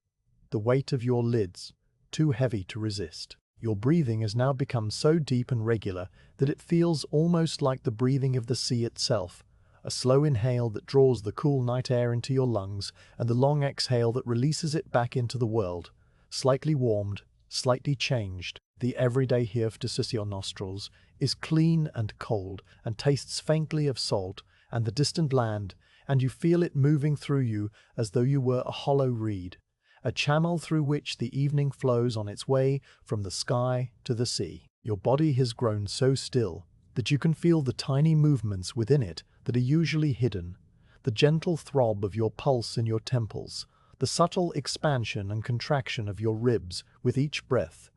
The weight of your lids, too heavy to resist. Your breathing has now become so deep and regular that it feels almost like the breathing of the sea itself, a slow inhale that draws the cool night air into your lungs and the long exhale that releases it back into the world, slightly warmed, slightly changed. The everyday hiftus your nostrils is clean and cold and tastes faintly of salt and the distant land, and you feel it moving through you as though you were a hollow reed, a channel through which the evening flows on its way from the sky to the sea. Your body has grown so still that you can feel the tiny movements within it that are usually hidden, the gentle throb of your pulse in your temples, the subtle expansion and contraction of your ribs with each breath,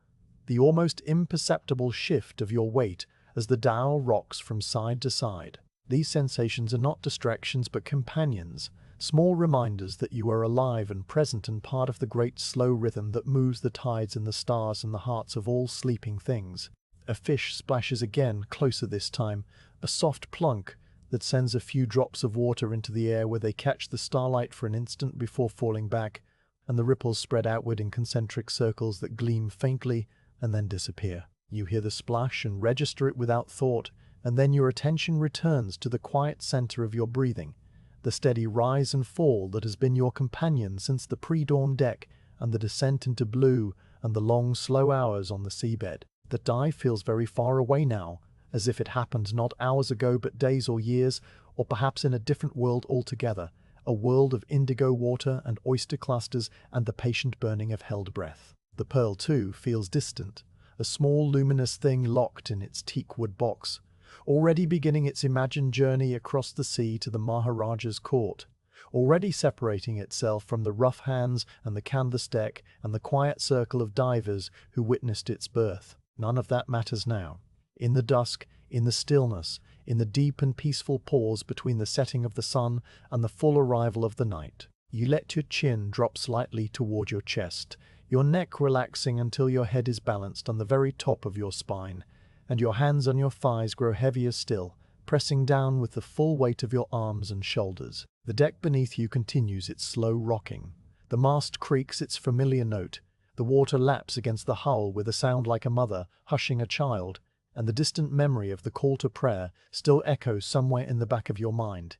the almost imperceptible shift of your weight as the Dhow rocks from side to side. These sensations are not distractions but companions, small reminders that you are alive and present and part of the great slow rhythm that moves the tides and the stars and the hearts of all sleeping things. A fish splashes again, closer this time, a soft plunk that sends a few drops of water into the air where they catch the starlight for an instant before falling back, and the ripples spread outward in concentric circles that gleam faintly and then disappear. You hear the splash and register it without thought, and then your attention returns to the quiet center of your breathing, the steady rise and fall that has been your companion since the pre-dawn deck and the descent into blue and the long, slow hours on the seabed. The dive feels very far away now, as if it happened not hours ago but days or years, or perhaps in a different world altogether, a world of indigo water and oyster clusters and the patient burning of held breath. The pearl, too, feels distant, a small luminous thing locked in its teak wood box, already beginning its imagined journey across the sea to the Maharaja's court, already separating itself from the rough hands and the canvas deck and the quiet circle of divers who witnessed its birth. None of that matters now. In the dusk, in the stillness, in the deep and peaceful pause between the setting of the sun and the full arrival of the night, you let your chin drop slightly toward your chest, your neck relaxing until your head is balanced on the very top of your spine, and your hands on your thighs grow heavier still, pressing down with the full weight of your arms and shoulders. The deck beneath you continues its slow rocking. The mast creaks its familiar note. The water laps against the hull with a sound like a mother hushing a child, and the distant memory of the call to prayer still echoes somewhere in the back of your mind,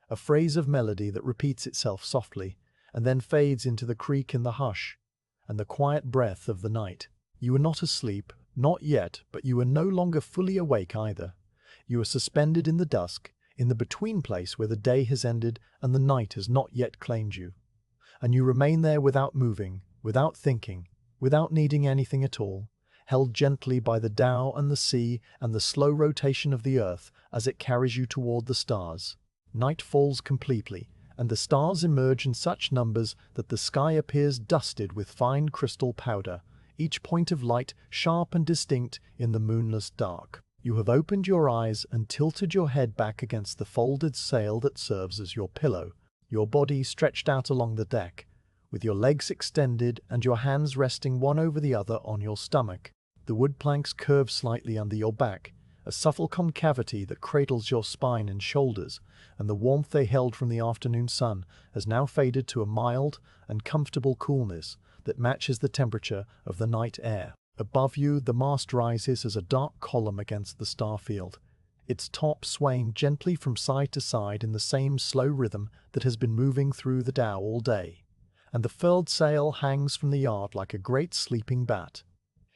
a phrase of melody that repeats itself softly, and then fades into the creak in the hush and the quiet breath of the night. You are not asleep, not yet, but you are no longer fully awake either. You are suspended in the dusk, in the between place where the day has ended and the night has not yet claimed you. And you remain there without moving, without thinking, without needing anything at all, held gently by the Dhow and the sea and the slow rotation of the earth as it carries you toward the stars. Night falls completely, and the stars emerge in such numbers that the sky appears dusted with fine crystal powder, each point of light sharp and distinct in the moonless dark. You have opened your eyes and tilted your head back against the folded sail that serves as your pillow, your body stretched out along the deck, with your legs extended and your hands resting one over the other on your stomach. The wood planks curve slightly under your back, a subtle concavity that cradles your spine and shoulders, and the warmth they held from the afternoon sun has now faded to a mild and comfortable coolness that matches the temperature of the night air. Above you, the mast rises as a dark column against the star field, its top swaying gently from side to side in the same slow rhythm that has been moving through the Dhow all day, and the furled sail hangs from the yard like a great sleeping bat,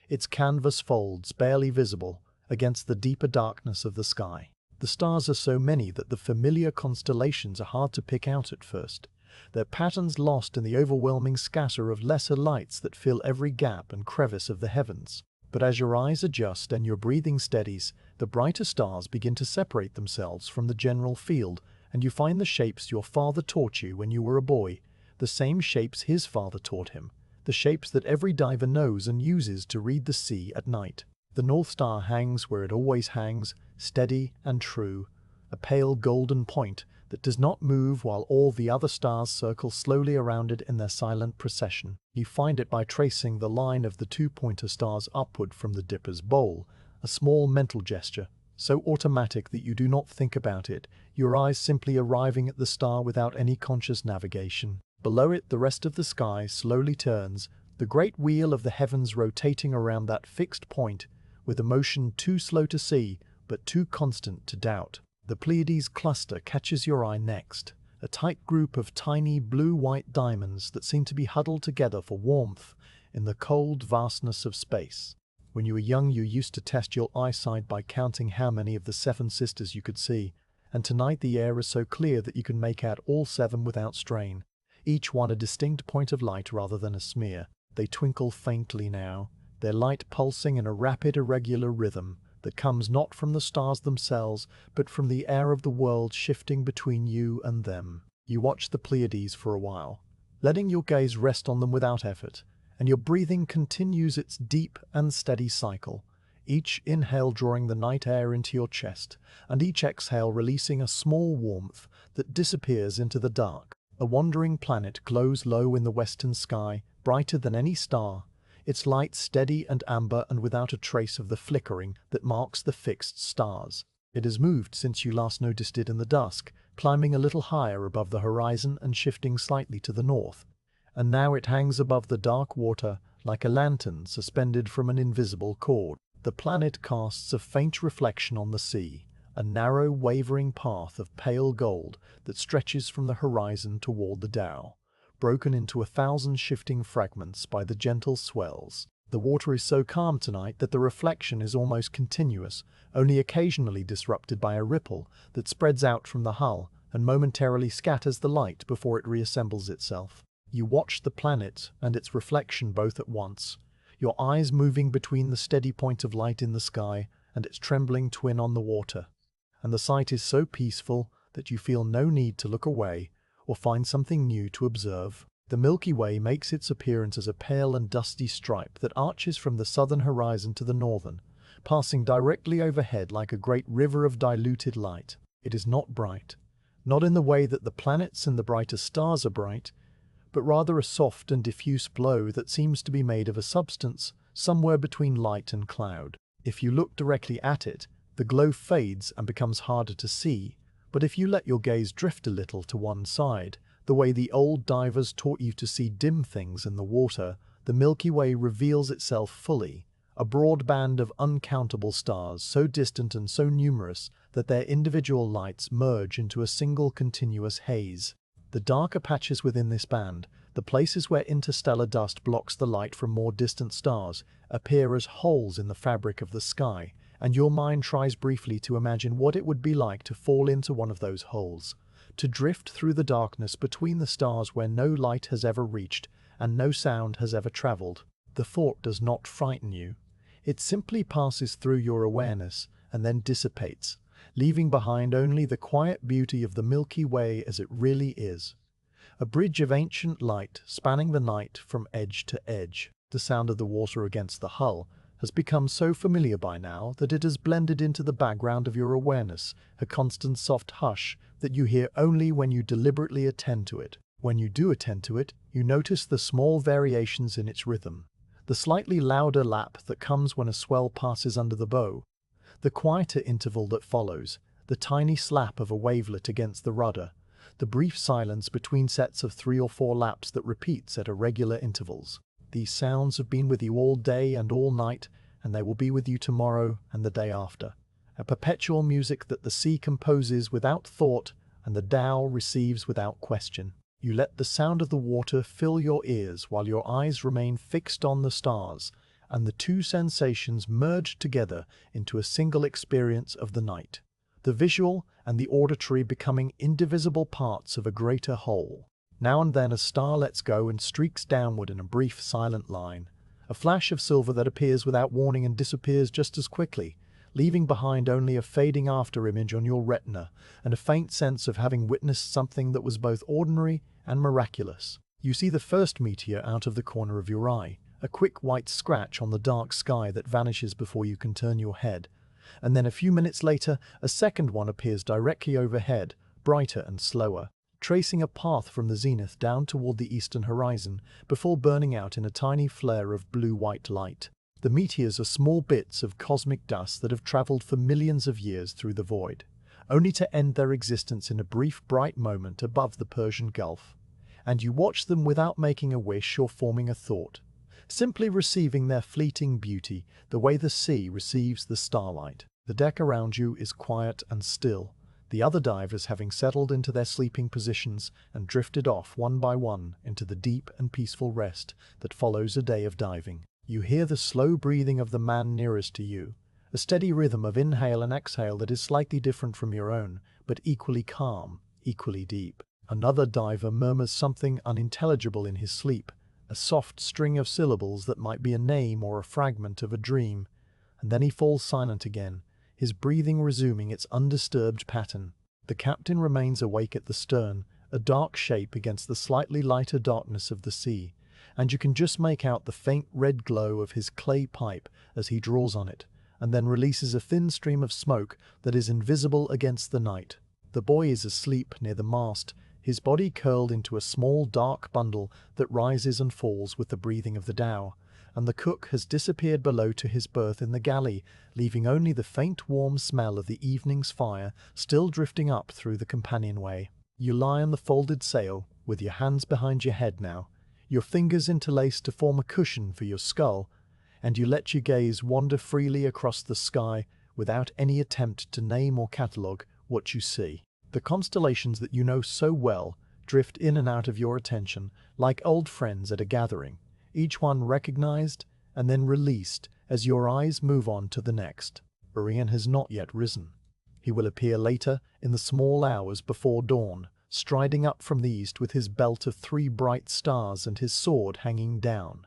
its canvas folds barely visible against the deeper darkness of the sky. The stars are so many that the familiar constellations are hard to pick out at first, their patterns lost in the overwhelming scatter of lesser lights that fill every gap and crevice of the heavens. But as your eyes adjust and your breathing steadies, the brighter stars begin to separate themselves from the general field, and you find the shapes your father taught you when you were a boy, the same shapes his father taught him, the shapes that every diver knows and uses to read the sea at night. The North Star hangs where it always hangs, steady and true, a pale golden point that does not move while all the other stars circle slowly around it in their silent procession. You find it by tracing the line of the two pointer stars upward from the dipper's bowl, a small mental gesture, so automatic that you do not think about it, your eyes simply arriving at the star without any conscious navigation. Below it, the rest of the sky slowly turns, the great wheel of the heavens rotating around that fixed point, with a motion too slow to see, but too constant to doubt. The Pleiades cluster catches your eye next, a tight group of tiny blue-white diamonds that seem to be huddled together for warmth in the cold vastness of space. When you were young, you used to test your eyesight by counting how many of the 7 sisters you could see, and tonight the air is so clear that you can make out all 7 without strain, each one a distinct point of light rather than a smear. They twinkle faintly now, their light pulsing in a rapid, irregular rhythm that comes not from the stars themselves, but from the air of the world shifting between you and them. You watch the Pleiades for a while, letting your gaze rest on them without effort, and your breathing continues its deep and steady cycle, each inhale drawing the night air into your chest, and each exhale releasing a small warmth that disappears into the dark. A wandering planet glows low in the western sky, brighter than any star, its light steady and amber and without a trace of the flickering that marks the fixed stars. It has moved since you last noticed it in the dusk, climbing a little higher above the horizon and shifting slightly to the north, and now it hangs above the dark water like a lantern suspended from an invisible cord. The planet casts a faint reflection on the sea, a narrow wavering path of pale gold that stretches from the horizon toward the Dhow, broken into 1,000 shifting fragments by the gentle swells. The water is so calm tonight that the reflection is almost continuous, only occasionally disrupted by a ripple that spreads out from the hull and momentarily scatters the light before it reassembles itself. You watch the planet and its reflection both at once, your eyes moving between the steady point of light in the sky and its trembling twin on the water, and the sight is so peaceful that you feel no need to look away or find something new to observe. The Milky Way makes its appearance as a pale and dusty stripe that arches from the southern horizon to the northern, passing directly overhead like a great river of diluted light. It is not bright, not in the way that the planets and the brighter stars are bright, but rather a soft and diffuse glow that seems to be made of a substance somewhere between light and cloud. If you look directly at it, the glow fades and becomes harder to see, but if you let your gaze drift a little to one side, the way the old divers taught you to see dim things in the water, the Milky Way reveals itself fully, a broad band of uncountable stars so distant and so numerous that their individual lights merge into a single continuous haze. The darker patches within this band, the places where interstellar dust blocks the light from more distant stars, appear as holes in the fabric of the sky, and your mind tries briefly to imagine what it would be like to fall into one of those holes, to drift through the darkness between the stars where no light has ever reached and no sound has ever traveled. The thought does not frighten you. It simply passes through your awareness and then dissipates, leaving behind only the quiet beauty of the Milky Way as it really is. A bridge of ancient light spanning the night from edge to edge. The sound of the water against the hull has become so familiar by now that it has blended into the background of your awareness, a constant soft hush that you hear only when you deliberately attend to it. When you do attend to it, you notice the small variations in its rhythm, the slightly louder lap that comes when a swell passes under the bow, the quieter interval that follows, the tiny slap of a wavelet against the rudder, the brief silence between sets of 3 or 4 laps that repeats at irregular intervals. These sounds have been with you all day and all night, and they will be with you tomorrow and the day after. a perpetual music that the sea composes without thought and the Dhow receives without question. You let the sound of the water fill your ears while your eyes remain fixed on the stars, and the two sensations merge together into a single experience of the night, the visual and the auditory becoming indivisible parts of a greater whole. Now and then a star lets go and streaks downward in a brief silent line, a flash of silver that appears without warning and disappears just as quickly, leaving behind only a fading after-image on your retina and a faint sense of having witnessed something that was both ordinary and miraculous. You see the first meteor out of the corner of your eye, a quick white scratch on the dark sky that vanishes before you can turn your head, and then a few minutes later a second one appears directly overhead, brighter and slower, tracing a path from the zenith down toward the eastern horizon before burning out in a tiny flare of blue-white light. The meteors are small bits of cosmic dust that have traveled for millions of years through the void, only to end their existence in a brief bright moment above the Persian Gulf. And you watch them without making a wish or forming a thought, simply receiving their fleeting beauty the way the sea receives the starlight. The deck around you is quiet and still, the other divers having settled into their sleeping positions and drifted off one by one into the deep and peaceful rest that follows a day of diving. You hear the slow breathing of the man nearest to you, a steady rhythm of inhale and exhale that is slightly different from your own, but equally calm, equally deep. Another diver murmurs something unintelligible in his sleep, a soft string of syllables that might be a name or a fragment of a dream, and then he falls silent again, his breathing resuming its undisturbed pattern. The captain remains awake at the stern, a dark shape against the slightly lighter darkness of the sea, and you can just make out the faint red glow of his clay pipe as he draws on it, and then releases a thin stream of smoke that is invisible against the night. The boy is asleep near the mast, his body curled into a small dark bundle that rises and falls with the breathing of the Dhow, and the cook has disappeared below to his berth in the galley, leaving only the faint warm smell of the evening's fire still drifting up through the companionway. You lie on the folded sail, with your hands behind your head now, your fingers interlaced to form a cushion for your skull, and you let your gaze wander freely across the sky without any attempt to name or catalogue what you see. The constellations that you know so well drift in and out of your attention like old friends at a gathering, each one recognized and then released as your eyes move on to the next. Orion has not yet risen. He will appear later in the small hours before dawn, striding up from the east with his belt of 3 bright stars and his sword hanging down.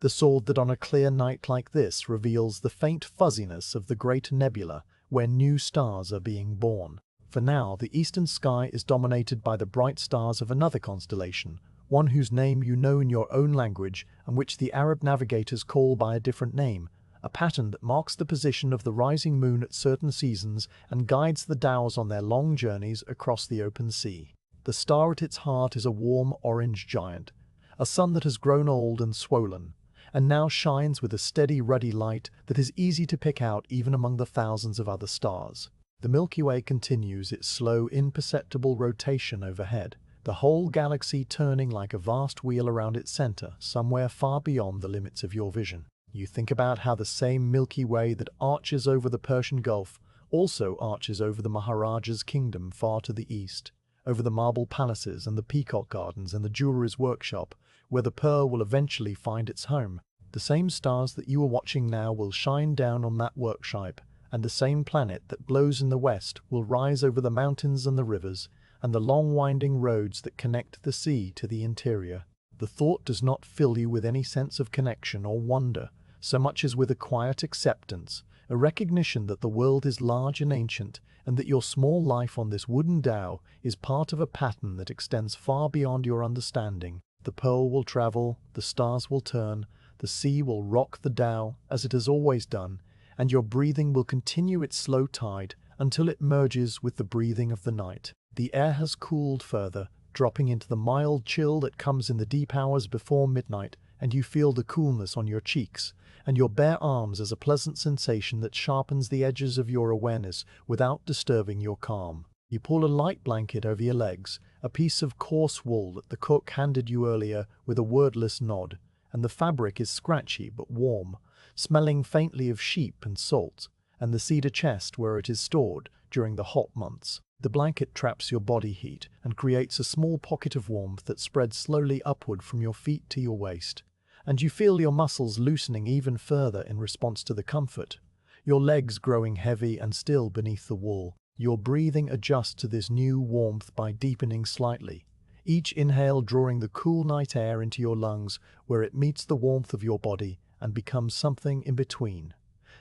The sword that on a clear night like this reveals the faint fuzziness of the great nebula where new stars are being born. For now, the eastern sky is dominated by the bright stars of another constellation, one whose name you know in your own language and which the Arab navigators call by a different name, a pattern that marks the position of the rising moon at certain seasons and guides the Dhows on their long journeys across the open sea. The star at its heart is a warm orange giant, a sun that has grown old and swollen, and now shines with a steady ruddy light that is easy to pick out even among the thousands of other stars. The Milky Way continues its slow, imperceptible rotation overhead, the whole galaxy turning like a vast wheel around its center, somewhere far beyond the limits of your vision. You think about how the same Milky Way that arches over the Persian Gulf also arches over the Maharaja's kingdom far to the east, over the marble palaces and the peacock gardens and the jeweller's workshop, where the pearl will eventually find its home. The same stars that you are watching now will shine down on that workshop, and the same planet that glows in the west will rise over the mountains and the rivers, and the long winding roads that connect the sea to the interior. The thought does not fill you with any sense of connection or wonder, so much as with a quiet acceptance, a recognition that the world is large and ancient, and that your small life on this wooden Dhow is part of a pattern that extends far beyond your understanding. The pearl will travel, the stars will turn, the sea will rock the Dhow as it has always done, and your breathing will continue its slow tide until it merges with the breathing of the night. The air has cooled further, dropping into the mild chill that comes in the deep hours before midnight, and you feel the coolness on your cheeks and your bare arms as a pleasant sensation that sharpens the edges of your awareness without disturbing your calm. You pull a light blanket over your legs, a piece of coarse wool that the cook handed you earlier with a wordless nod, and the fabric is scratchy but warm, smelling faintly of sheep and salt, and the cedar chest where it is stored during the hot months. The blanket traps your body heat and creates a small pocket of warmth that spreads slowly upward from your feet to your waist, and you feel your muscles loosening even further in response to the comfort, your legs growing heavy and still beneath the wool. Your breathing adjusts to this new warmth by deepening slightly, each inhale drawing the cool night air into your lungs where it meets the warmth of your body and becomes something in between.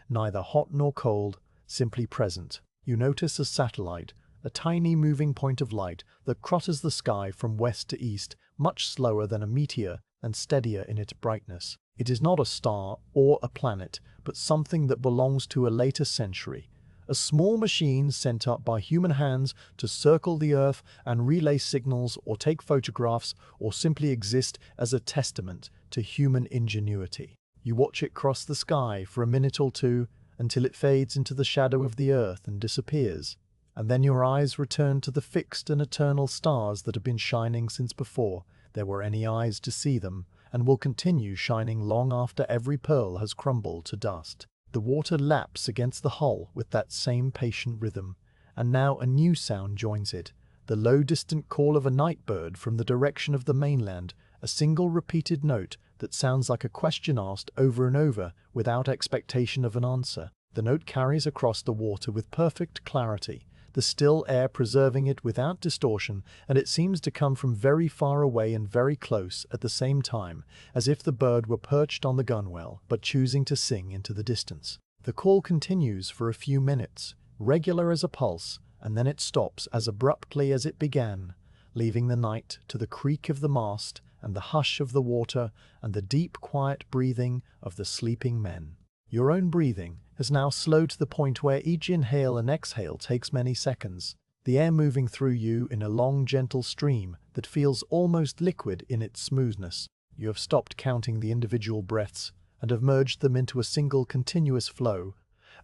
Neither hot nor cold, simply present. You notice a satellite, a tiny moving point of light that crosses the sky from west to east, much slower than a meteor and steadier in its brightness. It is not a star or a planet, but something that belongs to a later century. A small machine sent up by human hands to circle the Earth and relay signals or take photographs or simply exist as a testament to human ingenuity. You watch it cross the sky for a minute or two until it fades into the shadow of the Earth and disappears, and then your eyes return to the fixed and eternal stars that have been shining since before there were any eyes to see them, and will continue shining long after every pearl has crumbled to dust. The water laps against the hull with that same patient rhythm, and now a new sound joins it, the low distant call of a night bird from the direction of the mainland, a single repeated note that sounds like a question asked over and over without expectation of an answer. The note carries across the water with perfect clarity, the still air preserving it without distortion, and it seems to come from very far away and very close at the same time, as if the bird were perched on the gunwale but choosing to sing into the distance. The call continues for a few minutes, regular as a pulse, and then it stops as abruptly as it began, leaving the night to the creak of the mast and the hush of the water and the deep quiet breathing of the sleeping men. Your own breathing has now slowed to the point where each inhale and exhale takes many seconds, the air moving through you in a long, gentle stream that feels almost liquid in its smoothness. You have stopped counting the individual breaths and have merged them into a single continuous flow,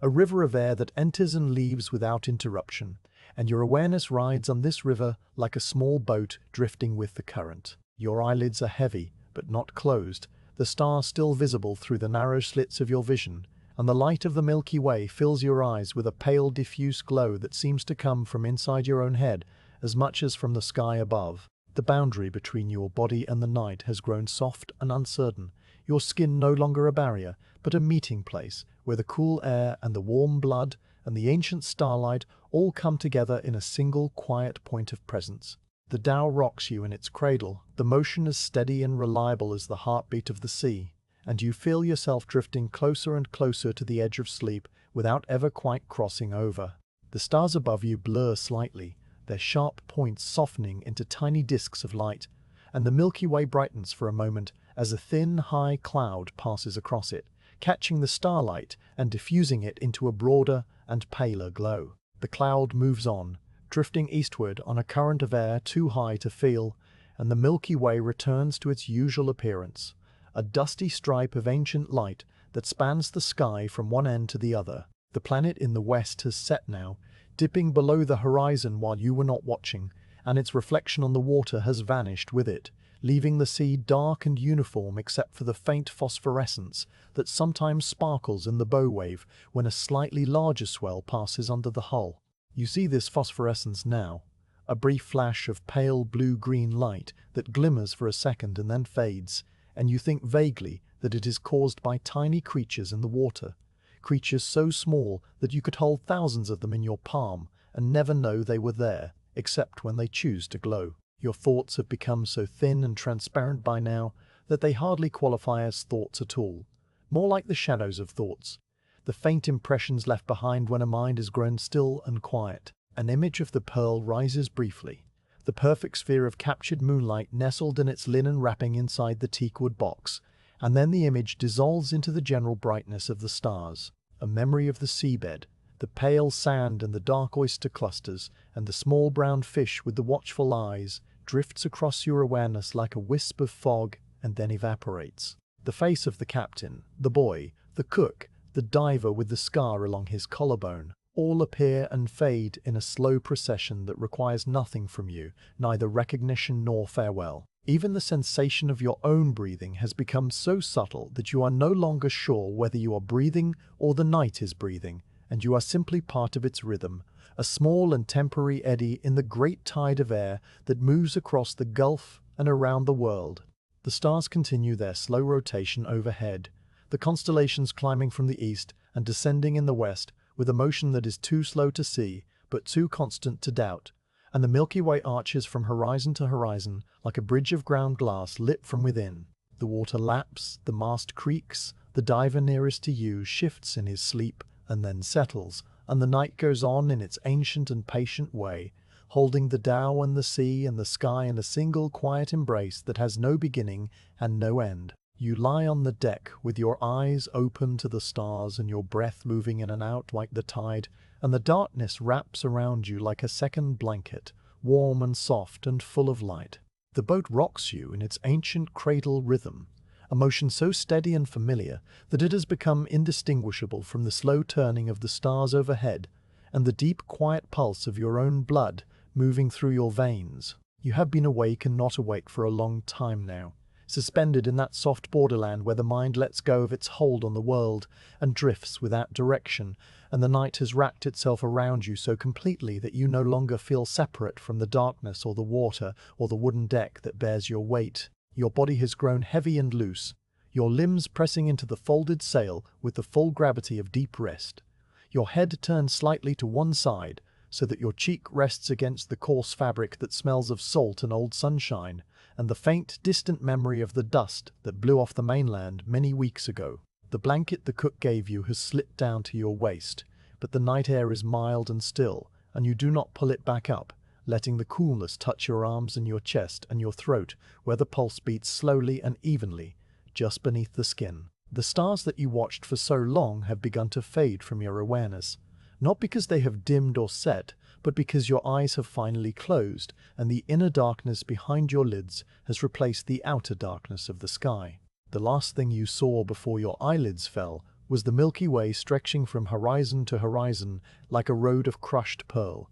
a river of air that enters and leaves without interruption, and your awareness rides on this river like a small boat drifting with the current. Your eyelids are heavy, but not closed, the stars still visible through the narrow slits of your vision, and the light of the Milky Way fills your eyes with a pale, diffuse glow that seems to come from inside your own head as much as from the sky above. The boundary between your body and the night has grown soft and uncertain, your skin no longer a barrier, but a meeting place where the cool air and the warm blood and the ancient starlight all come together in a single quiet point of presence. The Dhow rocks you in its cradle, the motion as steady and reliable as the heartbeat of the sea, and you feel yourself drifting closer and closer to the edge of sleep without ever quite crossing over. The stars above you blur slightly, their sharp points softening into tiny disks of light, and the Milky Way brightens for a moment as a thin, high cloud passes across it, catching the starlight and diffusing it into a broader and paler glow. The cloud moves on, drifting eastward on a current of air too high to feel, and the Milky Way returns to its usual appearance, a dusty stripe of ancient light that spans the sky from one end to the other. The planet in the west has set now, dipping below the horizon while you were not watching, and its reflection on the water has vanished with it, leaving the sea dark and uniform except for the faint phosphorescence that sometimes sparkles in the bow wave when a slightly larger swell passes under the hull. You see this phosphorescence now, a brief flash of pale blue-green light that glimmers for a second and then fades, and you think vaguely that it is caused by tiny creatures in the water, creatures so small that you could hold thousands of them in your palm and never know they were there, except when they choose to glow. Your thoughts have become so thin and transparent by now that they hardly qualify as thoughts at all, more like the shadows of thoughts, the faint impressions left behind when a mind has grown still and quiet. An image of the pearl rises briefly, the perfect sphere of captured moonlight nestled in its linen wrapping inside the teakwood box, and then the image dissolves into the general brightness of the stars, a memory of the seabed, the pale sand and the dark oyster clusters, and the small brown fish with the watchful eyes, drifts across your awareness like a wisp of fog and then evaporates. The face of the captain, the boy, the cook, the diver with the scar along his collarbone, all appear and fade in a slow procession that requires nothing from you, neither recognition nor farewell. Even the sensation of your own breathing has become so subtle that you are no longer sure whether you are breathing or the night is breathing, and you are simply part of its rhythm, a small and temporary eddy in the great tide of air that moves across the Gulf and around the world. The stars continue their slow rotation overhead, the constellations climbing from the east and descending in the west with a motion that is too slow to see, but too constant to doubt, and the Milky Way arches from horizon to horizon like a bridge of ground glass lit from within. The water laps, the mast creaks, the diver nearest to you shifts in his sleep and then settles, and the night goes on in its ancient and patient way, holding the Dhow and the sea and the sky in a single quiet embrace that has no beginning and no end. You lie on the deck with your eyes open to the stars and your breath moving in and out like the tide, and the darkness wraps around you like a second blanket, warm and soft and full of light. The boat rocks you in its ancient cradle rhythm, a motion so steady and familiar that it has become indistinguishable from the slow turning of the stars overhead and the deep quiet pulse of your own blood moving through your veins. You have been awake and not awake for a long time now, suspended in that soft borderland where the mind lets go of its hold on the world and drifts without direction, and the night has wrapped itself around you so completely that you no longer feel separate from the darkness or the water or the wooden deck that bears your weight. Your body has grown heavy and loose, your limbs pressing into the folded sail with the full gravity of deep rest. Your head turned slightly to one side, so that your cheek rests against the coarse fabric that smells of salt and old sunshine, and the faint, distant memory of the dust that blew off the mainland many weeks ago. The blanket the cook gave you has slipped down to your waist, but the night air is mild and still, and you do not pull it back up, letting the coolness touch your arms and your chest and your throat, where the pulse beats slowly and evenly, just beneath the skin. The stars that you watched for so long have begun to fade from your awareness, not because they have dimmed or set, but because your eyes have finally closed, and the inner darkness behind your lids has replaced the outer darkness of the sky. The last thing you saw before your eyelids fell was the Milky Way stretching from horizon to horizon like a road of crushed pearl,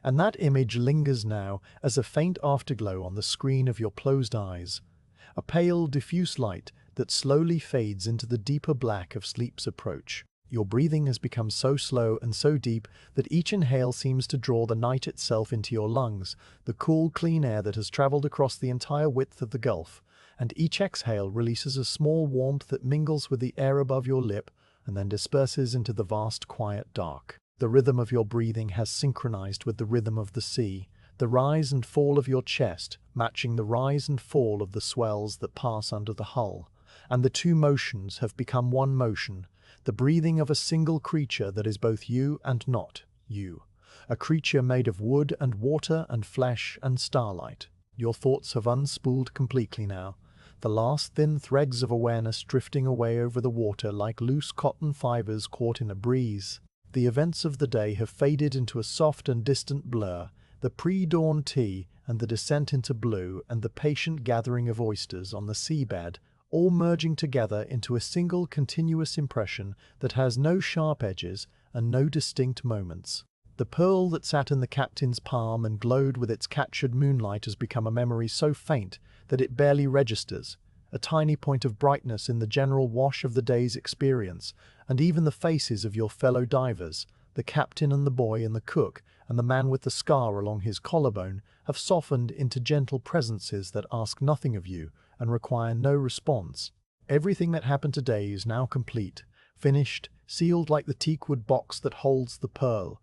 and that image lingers now as a faint afterglow on the screen of your closed eyes, a pale, diffuse light that slowly fades into the deeper black of sleep's approach. Your breathing has become so slow and so deep that each inhale seems to draw the night itself into your lungs, the cool, clean air that has traveled across the entire width of the Gulf, and each exhale releases a small warmth that mingles with the air above your lip and then disperses into the vast, quiet dark. The rhythm of your breathing has synchronized with the rhythm of the sea, the rise and fall of your chest matching the rise and fall of the swells that pass under the hull, and the two motions have become one motion, the breathing of a single creature that is both you and not you, a creature made of wood and water and flesh and starlight. Your thoughts have unspooled completely now, the last thin threads of awareness drifting away over the water like loose cotton fibers caught in a breeze. The events of the day have faded into a soft and distant blur, the pre-dawn tea and the descent into blue and the patient gathering of oysters on the seabed, all merging together into a single continuous impression that has no sharp edges and no distinct moments. The pearl that sat in the captain's palm and glowed with its captured moonlight has become a memory so faint that it barely registers, a tiny point of brightness in the general wash of the day's experience, and even the faces of your fellow divers, the captain and the boy and the cook and the man with the scar along his collarbone, have softened into gentle presences that ask nothing of you and require no response. Everything that happened today is now complete, finished, sealed like the teakwood box that holds the pearl,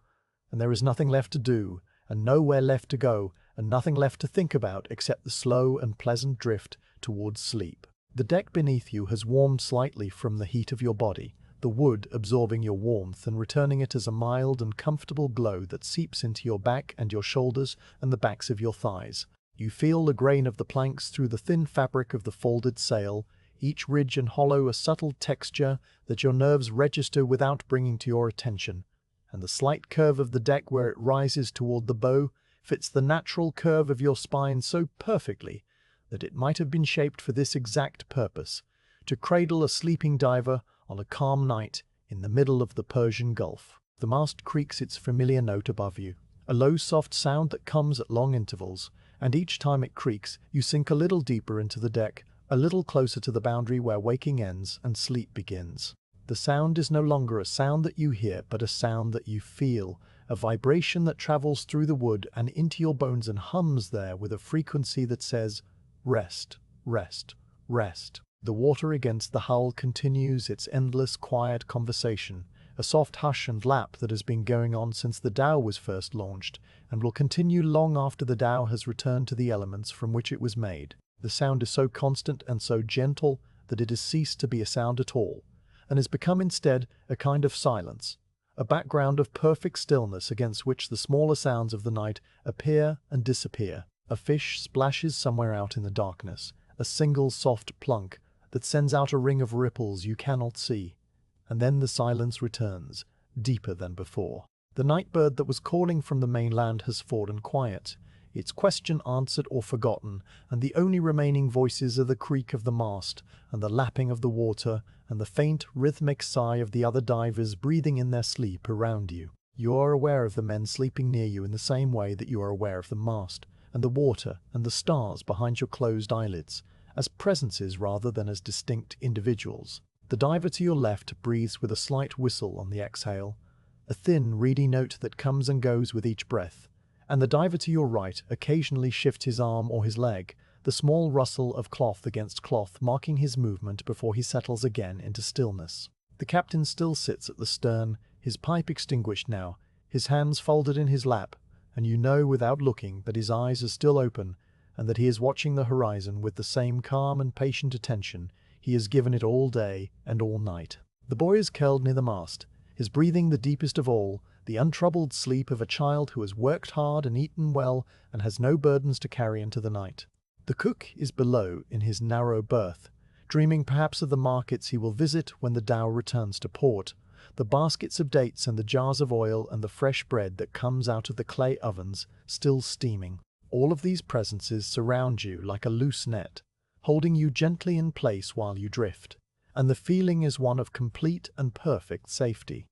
and there is nothing left to do, and nowhere left to go, and nothing left to think about except the slow and pleasant drift towards sleep. The deck beneath you has warmed slightly from the heat of your body, the wood absorbing your warmth and returning it as a mild and comfortable glow that seeps into your back and your shoulders and the backs of your thighs. You feel the grain of the planks through the thin fabric of the folded sail, each ridge and hollow a subtle texture that your nerves register without bringing to your attention, and the slight curve of the deck where it rises toward the bow fits the natural curve of your spine so perfectly that it might have been shaped for this exact purpose, to cradle a sleeping diver on a calm night in the middle of the Persian Gulf. The mast creaks its familiar note above you, a low soft sound that comes at long intervals, and each time it creaks you sink a little deeper into the deck, a little closer to the boundary where waking ends and sleep begins. The sound is no longer a sound that you hear, but a sound that you feel, a vibration that travels through the wood and into your bones and hums there with a frequency that says, rest, rest, rest. The water against the hull continues its endless quiet conversation, a soft hush and lap that has been going on since the Dhow was first launched, and will continue long after the Dhow has returned to the elements from which it was made. The sound is so constant and so gentle that it has ceased to be a sound at all, and has become instead a kind of silence, a background of perfect stillness against which the smaller sounds of the night appear and disappear. A fish splashes somewhere out in the darkness, a single soft plunk that sends out a ring of ripples you cannot see, and then the silence returns, deeper than before. The night bird that was calling from the mainland has fallen quiet, its question answered or forgotten, and the only remaining voices are the creak of the mast, and the lapping of the water, and the faint, rhythmic sigh of the other divers breathing in their sleep around you. You are aware of the men sleeping near you in the same way that you are aware of the mast, and the water, and the stars behind your closed eyelids, as presences rather than as distinct individuals. The diver to your left breathes with a slight whistle on the exhale, a thin, reedy note that comes and goes with each breath, and the diver to your right occasionally shifts his arm or his leg, the small rustle of cloth against cloth marking his movement before he settles again into stillness. The captain still sits at the stern, his pipe extinguished now, his hands folded in his lap, and you know without looking that his eyes are still open, and that he is watching the horizon with the same calm and patient attention he has given it all day and all night. The boy is curled near the mast, his breathing the deepest of all, the untroubled sleep of a child who has worked hard and eaten well and has no burdens to carry into the night. The cook is below in his narrow berth, dreaming perhaps of the markets he will visit when the Dhow returns to port, the baskets of dates and the jars of oil and the fresh bread that comes out of the clay ovens, still steaming. All of these presences surround you like a loose net, holding you gently in place while you drift, and the feeling is one of complete and perfect safety.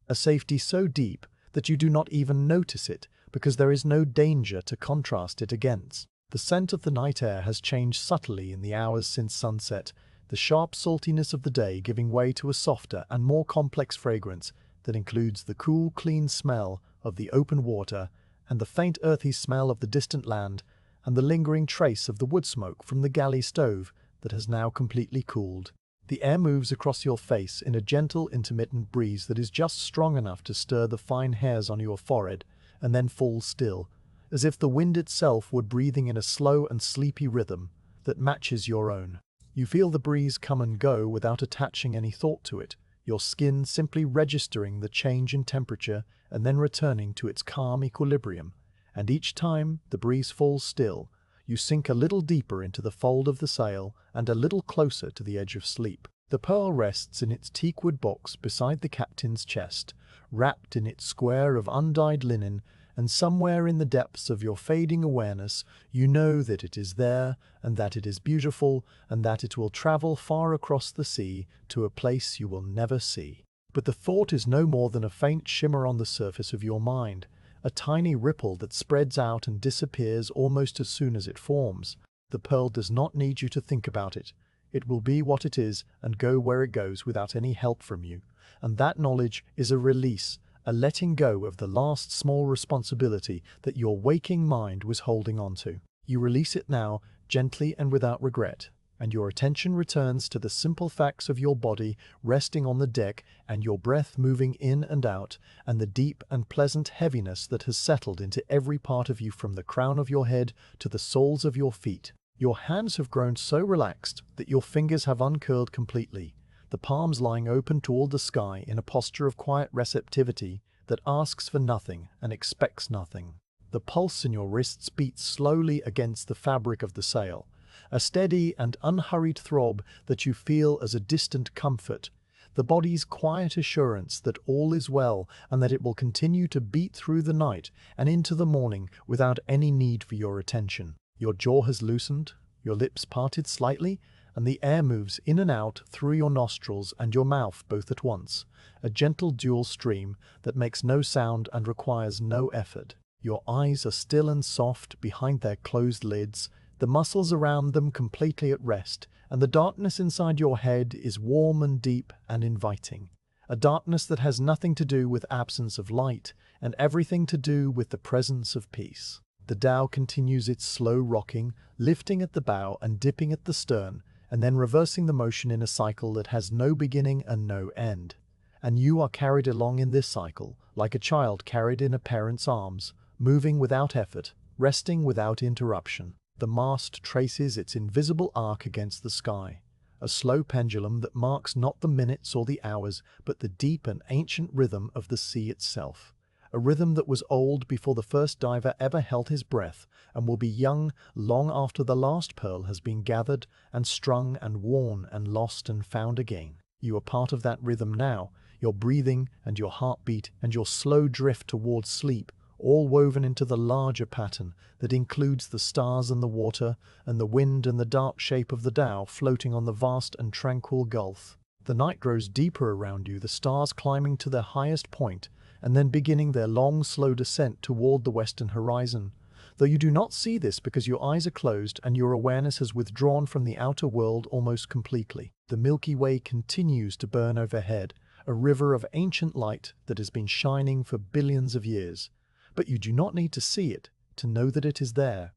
A safety so deep that you do not even notice it because there is no danger to contrast it against. The scent of the night air has changed subtly in the hours since sunset, the sharp saltiness of the day giving way to a softer and more complex fragrance that includes the cool, clean smell of the open water and the faint earthy smell of the distant land and the lingering trace of the wood smoke from the galley stove that has now completely cooled. The air moves across your face in a gentle, intermittent breeze that is just strong enough to stir the fine hairs on your forehead and then falls still, as if the wind itself were breathing in a slow and sleepy rhythm that matches your own. You feel the breeze come and go without attaching any thought to it, your skin simply registering the change in temperature and then returning to its calm equilibrium, and each time the breeze falls still, you sink a little deeper into the fold of the sail and a little closer to the edge of sleep. The Pearl rests in its teakwood box beside the captain's chest, wrapped in its square of undyed linen, and somewhere in the depths of your fading awareness you know that it is there, and that it is beautiful, and that it will travel far across the sea to a place you will never see. But the thought is no more than a faint shimmer on the surface of your mind, a tiny ripple that spreads out and disappears almost as soon as it forms. The Pearl does not need you to think about it. It will be what it is and go where it goes without any help from you, and that knowledge is a release, a letting go of the last small responsibility that your waking mind was holding on to. You release it now, gently and without regret, and your attention returns to the simple facts of your body resting on the deck and your breath moving in and out, and the deep and pleasant heaviness that has settled into every part of you from the crown of your head to the soles of your feet. Your hands have grown so relaxed that your fingers have uncurled completely, the palms lying open toward the sky in a posture of quiet receptivity that asks for nothing and expects nothing. The pulse in your wrists beats slowly against the fabric of the sail, a steady and unhurried throb that you feel as a distant comfort, the body's quiet assurance that all is well and that it will continue to beat through the night and into the morning without any need for your attention. Your jaw has loosened, your lips parted slightly, and the air moves in and out through your nostrils and your mouth both at once, a gentle dual stream that makes no sound and requires no effort. Your eyes are still and soft behind their closed lids, the muscles around them completely at rest, and the darkness inside your head is warm and deep and inviting. A darkness that has nothing to do with absence of light and everything to do with the presence of peace. The Dhow continues its slow rocking, lifting at the bow and dipping at the stern, and then reversing the motion in a cycle that has no beginning and no end. And you are carried along in this cycle, like a child carried in a parent's arms, moving without effort, resting without interruption. The mast traces its invisible arc against the sky, a slow pendulum that marks not the minutes or the hours, but the deep and ancient rhythm of the sea itself. A rhythm that was old before the first diver ever held his breath, and will be young long after the last pearl has been gathered and strung and worn and lost and found again. You are part of that rhythm now, your breathing and your heartbeat and your slow drift towards sleep, all woven into the larger pattern that includes the stars and the water and the wind and the dark shape of the Dhow floating on the vast and tranquil gulf. The night grows deeper around you, the stars climbing to their highest point and then beginning their long, slow descent toward the western horizon. Though you do not see this because your eyes are closed and your awareness has withdrawn from the outer world almost completely. The Milky Way continues to burn overhead, a river of ancient light that has been shining for billions of years. But you do not need to see it to know that it is there,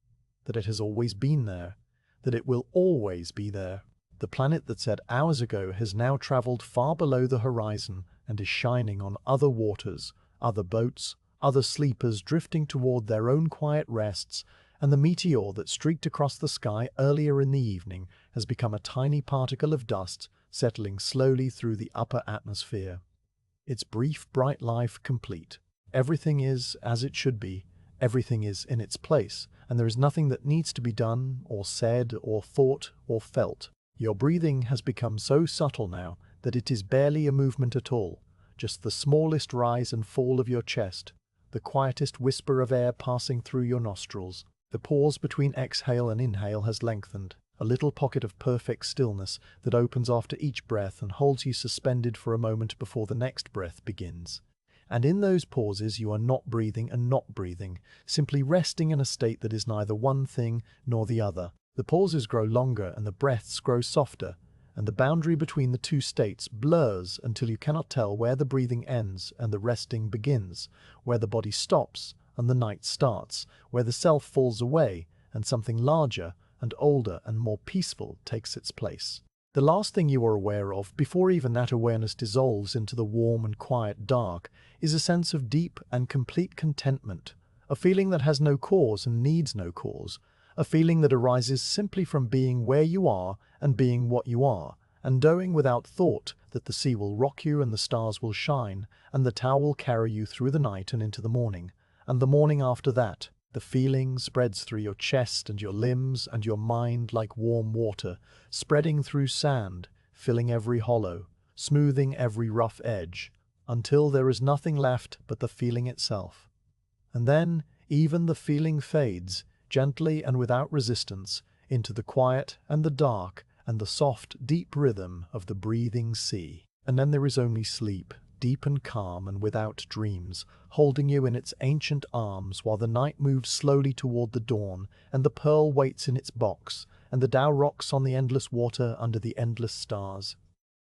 that it has always been there, that it will always be there. The planet that said hours ago has now traveled far below the horizon and is shining on other waters, other boats, other sleepers drifting toward their own quiet rests, and the meteor that streaked across the sky earlier in the evening has become a tiny particle of dust settling slowly through the upper atmosphere. Its brief, bright life complete. Everything is as it should be, everything is in its place, and there is nothing that needs to be done, or said, or thought, or felt. Your breathing has become so subtle now that it is barely a movement at all, just the smallest rise and fall of your chest, the quietest whisper of air passing through your nostrils. The pause between exhale and inhale has lengthened, a little pocket of perfect stillness that opens after each breath and holds you suspended for a moment before the next breath begins. And in those pauses you are not breathing and not breathing, simply resting in a state that is neither one thing nor the other. The pauses grow longer and the breaths grow softer, and the boundary between the two states blurs until you cannot tell where the breathing ends and the resting begins, where the body stops and the night starts, where the self falls away and something larger and older and more peaceful takes its place. The last thing you are aware of, before even that awareness dissolves into the warm and quiet dark, is a sense of deep and complete contentment, a feeling that has no cause and needs no cause, a feeling that arises simply from being where you are and being what you are, and knowing without thought that the sea will rock you and the stars will shine, and the Dhow will carry you through the night and into the morning, and the morning after that. The feeling spreads through your chest and your limbs and your mind like warm water, spreading through sand, filling every hollow, smoothing every rough edge, until there is nothing left but the feeling itself. And then even the feeling fades, gently and without resistance, into the quiet and the dark and the soft, deep rhythm of the breathing sea. And then there is only sleep, deep and calm and without dreams, holding you in its ancient arms while the night moves slowly toward the dawn, and the pearl waits in its box, and the Dhow rocks on the endless water under the endless stars.